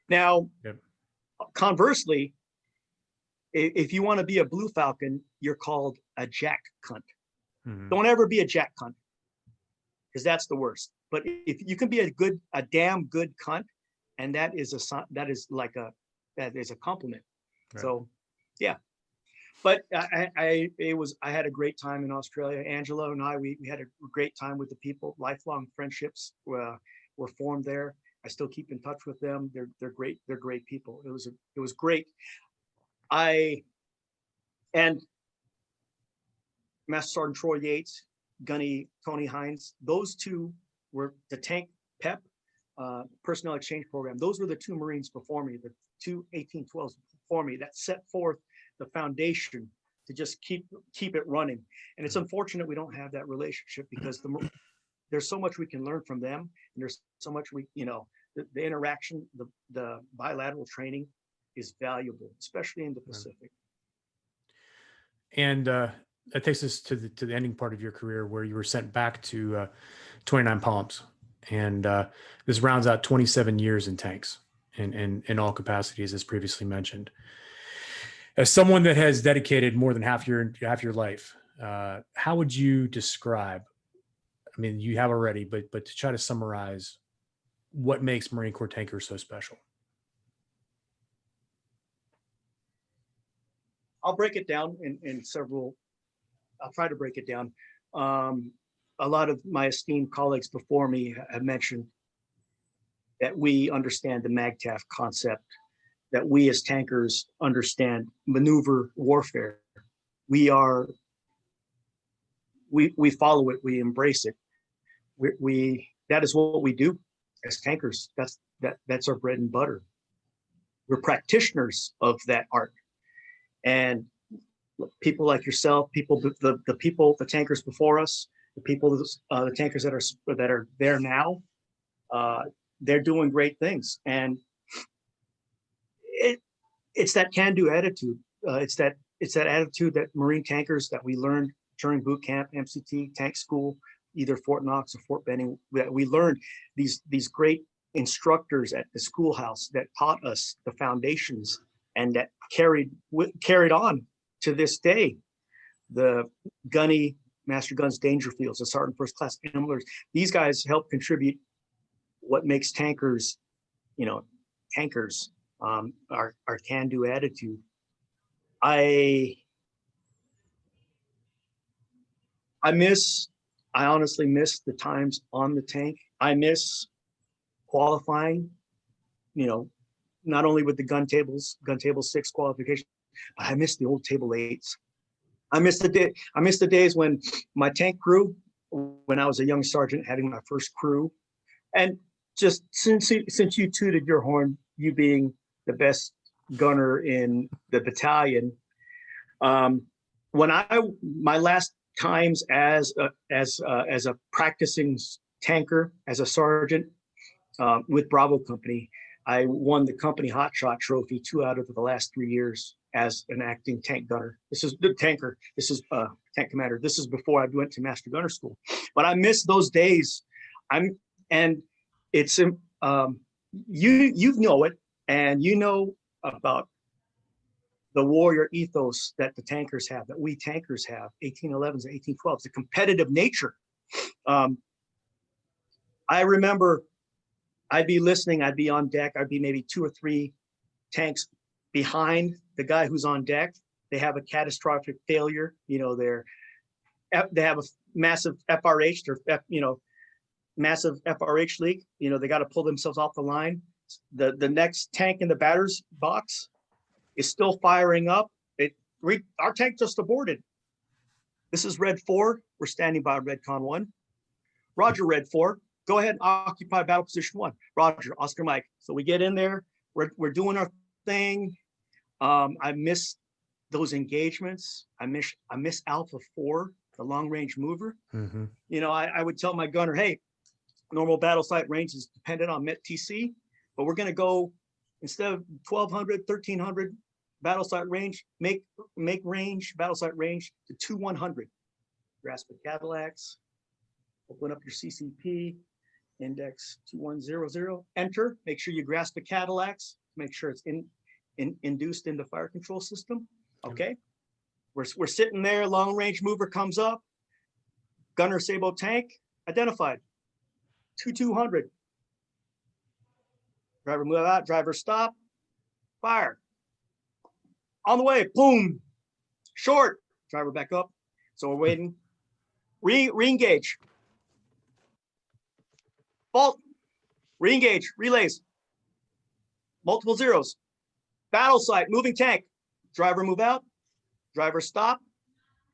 Now, conversely, if you want to be a Blue Falcon, you're called a jack cunt. Don't ever be a jack cunt, because that's the worst. But if you can be a damn good cunt, and that is a compliment. Right. So, yeah. But I had a great time in Australia. Angela and I, we had a great time with the people. Lifelong friendships were formed there. I still keep in touch with them. They're great. They're great people. It was great. And Master Sergeant Troy Yates, Gunny Tony Hines, those two were the tank PEP personnel exchange program. Those were the two Marines before me, the two 1812s before me, that set forth the foundation to just keep it running. And it's unfortunate we don't have that relationship, because there's so much we can learn from them, and there's so much the interaction, the bilateral training is valuable, especially in the Pacific. And that takes us to the ending part of your career where you were sent back to 29 Palms. And this rounds out 27 years in tanks in all capacities, as previously mentioned. As someone that has dedicated more than half your life, how would you describe, I mean, you have already, but to try to summarize what makes Marine Corps tankers so special? I'll break it down in several, I'll try to break it down. A lot of my esteemed colleagues before me have mentioned that we understand the MAGTF concept, that we as tankers understand maneuver warfare. We follow it, we embrace it. That is what we do as tankers. That's our bread and butter. We're practitioners of that art. And people like yourself, the tankers before us, the tankers that are there now, they're doing great things. And it's that can-do attitude. It's that attitude that Marine tankers that we learned during boot camp, MCT, tank school, either Fort Knox or Fort Benning, that we learned these great instructors at the schoolhouse that taught us the foundations and that carried on to this day. The Gunny, Master Guns, Dangerfields, the Sergeant First Class Emblers, these guys help contribute what makes tankers, tankers, our can-do attitude. I honestly miss the times on the tank. I miss qualifying, not only with the gun table 6 qualification, but I miss the old table 8s. I miss the days when my tank crew, when I was a young sergeant having my first crew, and just since you tooted your horn, you being the best gunner in the battalion, my last times as a practicing tanker, as a sergeant with Bravo Company, I won the company Hot Shot Trophy 2 out of the last 3 years as an acting tank gunner. This is the tanker. This is tank commander. This is before I went to Master Gunner School. But I miss those days. It's you know it, and you know about the warrior ethos that the tankers have, that we tankers have, 1811s and 1812s, the competitive nature. I remember I'd be listening, I'd be on deck, I'd be maybe 2 or 3 tanks behind the guy who's on deck. They have a catastrophic failure, they have a massive FRH, or massive FRH leak. They got to pull themselves off the line. The next tank in the batter's box is still firing up. Our tank just aborted. This is Red 4. We're standing by Redcon 1. Roger, Red 4. Go ahead and occupy battle position 1. Roger, Oscar Mike. So we get in there. We're doing our thing. I miss those engagements. I miss Alpha 4, the long range mover. Mm-hmm. I would tell my gunner, hey, normal battle site range is dependent on MET TC, but we're going to go, instead of 1200, 1300 battle site range, make range, battle site range to 2100. Grasp the Cadillacs, open up your CCP, index 2100, enter, make sure you grasp the Cadillacs, make sure it's induced in the fire control system. Okay. We're sitting there, long range mover comes up, gunner Sabo tank, identified, 2200. Driver move out, driver stop, fire. On the way, boom, short, driver back up. So we're waiting, re-engage. Fault, re-engage, relays, multiple zeros. Battle site, moving tank, driver move out, driver stop.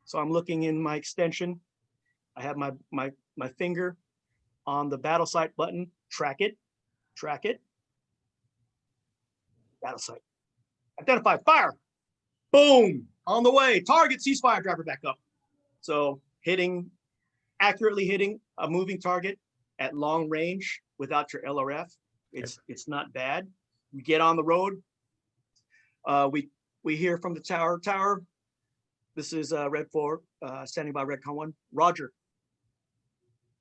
So I'm looking in my extension. I have my finger on the battle site button, track it. Battle site, identify, fire, boom, on the way, target, ceasefire, driver back up. So accurately hitting a moving target at long range without your LRF, it's not bad. We get on the road. We hear from the tower, This is Red 4, standing by Redcon 1. Roger.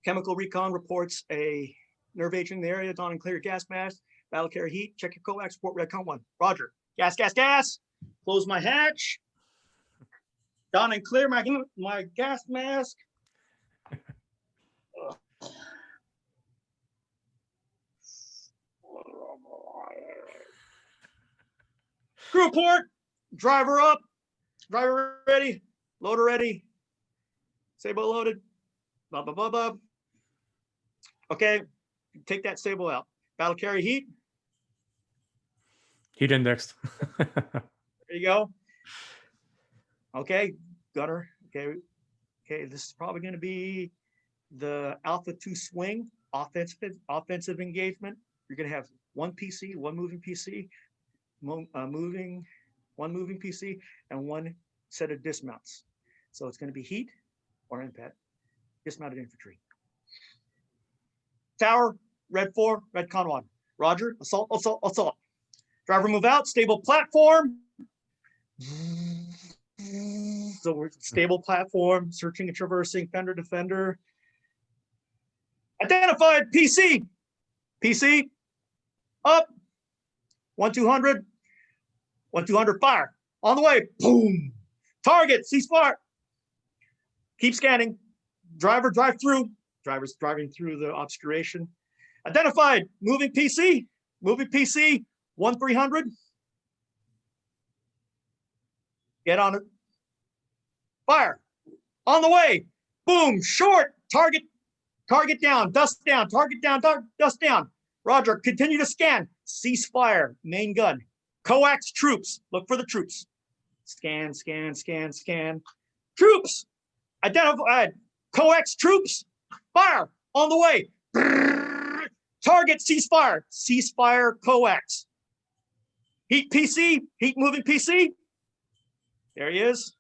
Chemical recon reports a nerve agent in the area. Don and clear gas mask. Battle carry heat. Check your coax. Report Redcon 1. Roger. Gas, gas, gas. Close my hatch. Don and clear my gas mask. Crew report. Driver up. Driver ready. Loader ready. Sable loaded. Blah, blah, blah, blah. Okay. Take that sable out. Battle carry heat. Heat indexed. There you go. Okay. Gunner. Okay. Okay. This is probably going to be the Alpha 2 swing offensive engagement. You're going to have one PC, one moving PC, one moving PC, and one set of dismounts. So it's going to be heat or impact, dismounted infantry. Tower, Red 4, Redcon 1. Roger, assault, assault, assault. Driver move out, stable platform. So we're stable platform, searching and traversing, fender defender. Identified PC. PC, up. 1-200. 1-200, fire. On the way, boom. Target, ceasefire. Keep scanning. Driver, drive through. Driver's driving through the obscuration. Identified, moving PC. Moving PC, 1-300. Get on it. Fire. On the way, boom, short. Target down, dust down, target down, dust down. Roger, continue to scan. Ceasefire, main gun. Coax troops, look for the troops. Scan, scan, scan, scan. Troops, identified. Coax troops, fire, on the way. Target, ceasefire, ceasefire, coax. Heat PC, heat moving PC. There he is.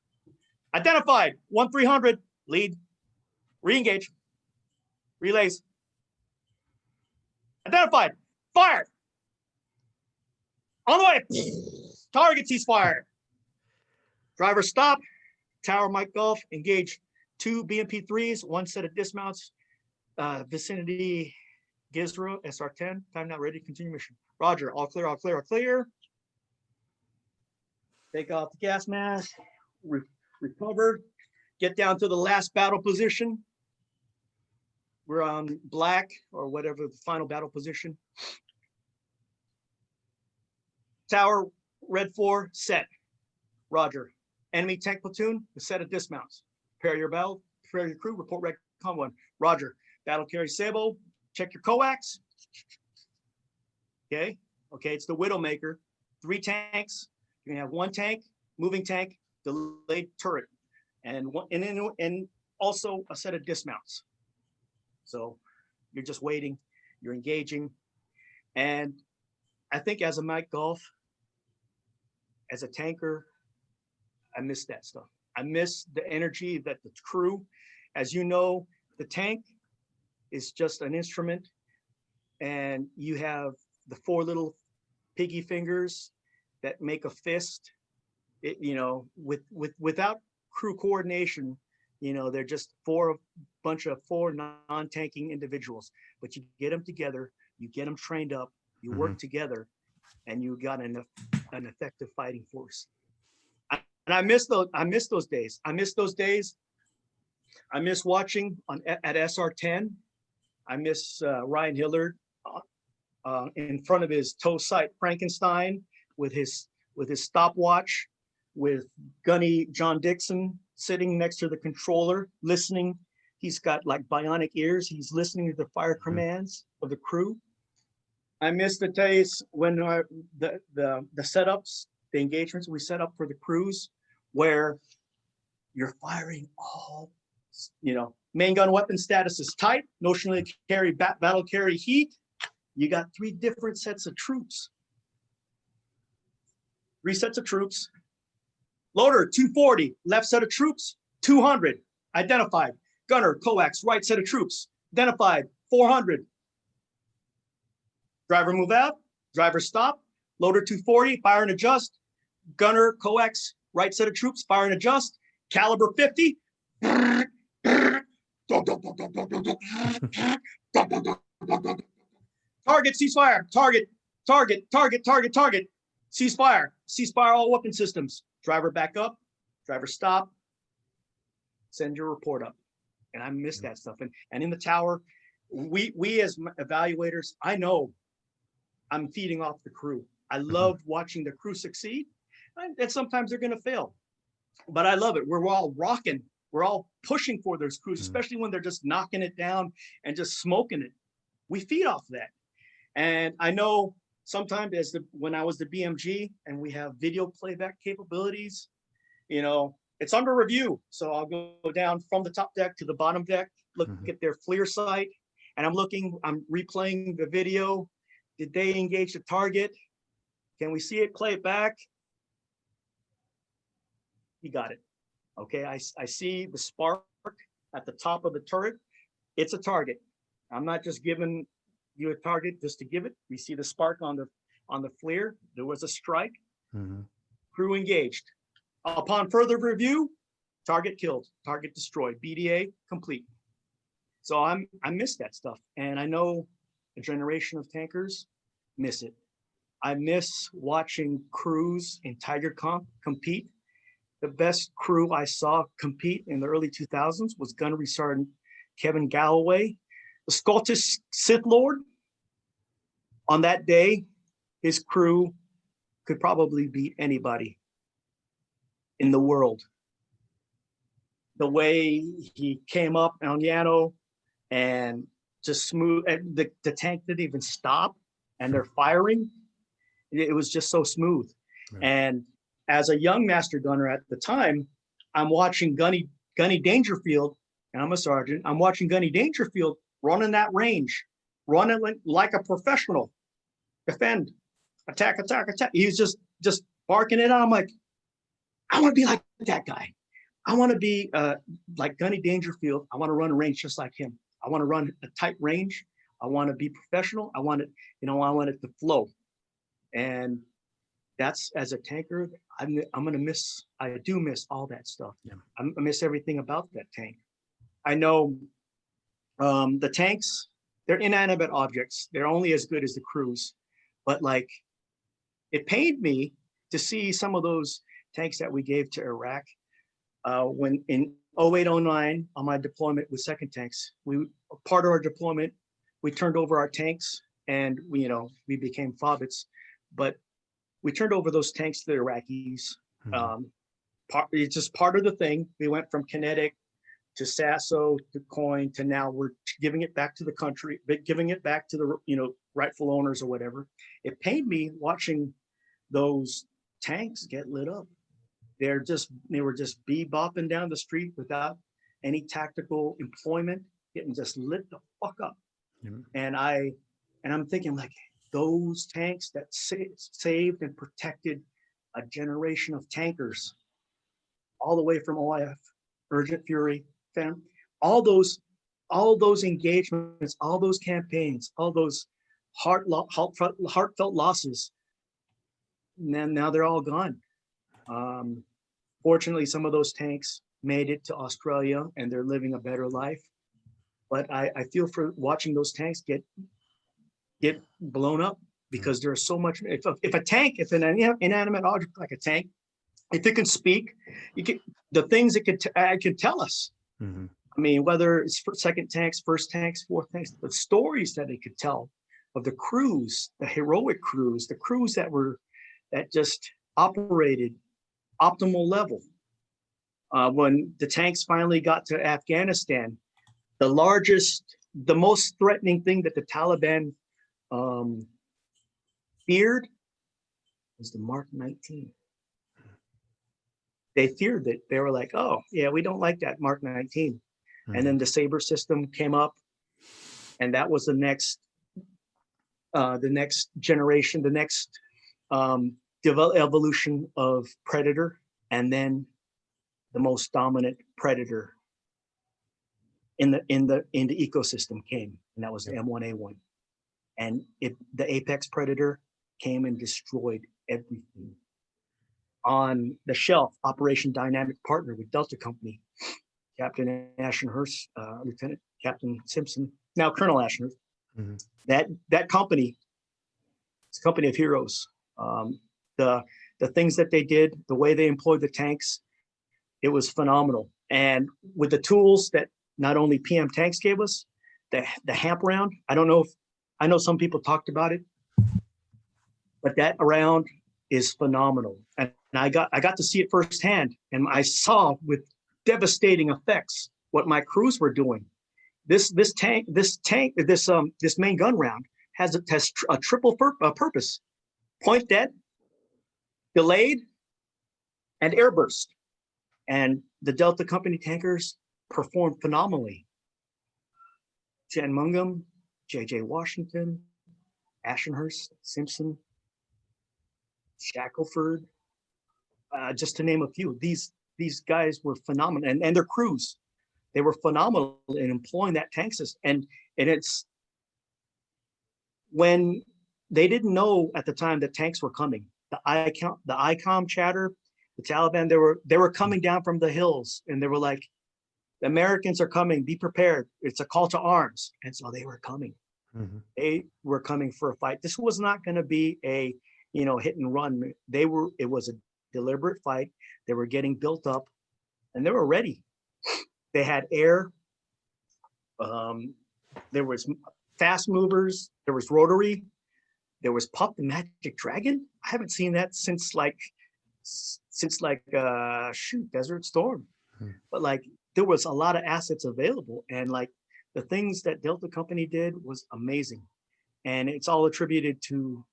Identified, 1-300, lead, re-engage, relays. Identified, fire. On the way, target ceasefire. Driver stop, tower Mike Golf, engage 2 BMP3s, 1 set of dismounts, vicinity Gizro, SR10, time now ready to continue mission. Roger, all clear, all clear, all clear. Take off the gas mask, recover, get down to the last battle position. We're on black or whatever the final battle position. Tower, Red 4, set. Roger. Enemy tank platoon, a set of dismounts. Prepare your battle, prepare your crew, report Redcon 1. Roger. Battle carry Sable, check your coax. Okay, it's the Widowmaker. 3 tanks. You're gonna have 1 tank, moving tank, delayed turret, and also a set of dismounts. So you're just waiting, you're engaging. And I think as a Mike Golf, as a tanker, I miss that stuff. I miss the energy that the crew, as you know, the tank is just an instrument, and you have the 4 little piggy fingers that make a fist. It, without crew coordination, they're just bunch of 4 non-tanking individuals. But you get them together, you get them trained up, you work together, and you got an effective fighting force. And I miss those days. I miss those days. I miss watching at SR10. I miss Ryan Hillard in front of his toe sight Frankenstein with his stopwatch, with Gunny John Dixon sitting next to the controller, listening. He's got like bionic ears. He's listening to the fire commands of the crew. I miss the days when the setups, the engagements we set up for the crews, where you're firing all, main gun weapon status is tight, notionally carry battle carry heat. You got 3 different sets of troops. 3 sets of troops. Loader, 240, left set of troops, 200, identified. Gunner, coax, right set of troops, identified, 400. Driver move out, driver stop, loader 240, fire and adjust. Gunner, coax, right set of troops, fire and adjust. caliber 50. Target, ceasefire, target, ceasefire all weapon systems. Driver back up, driver stop, send your report up. And I miss that stuff. And in the tower, we as evaluators, I know I'm feeding off the crew. I love watching the crew succeed, and sometimes they're gonna fail. But I love it. We're all rocking. We're all pushing for those crews, especially when they're just knocking it down and just smoking it. We feed off that. And I know sometimes when I was the BMG and we have video playback capabilities, you know, it's under review. So I'll go down from the top deck to the bottom deck, look at their FLIR sight, and I'm replaying the video. Did they engage the target? Can we see it, play it back? You got it. Okay, I see the spark at the top of the turret. It's a target. I'm not just giving you a target just to give it. We see the spark on the FLIR. There was a strike. Crew engaged. Upon further review, target killed, target destroyed, BDA complete. So I miss that stuff, and I know a generation of tankers miss it. I miss watching crews in Tiger Comp compete. The best crew I saw compete in the early 2000s was Gunnery Sergeant Kevin Galloway, the Scottish Sith Lord. On that day, his crew could probably beat anybody in the world. The way he came up on Yano and just smooth, and the tank didn't even stop, and they're firing. It was just so smooth. Right. And as a young master gunner at the time, I'm watching Gunny Dangerfield, and I'm a sergeant. I'm watching Gunny Dangerfield running that range, running like a professional, defend, attack. He's just barking it out. I'm like, I want to be like that guy. I want to be like Gunny Dangerfield. I want to run a range just like him. I want to run a tight range. I want to be professional. I want it, I want it to flow. And that's, as a tanker, I do miss all that stuff. Yeah. I miss everything about that tank. I know the tanks, they're inanimate objects. They're only as good as the crews. But like, it pained me to see some of those tanks that we gave to Iraq. When in 08-09 on my deployment with second tanks, part of our deployment, we turned over our tanks, and we became FOBITs, but we turned over those tanks to the Iraqis. It's just part of the thing. We went from kinetic to Sasso to coin to now we're giving it back to the country, giving it back to the rightful owners or whatever. It pained me watching those tanks get lit up. They were just bebopping down the street without any tactical employment, getting just lit the fuck up. And I'm thinking, like, those tanks that saved and protected a generation of tankers, all the way from OIF, Urgent Fury, FAM, all those engagements, all those campaigns, all those heartfelt losses. Now they're all gone. Fortunately, some of those tanks made it to Australia and they're living a better life. But I feel for watching those tanks get blown up, because there's so much. If an inanimate object like a tank, if it can speak, the things it could tell us. I mean, whether it's second tanks, first tanks, fourth tanks, the stories that it could tell of the crews, the heroic crews, the crews that just operated optimal level. When the tanks finally got to Afghanistan, the most threatening thing that the Taliban feared was the Mark 19. They feared it. They were like, oh, yeah, we don't like that Mark 19. And then the Sabre system came up, and that was the next generation, the next evolution of Predator, and then the most dominant Predator in the ecosystem came, and that was the M1A1. And the Apex Predator came and destroyed everything. on the shelf, Operation Dynamic Partner with Delta Company, Captain Ashenhurst, Lieutenant Captain Simpson, now Colonel Ashenhurst. Mhm. That company, it's a company of heroes. The things that they did, the way they employed the tanks, it was phenomenal. And with the tools that not only PM Tanks gave us, the hamp round, I know some people talked about it, but that round is phenomenal. And I got to see it firsthand, and I saw with devastating effects what my crews were doing. This main gun round has a triple purpose: point dead, delayed, and airburst. And the Delta Company tankers performed phenomenally. Jan Mungum, J.J. Washington, Ashenhurst, Simpson, Shackelford, just to name a few. These guys were phenomenal, and their crews, they were phenomenal in employing that tank system. And it's when they didn't know at the time that tanks were coming. The ICOM chatter, the Taliban, they were coming down from the hills, and they were like, the Americans are coming, be prepared. It's a call to arms. And so they were coming. Mhm. They were coming for a fight. This was not going to be a, hit and run. It was a deliberate fight. They were getting built up, and they were ready. They had air. There was fast movers. There was rotary. There was Pup the Magic Dragon. I haven't seen that since Desert Storm. But there was a lot of assets available, and the things that Delta Company did was amazing. And it's all attributed to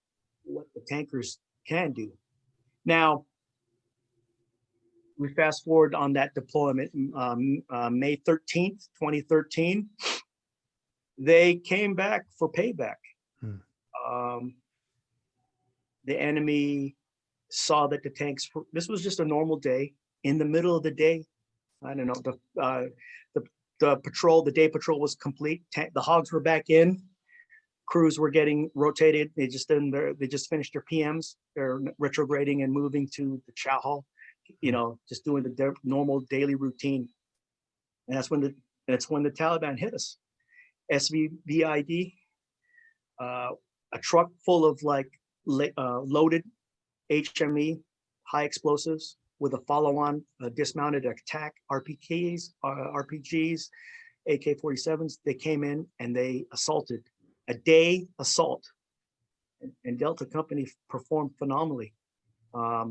what the tankers can do. Now, we fast forward on that deployment, May 13th, 2013, they came back for payback. The enemy saw that the tanks, this was just a normal day. In the middle of the day, I don't know, the patrol, the day patrol was complete. The hogs were back in. Crews were getting rotated. They just finished their PMs. They're retrograding and moving to the chow hall, just doing the normal daily routine. And that's when the Taliban hit us. SVBID, a truck full of loaded HME, high explosives, with a follow-on dismounted attack RPGs, AK-47s. They came in and they assaulted. A day assault, and Delta Company performed phenomenally. I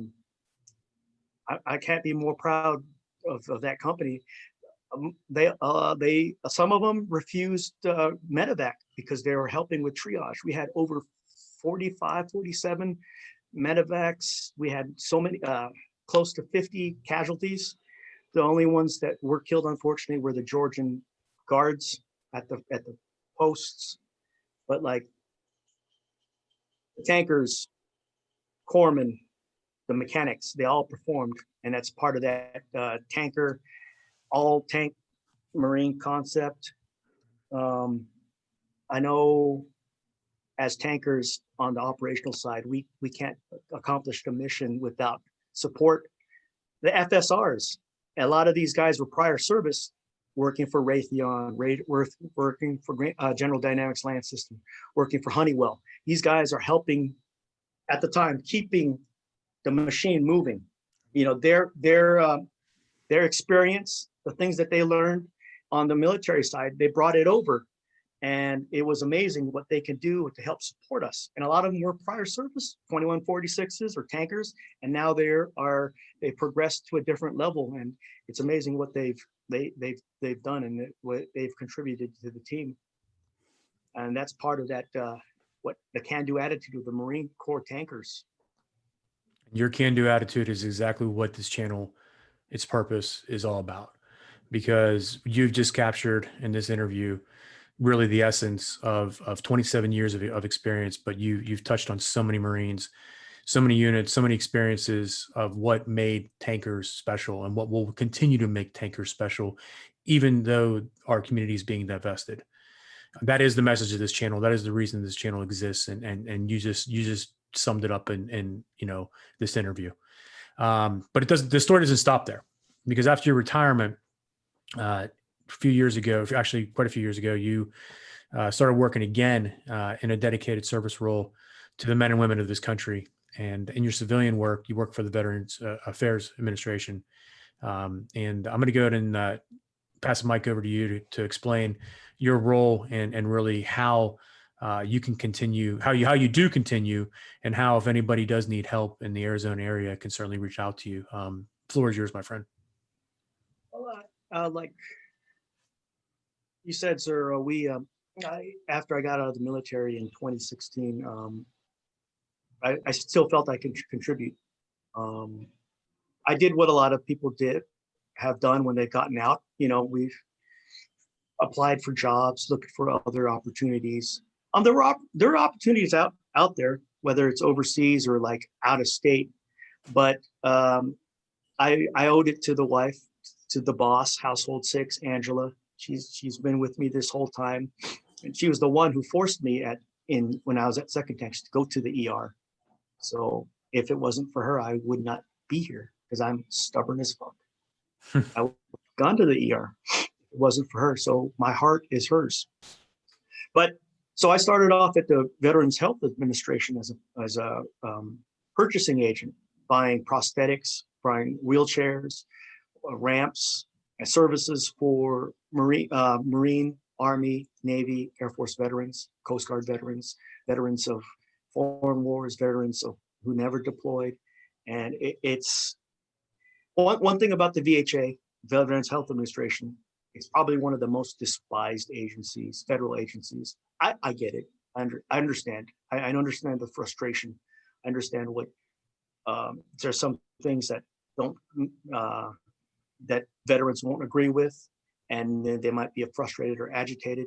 can't be more proud of that company. Some of them refused medevac because they were helping with triage. We had over 47 medevacs. We had so many, close to 50 casualties. The only ones that were killed, unfortunately, were the Georgian guards at the posts. But the tankers, corpsmen, the mechanics, they all performed, and that's part of that tanker, all tank Marine concept. I know as tankers on the operational side, we can't accomplish the mission without support. The FSRs, a lot of these guys were prior service, working for Raytheon, working for General Dynamics Land System, working for Honeywell. These guys are helping at the time, keeping the machine moving. Their experience, the things that they learned on the military side, they brought it over, and it was amazing what they could do to help support us. And a lot of them were prior service, 2146s or tankers, and now they progressed to a different level. And it's amazing what they've done and what they've contributed to the team. And that's part of that, what the can-do attitude of the Marine Corps tankers. Your can-do attitude is exactly what this channel, its purpose is all about, because you've just captured in this interview really the essence of 27 years of experience, but you've touched on so many Marines, so many units, so many experiences of what made tankers special and what will continue to make tankers special, even though our community is being divested. That is the message of this channel. That is the reason this channel exists. And you just summed it up in this interview. But the story doesn't stop there, because after your retirement, a few years ago, actually quite a few years ago, you started working again in a dedicated service role to the men and women of this country. And in your civilian work, you work for the Veterans Affairs Administration. And I'm going to go ahead and pass the mic over to you to explain your role and really how you can continue, how you do continue, and how, if anybody does need help in the Arizona area, can certainly reach out to you. Floor is yours, my friend. Well, like you said, sir, after I got out of the military in 2016, I still felt I could contribute. I did what a lot of people have done when they've gotten out. You know, we've applied for jobs, looked for other opportunities. There are opportunities out there, whether it's overseas or like out of state. But I owed it to the wife, to the boss, household 6, Angela. She's been with me this whole time, and she was the one who forced me when I was at Second Tank to go to the ER. So if it wasn't for her, I would not be here, because I'm stubborn as fuck. I would have gone to the ER if it wasn't for her. So my heart is hers. But so I started off at the Veterans Health Administration as a purchasing agent, buying prosthetics, buying wheelchairs, ramps, and services for Marine, Army, Navy, Air Force veterans, Coast Guard veterans, veterans of foreign wars, veterans who never deployed. And it's one thing about the VHA, Veterans Health Administration. It's probably one of the most despised agencies, federal agencies. I get it. I understand. I understand the frustration. I understand what there's some things that that veterans won't agree with, and then they might be frustrated or agitated.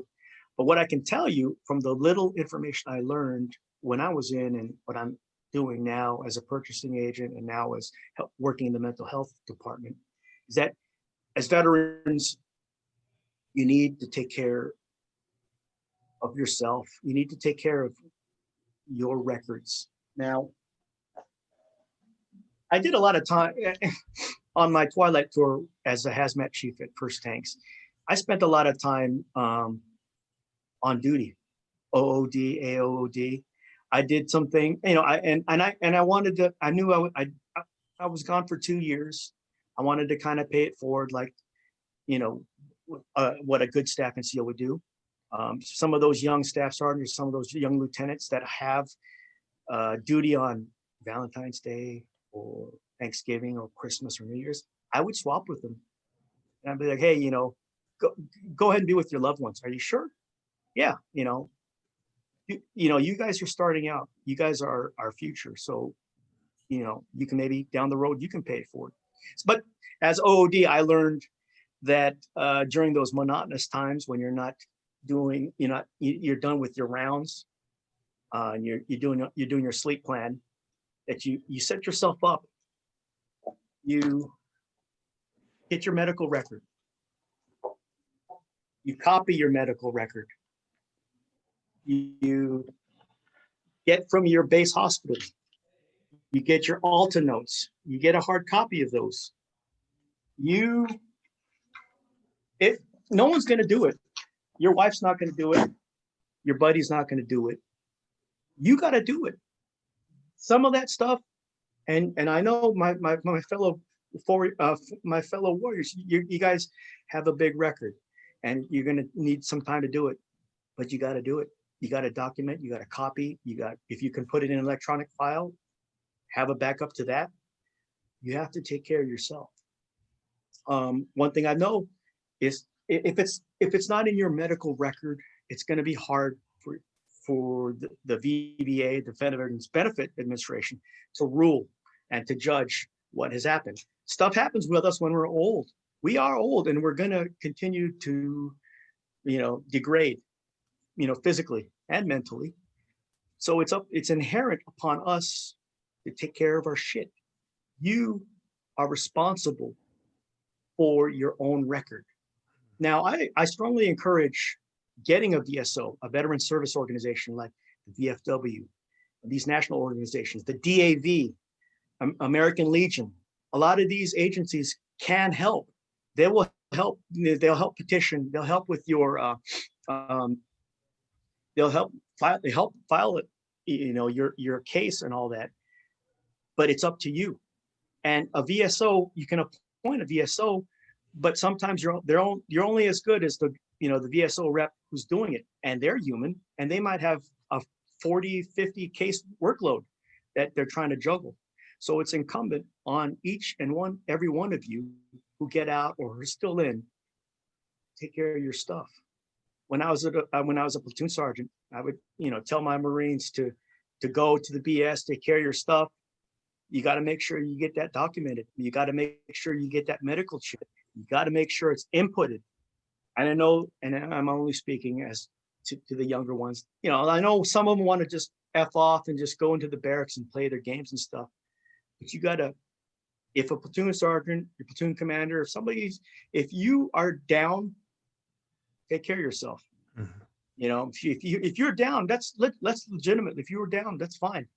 But what I can tell you from the little information I learned when I was in, and what I'm doing now as a purchasing agent and now as working in the mental health department, is that as veterans, you need to take care of yourself. You need to take care of your records. Now, I did a lot of time on my twilight tour as a hazmat chief at First Tanks. I spent a lot of time on duty, OOD, AOOD. I did something, you know, I wanted to. I knew I was gone for 2 years. I wanted to kind of pay it forward, like, you know, what a good staff and SEAL would do. Some of those young staff sergeants, some of those young lieutenants that have duty on Valentine's Day or Thanksgiving or Christmas or New Year's, I would swap with them. And I'd be like, hey, you know, go ahead and be with your loved ones. Are you sure? Yeah, you know, you guys are starting out. You guys are our future. So, you know, you can maybe down the road, you can pay it forward. But as OOD, I learned that during those monotonous times when you're not doing, you're done with your rounds, and you're doing your sleep plan, that you set yourself up. You get your medical record. You copy your medical record. You get from your base hospital. You get your Alta notes. You get a hard copy of those. No one's going to do it. Your wife's not going to do it. Your buddy's not going to do it. You got to do it. Some of that stuff, and I know my fellow warriors, you guys have a big record, and you're going to need some time to do it, but you got to do it. You got to document. You got to copy. If you can put it in an electronic file, have a backup to that. You have to take care of yourself. One thing I know is if it's not in your medical record, it's going to be hard for the VBA, the Veterans Benefit Administration, to rule and to judge what has happened. Stuff happens with us when we're old. We are old, and we're going to continue to, degrade, physically and mentally. So it's inherent upon us to take care of our shit. You are responsible for your own record. Now, I strongly encourage getting a VSO, a veteran service organization like the VFW, these national organizations, the DAV, American Legion. A lot of these agencies can help. They will help. They'll help petition. They'll help with your. They'll help file it. Your case and all that. But it's up to you. And a VSO, you can appoint a VSO, but sometimes you're only as good as the VSO rep who's doing it, and they're human, and they might have a 40, 50 case workload that they're trying to juggle. So it's incumbent on every one of you who get out or are still in, take care of your stuff. When I was a platoon sergeant, I would tell my Marines to go to the BS, take care of your stuff. You got to make sure you get that documented. You got to make sure you get that medical check. You got to make sure it's inputted. And I know, and I'm only speaking as to the younger ones. I know some of them want to just F off and just go into the barracks and play their games and stuff. But you got to, if a platoon sergeant, your platoon commander, if you are down, take care of yourself. Mm-hmm. If you're down, that's legitimate. If you were down, that's fine.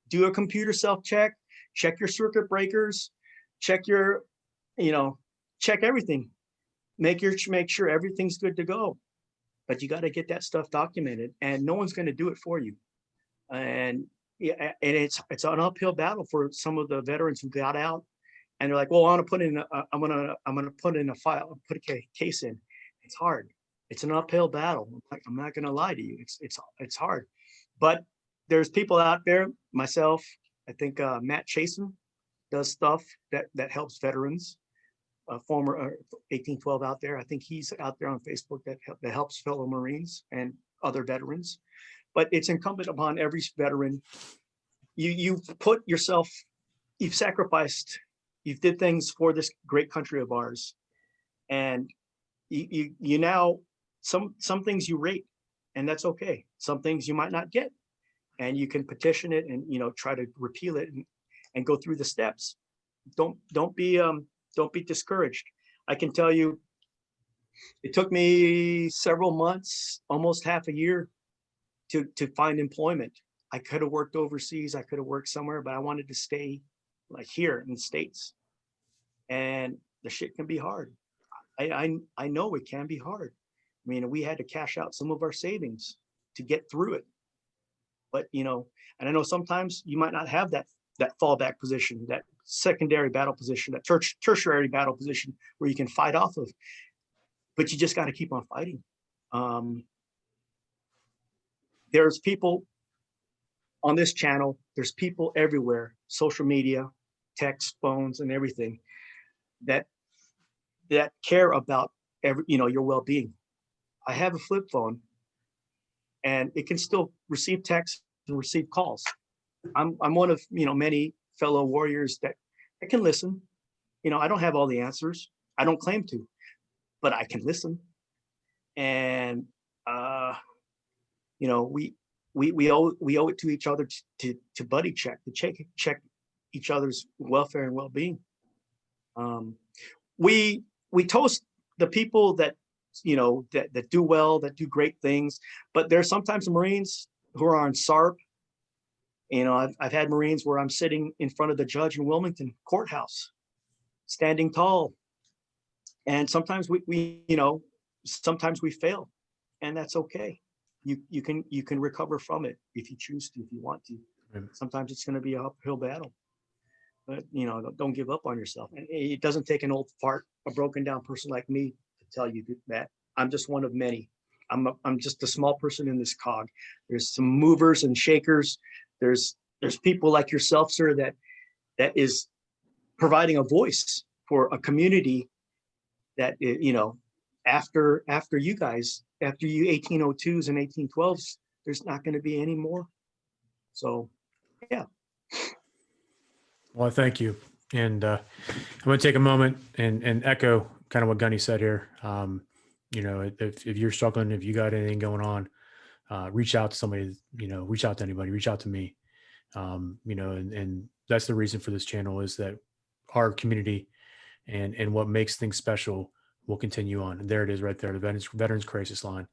Do a computer self-check, check your circuit breakers, check everything. Make sure everything's good to go. But you got to get that stuff documented, and no one's going to do it for you. And it's an uphill battle for some of the veterans who got out, and they're like, "Well, I'm gonna put in a file, put a case in." It's hard. It's an uphill battle. I'm not going to lie to you. It's hard, but there's people out there. Myself, I think Matt Chasen does stuff that helps veterans. Former 1812 out there. I think he's out there on Facebook that helps fellow Marines and other veterans. But it's incumbent upon every veteran. You've put yourself, you've sacrificed, you've did things for this great country of ours, and you now some things you rate, and that's okay. Some things you might not get, and you can petition it and try to repeal it and go through the steps. Don't be discouraged. I can tell you, it took me several months, almost half a year to find employment. I could have worked overseas. I could have worked somewhere, but I wanted to stay like here in the States. And the shit can be hard. I know it can be hard. I mean, we had to cash out some of our savings to get through it. But, and I know sometimes you might not have that fallback position, that secondary battle position, that tertiary battle position where you can fight off of, but you just got to keep on fighting. There's people on this channel, there's people everywhere, social media, text, phones, and everything that care about your well-being. I have a flip phone and it can still receive texts and receive calls. I'm one of many fellow warriors that can listen. I don't have all the answers. I don't claim to, but I can listen. And we owe it to each other to buddy check, to check each other's welfare and well-being. We toast the people that that do well, that do great things, but there's sometimes Marines who are on SARP. I've had Marines where I'm sitting in front of the judge in Wilmington courthouse, standing tall. And sometimes we sometimes we fail, and that's okay. You can recover from it if you choose to, if you want to. Right. Sometimes it's going to be an uphill battle, but don't give up on yourself. And it doesn't take an old fart, a broken down person like me to tell you that. I'm just one of many. I'm just a small person in this cog. There's some movers and shakers. There's people like yourself, sir, that is providing a voice for a community that after you guys, after you 1802s and 1812s, there's not going to be any more. So, yeah. Well, thank you. And I'm going to take a moment and echo kind of what Gunny said here. If you're struggling, if you got anything going on, reach out to somebody, reach out to anybody, reach out to me. And that's the reason for this channel, is that our community and what makes things special will continue on. And there it is right there, the Veterans Crisis Line.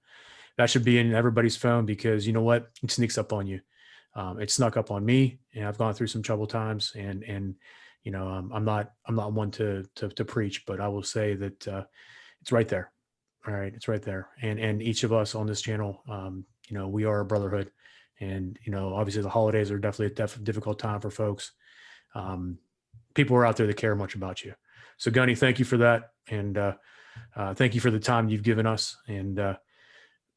That should be in everybody's phone, because you know what? It sneaks up on you. It snuck up on me, and I've gone through some troubled times, and you know, I'm not one to preach, but I will say that it's right there. All right, it's right there, and each of us on this channel, you know, we are a brotherhood, and you know, obviously the holidays are definitely a difficult time for folks. People are out there that care much about you. So Gunny, thank you for that, and thank you for the time you've given us. And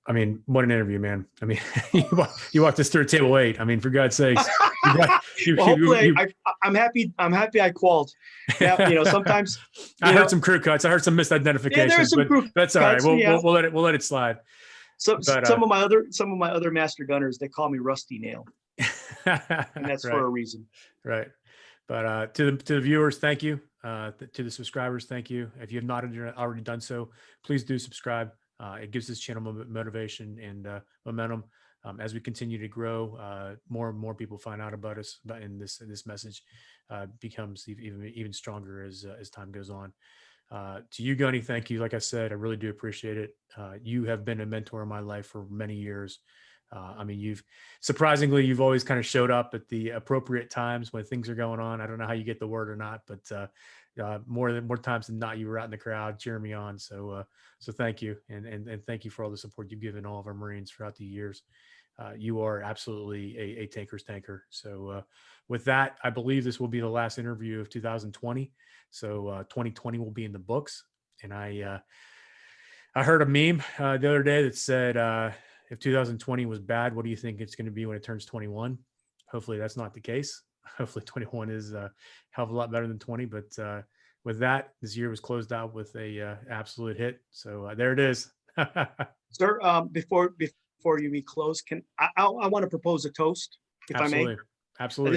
I mean, what an interview, man. I mean, you walked us through table 8. I mean, for God's sakes. Well, hopefully I'm happy I qualified. Yeah, you know, sometimes I heard some crew cuts. I heard some misidentifications. Yeah, there's some crew that's all right. cuts, We'll let it slide. So some of my other master gunners, they call me Rusty Nail. And that's right. for a reason. Right. But to the viewers, thank you. To the subscribers, thank you. If you have not already done so, please do subscribe. It gives this channel motivation and momentum as we continue to grow. More and more people find out about us, and this message becomes even stronger as time goes on. To you, Gunny, thank you. Like I said, I really do appreciate it. You have been a mentor in my life for many years. I mean, you've always kind of showed up at the appropriate times when things are going on. I don't know how you get the word or not, but more times than not, you were out in the crowd cheering me on. So thank you. And thank you for all the support you've given all of our Marines throughout the years. You are absolutely a tanker's tanker. So with that, I believe this will be the last interview of 2020. So 2020 will be in the books. And I heard a meme the other day that said, if 2020 was bad, what do you think it's going to be when it turns 21? Hopefully that's not the case. Hopefully 21 is a hell of a lot better than 20. But with that, this year was closed out with a absolute hit. So there it is. Sir, before we close, I want to propose a toast, if Absolutely. I may. Absolutely.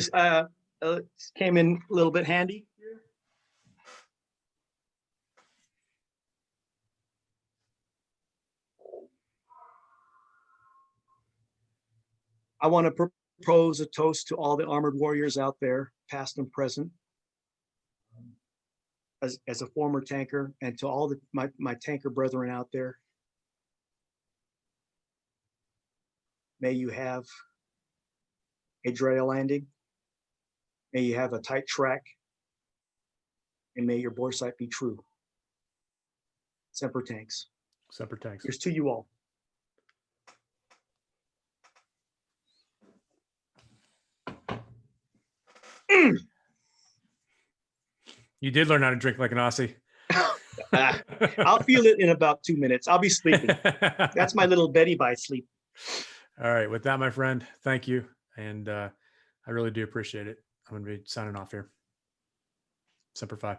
This came in a little bit handy. I want to propose a toast to all the armored warriors out there, past and present, as a former tanker, and to all my tanker brethren out there. May you have a dry landing. May you have a tight track. And may your bore sight be true. Semper Tanks. Semper Tanks. Here's to you all. You did learn how to drink like an Aussie. I'll feel it in about 2 minutes. I'll be sleeping. That's my little Betty by sleep. All right. With that, my friend, thank you. And I really do appreciate it. I'm going to be signing off here. Semper Fi.